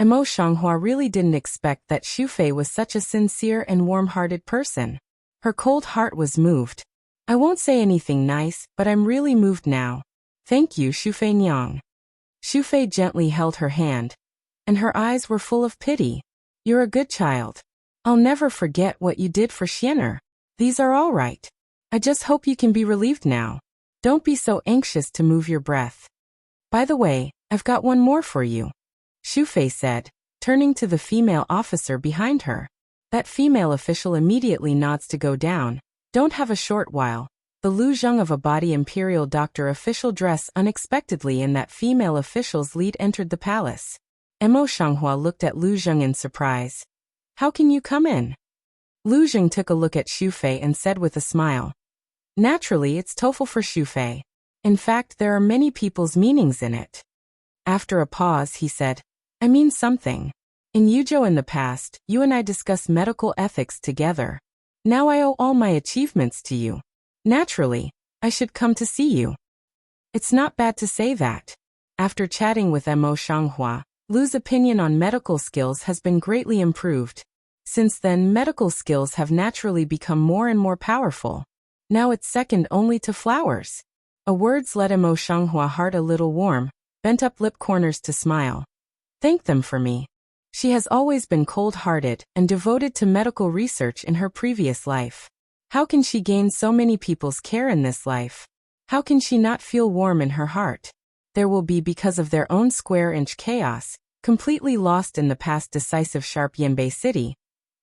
Mo Shanghua really didn't expect that Xu Fei was such a sincere and warm-hearted person. Her cold heart was moved. I won't say anything nice, but I'm really moved now. Thank you, Xu Fei Nyang. Xu Fei gently held her hand, and her eyes were full of pity. You're a good child. I'll never forget what you did for Xianer. These are all right. I just hope you can be relieved now. Don't be so anxious to move your breath. By the way, I've got one more for you, Xu Fei said, turning to the female officer behind her. That female official immediately nods to go down. Don't have a short while. The Lu Zheng of a body imperial doctor official dress unexpectedly in that female official's lead entered the palace. Mo Shanghua looked at Lu Zheng in surprise. How can you come in? Lu Zheng took a look at Xu Fei and said with a smile. Naturally, it's TOEFL for Xu Fei. In fact, there are many people's meanings in it. After a pause, he said, I mean something. In Yuzhou in the past, you and I discussed medical ethics together. Now I owe all my achievements to you. Naturally, I should come to see you. It's not bad to say that. After chatting with Mo Shanghua, Lu's opinion on medical skills has been greatly improved. Since then, medical skills have naturally become more and more powerful. Now it's second only to flowers. A words let Mo Shanghua heart a little warm, bent up lip corners to smile. Thank them for me. She has always been cold-hearted and devoted to medical research in her previous life. How can she gain so many people's care in this life? How can she not feel warm in her heart? There will be because of their own square-inch chaos, completely lost in the past decisive sharp Yanbei City.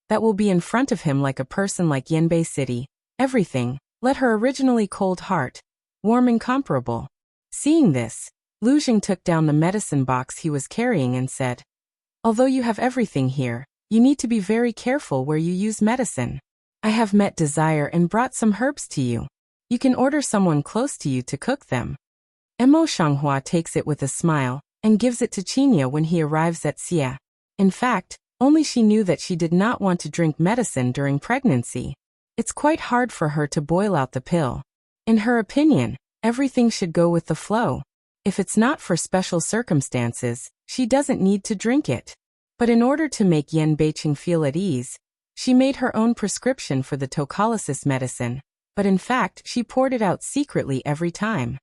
That will be in front of him like a person like Yanbei City. Everything, let her originally cold heart, warm incomparable. Seeing this, Lu Zheng took down the medicine box he was carrying and said, Although you have everything here, you need to be very careful where you use medicine. I have met Desire and brought some herbs to you. You can order someone close to you to cook them. Mo Shanghua takes it with a smile and gives it to Qinya when he arrives at Xia. In fact, only she knew that she did not want to drink medicine during pregnancy. It's quite hard for her to boil out the pill. In her opinion, everything should go with the flow. If it's not for special circumstances, she doesn't need to drink it. But in order to make Yan Beiqing feel at ease, she made her own prescription for the tocolysis medicine, but in fact she poured it out secretly every time.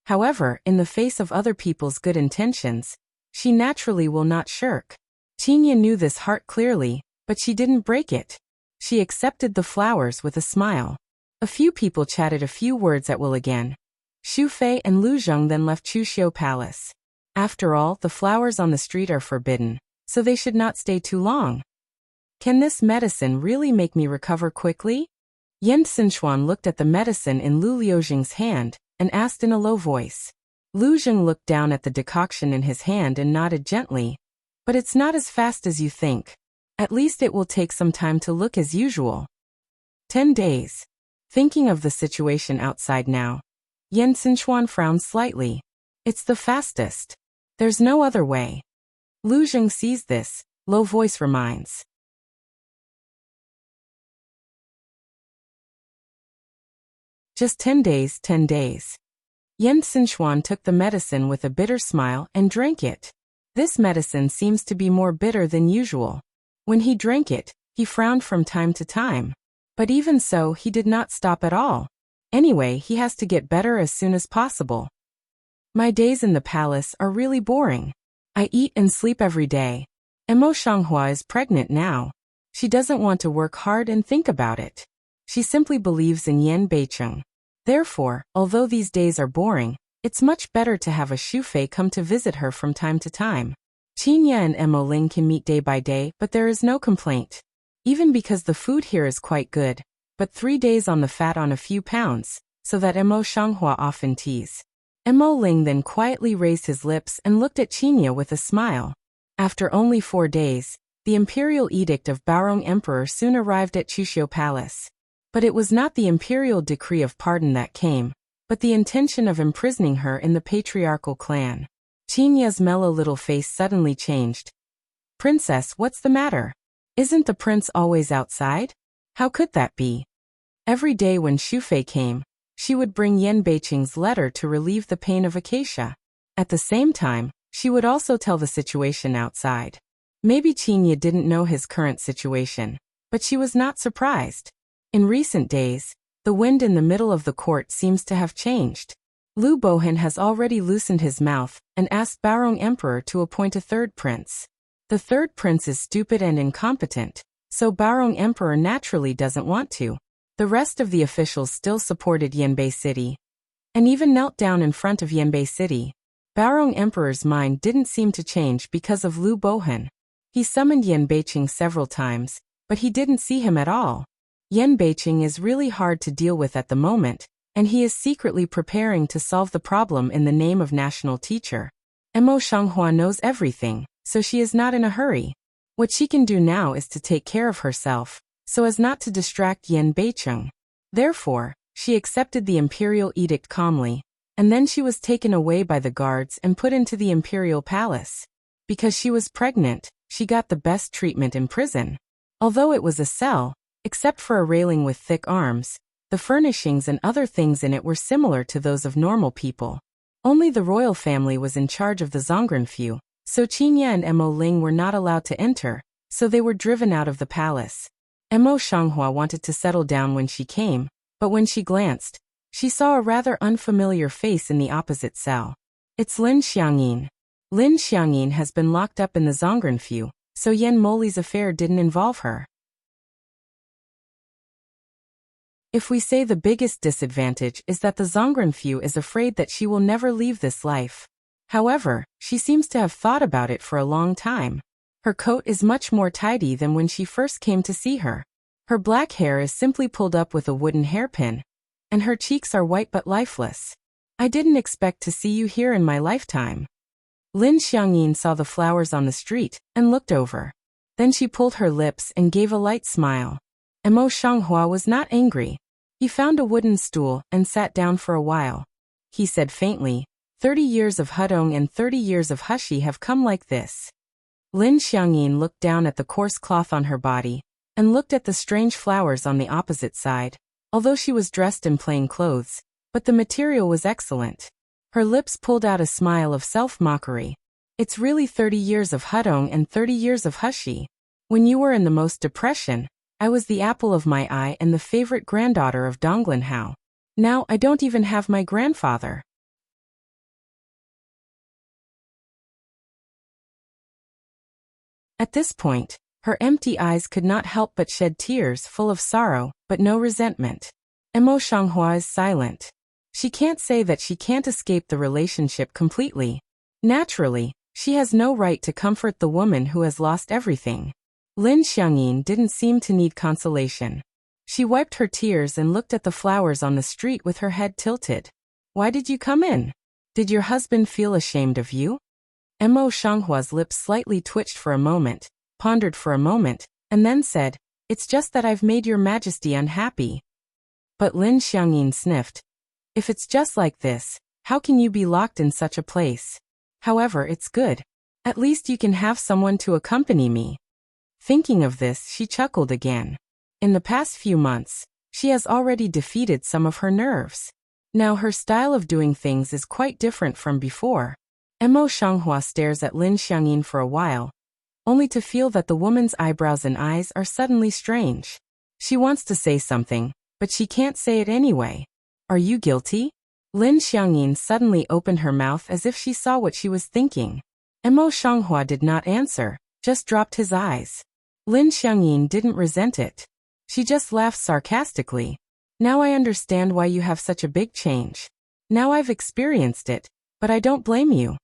However, in the face of other people's good intentions, she naturally will not shirk. Qinya knew this heart clearly, but she didn't break it. She accepted the flowers with a smile. A few people chatted a few words at will again. Xu Fei and Lu Zheng then left Chuxiu Palace. After all, the flowers on the street are forbidden, so they should not stay too long. Can this medicine really make me recover quickly? Yan Xinchuan looked at the medicine in Lu Liujing's hand and asked in a low voice. Lu Zheng looked down at the decoction in his hand and nodded gently. But it's not as fast as you think. At least it will take some time to look as usual. 10 days. Thinking of the situation outside now, Yan Xinchuan frowned slightly. It's the fastest. There's no other way. Lu Zheng sees this, low voice reminds. Just 10 days, 10 days. Yan Xinchuan took the medicine with a bitter smile and drank it. This medicine seems to be more bitter than usual. When he drank it, he frowned from time to time. But even so, he did not stop at all. Anyway, he has to get better as soon as possible. My days in the palace are really boring. I eat and sleep every day. Mo Shanghua is pregnant now. She doesn't want to work hard and think about it. She simply believes in Yan Beiqing. Therefore, although these days are boring, it's much better to have a Xu Fei come to visit her from time to time. Qinya and Mo Ling can meet day by day, but there is no complaint. Even because the food here is quite good, but 3 days on the fat on a few pounds, so that Mo Shanghua often tease. Mo Ling then quietly raised his lips and looked at Qinya with a smile. After only 4 days, the imperial edict of Baorong Emperor soon arrived at Chuxiu Palace. But it was not the imperial decree of pardon that came, but the intention of imprisoning her in the patriarchal clan. Qinya's mellow little face suddenly changed. Princess, what's the matter? Isn't the prince always outside? How could that be? Every day when Xu Fei came, she would bring Yan Beiqing's letter to relieve the pain of Acacia. At the same time, she would also tell the situation outside. Maybe Qinya didn't know his current situation, but she was not surprised. In recent days, the wind in the middle of the court seems to have changed. Lu Bohan has already loosened his mouth and asked Baorong Emperor to appoint a third prince. The third prince is stupid and incompetent, so Baorong Emperor naturally doesn't want to. The rest of the officials still supported Yanbei City. and even knelt down in front of Yanbei City. Baorong Emperor's mind didn't seem to change because of Liu Bohan. He summoned Yan Beiqing several times, but he didn't see him at all. Yan Beiqing is really hard to deal with at the moment, and he is secretly preparing to solve the problem in the name of national teacher. Mo Shanghua knows everything, so she is not in a hurry. What she can do now is to take care of herself, so as not to distract Yan Beiqing. Therefore, she accepted the imperial edict calmly, and then she was taken away by the guards and put into the imperial palace. Because she was pregnant, she got the best treatment in prison. Although it was a cell, except for a railing with thick arms, the furnishings and other things in it were similar to those of normal people. Only the royal family was in charge of the Zongrenfu, so Qinya and Mo Ling were not allowed to enter, so they were driven out of the palace. Mo Shanghua wanted to settle down when she came, but when she glanced, she saw a rather unfamiliar face in the opposite cell. It's Lin Xiangyin. Lin Xiangyin has been locked up in the Zongrenfu, so Yan Moli's affair didn't involve her. If we say the biggest disadvantage is that the Zongrenfu is afraid that she will never leave this life. However, she seems to have thought about it for a long time. Her coat is much more tidy than when she first came to see her. Her black hair is simply pulled up with a wooden hairpin, and her cheeks are white but lifeless. I didn't expect to see you here in my lifetime. Lin Xiangyin saw the flowers on the street and looked over. Then she pulled her lips and gave a light smile. Mo Shanghua was not angry. He found a wooden stool and sat down for a while. He said faintly, 30 years of Hudong and 30 years of Hushi have come like this. Lin Xiangyin looked down at the coarse cloth on her body, and looked at the strange flowers on the opposite side, although she was dressed in plain clothes, but the material was excellent. Her lips pulled out a smile of self-mockery. It's really 30 years of Hudong and 30 years of Hushi. When you were in the most depression, I was the apple of my eye and the favorite granddaughter of Donglinhao. Now I don't even have my grandfather. At this point, her empty eyes could not help but shed tears full of sorrow, but no resentment. Mo Shanghua is silent. She can't say that she can't escape the relationship completely. Naturally, she has no right to comfort the woman who has lost everything. Lin Xiangyin didn't seem to need consolation. She wiped her tears and looked at the flowers on the street with her head tilted. Why did you come in? Did your husband feel ashamed of you? Mo Shanghua's lips slightly twitched for a moment, pondered for a moment, and then said, It's just that I've made your majesty unhappy. But Lin Xiangyin sniffed. If it's just like this, how can you be locked in such a place? However, it's good. At least you can have someone to accompany me. Thinking of this, she chuckled again. In the past few months, she has already defeated some of her nerves. Now her style of doing things is quite different from before. Mo Shanghua stares at Lin Xiangyin for a while, only to feel that the woman's eyebrows and eyes are suddenly strange. She wants to say something, but she can't say it anyway. Are you guilty? Lin Xiangyin suddenly opened her mouth as if she saw what she was thinking. Mo Shanghua did not answer, just dropped his eyes. Lin Xiangyin didn't resent it. She just laughed sarcastically. Now I understand why you have such a big change. Now I've experienced it, but I don't blame you.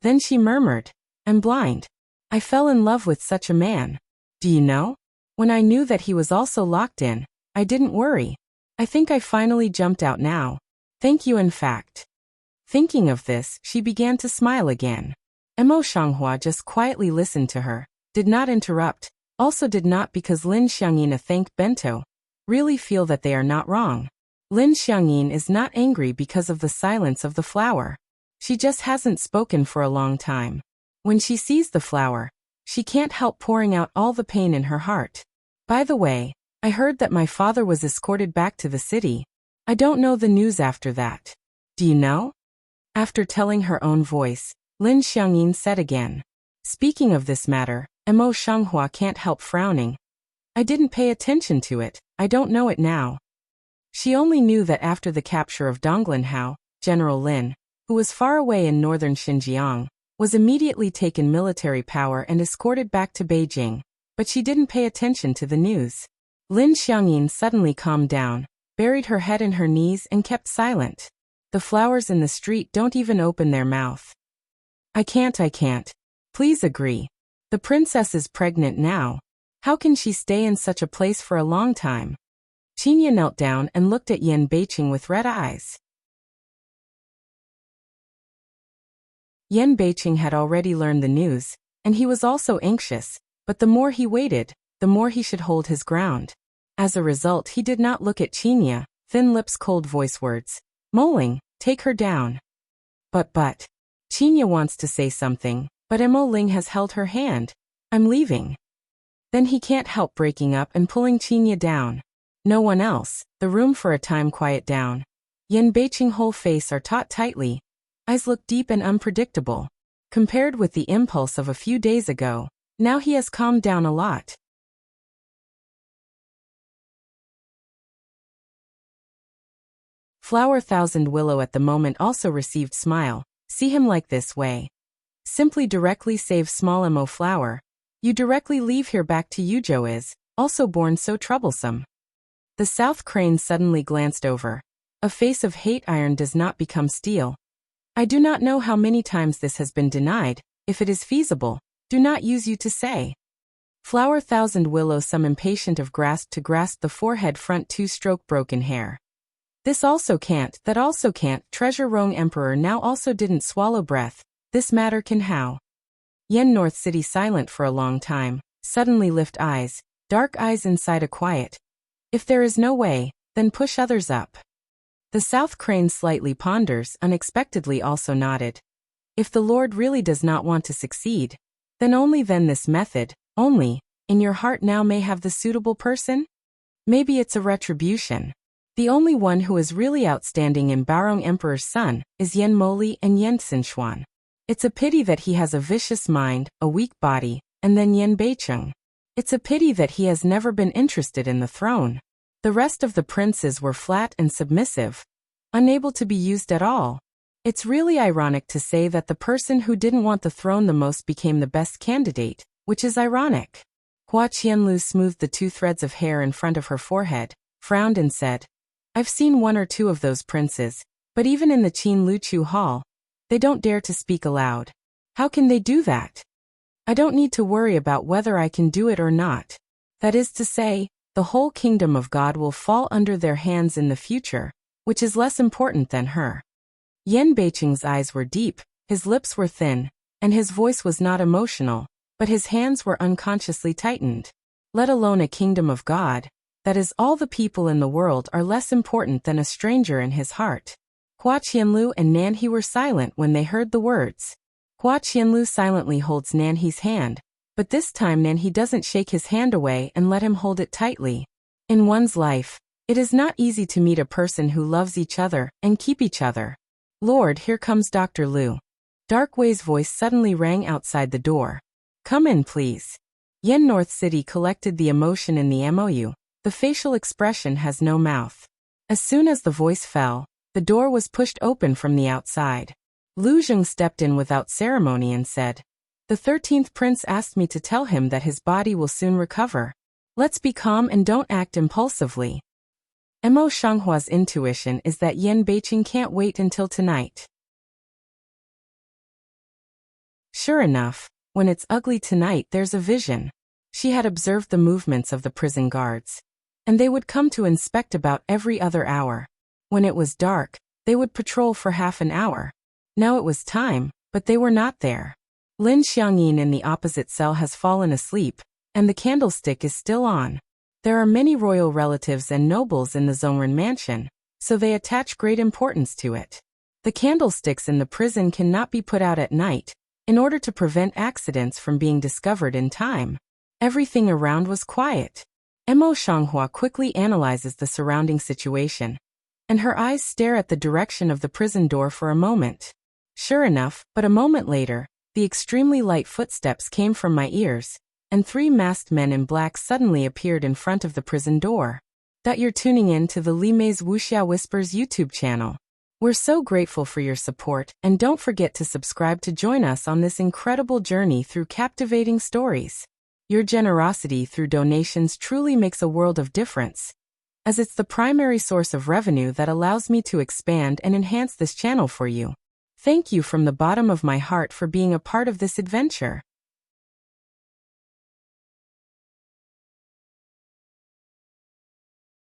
Then she murmured, I'm blind. I fell in love with such a man. Do you know? When I knew that he was also locked in, I didn't worry. I think I finally jumped out now. Thank you in fact. Thinking of this, she began to smile again. Mo Shanghua just quietly listened to her, did not interrupt, also did not because Lin Xiangyin thanked Bento, really feel that they are not wrong. Lin Xiangyin is not angry because of the silence of the flower. She just hasn't spoken for a long time. When she sees the flower, she can't help pouring out all the pain in her heart. By the way, I heard that my father was escorted back to the city. I don't know the news after that. Do you know? After telling her own voice, Lin Xiangyin said again. Speaking of this matter, Mo Shanghua can't help frowning. I didn't pay attention to it, I don't know it now. She only knew that after the capture of Donglinhao, General Lin, who was far away in northern Xinjiang, was immediately taken military power and escorted back to Beijing, but she didn't pay attention to the news. Lin Xiangyin suddenly calmed down, buried her head in her knees and kept silent. The flowers in the street don't even open their mouth. I can't. Please agree. The princess is pregnant now. How can she stay in such a place for a long time? Qinya knelt down and looked at Yan Beiqing with red eyes. Yan Beiqing had already learned the news, and he was also anxious, but the more he waited, the more he should hold his ground. As a result, he did not look at Qinya, thin lips, cold voice words. Moling, take her down. But. Qinya wants to say something, but Mo Ling has held her hand. I'm leaving. Then he can't help breaking up and pulling Qinya down. No one else, the room for a time quiet down. Yan Beiqing's whole face are taut tightly. Eyes look deep and unpredictable. Compared with the impulse of a few days ago, now he has calmed down a lot. Flower Thousand Willow at the moment also received smile. See him like this way. Simply directly save small Mo Flower. You directly leave here back to Yuzhou is, also born so troublesome. The South Crane suddenly glanced over. A face of hate. Iron does not become steel. I do not know how many times this has been denied. If it is feasible, do not use you to say. Flower Thousand Willow some impatient of grasp to grasp the forehead front 2-stroke broken hair. This also can't, that also can't. Treasure Rong Emperor now also didn't swallow breath. This matter can how? Yen North City silent for a long time, suddenly lift eyes, dark eyes inside a quiet. If there is no way, then push others up. The South Crane slightly ponders, unexpectedly also nodded. If the Lord really does not want to succeed, then only then this method, only, in your heart now may have the suitable person? Maybe it's a retribution. The only one who is really outstanding in Barong Emperor's son is Yen Moli and Yen Xinchuan. It's a pity that he has a vicious mind, a weak body, and then Yen Beiqing. It's a pity that he has never been interested in the throne. The rest of the princes were flat and submissive, unable to be used at all. It's really ironic to say that the person who didn't want the throne the most became the best candidate, which is ironic. Hua Qianlu smoothed the 2 threads of hair in front of her forehead, frowned and said, I've seen 1 or 2 of those princes, but even in the Qin Luchu Hall, they don't dare to speak aloud. How can they do that? I don't need to worry about whether I can do it or not. That is to say, the whole kingdom of God will fall under their hands in the future, which is less important than her. Yen Beiqing's eyes were deep, his lips were thin, and his voice was not emotional, but his hands were unconsciously tightened. Let alone a kingdom of God, that is all the people in the world are less important than a stranger in his heart. Hua Qianlu and Nanhe were silent when they heard the words. Hua Qianlu silently holds Nanhe's hand, but this time Nanhe doesn't shake his hand away and let him hold it tightly. In one's life, it is not easy to meet a person who loves each other and keep each other. Lord, here comes Dr. Liu. Dark Wei's voice suddenly rang outside the door. Come in, please. Yen North City collected the emotion in the MOU. The facial expression has no mouth. As soon as the voice fell, the door was pushed open from the outside. Lu Zheng stepped in without ceremony and said, The 13th prince asked me to tell him that his body will soon recover. Let's be calm and don't act impulsively. Mo Shanghua's intuition is that Yen Beiqing can't wait until tonight. Sure enough, when it's ugly tonight there's a vision. She had observed the movements of the prison guards, and they would come to inspect about every other hour. When it was dark, they would patrol for half an hour. Now it was time, but they were not there. Lin Xiangyin in the opposite cell has fallen asleep, and the candlestick is still on. There are many royal relatives and nobles in the Zhongren mansion, so they attach great importance to it. The candlesticks in the prison cannot be put out at night, in order to prevent accidents from being discovered in time. Everything around was quiet. Mo Shanghua quickly analyzes the surrounding situation, and her eyes stare at the direction of the prison door for a moment. Sure enough, but a moment later, the extremely light footsteps came from my ears, and 3 masked men in black suddenly appeared in front of the prison door. That you're tuning in to the Li Mei's Wuxia Whispers YouTube channel. We're so grateful for your support, and don't forget to subscribe to join us on this incredible journey through captivating stories. Your generosity through donations truly makes a world of difference. as it's the primary source of revenue that allows me to expand and enhance this channel for you. Thank you from the bottom of my heart for being a part of this adventure.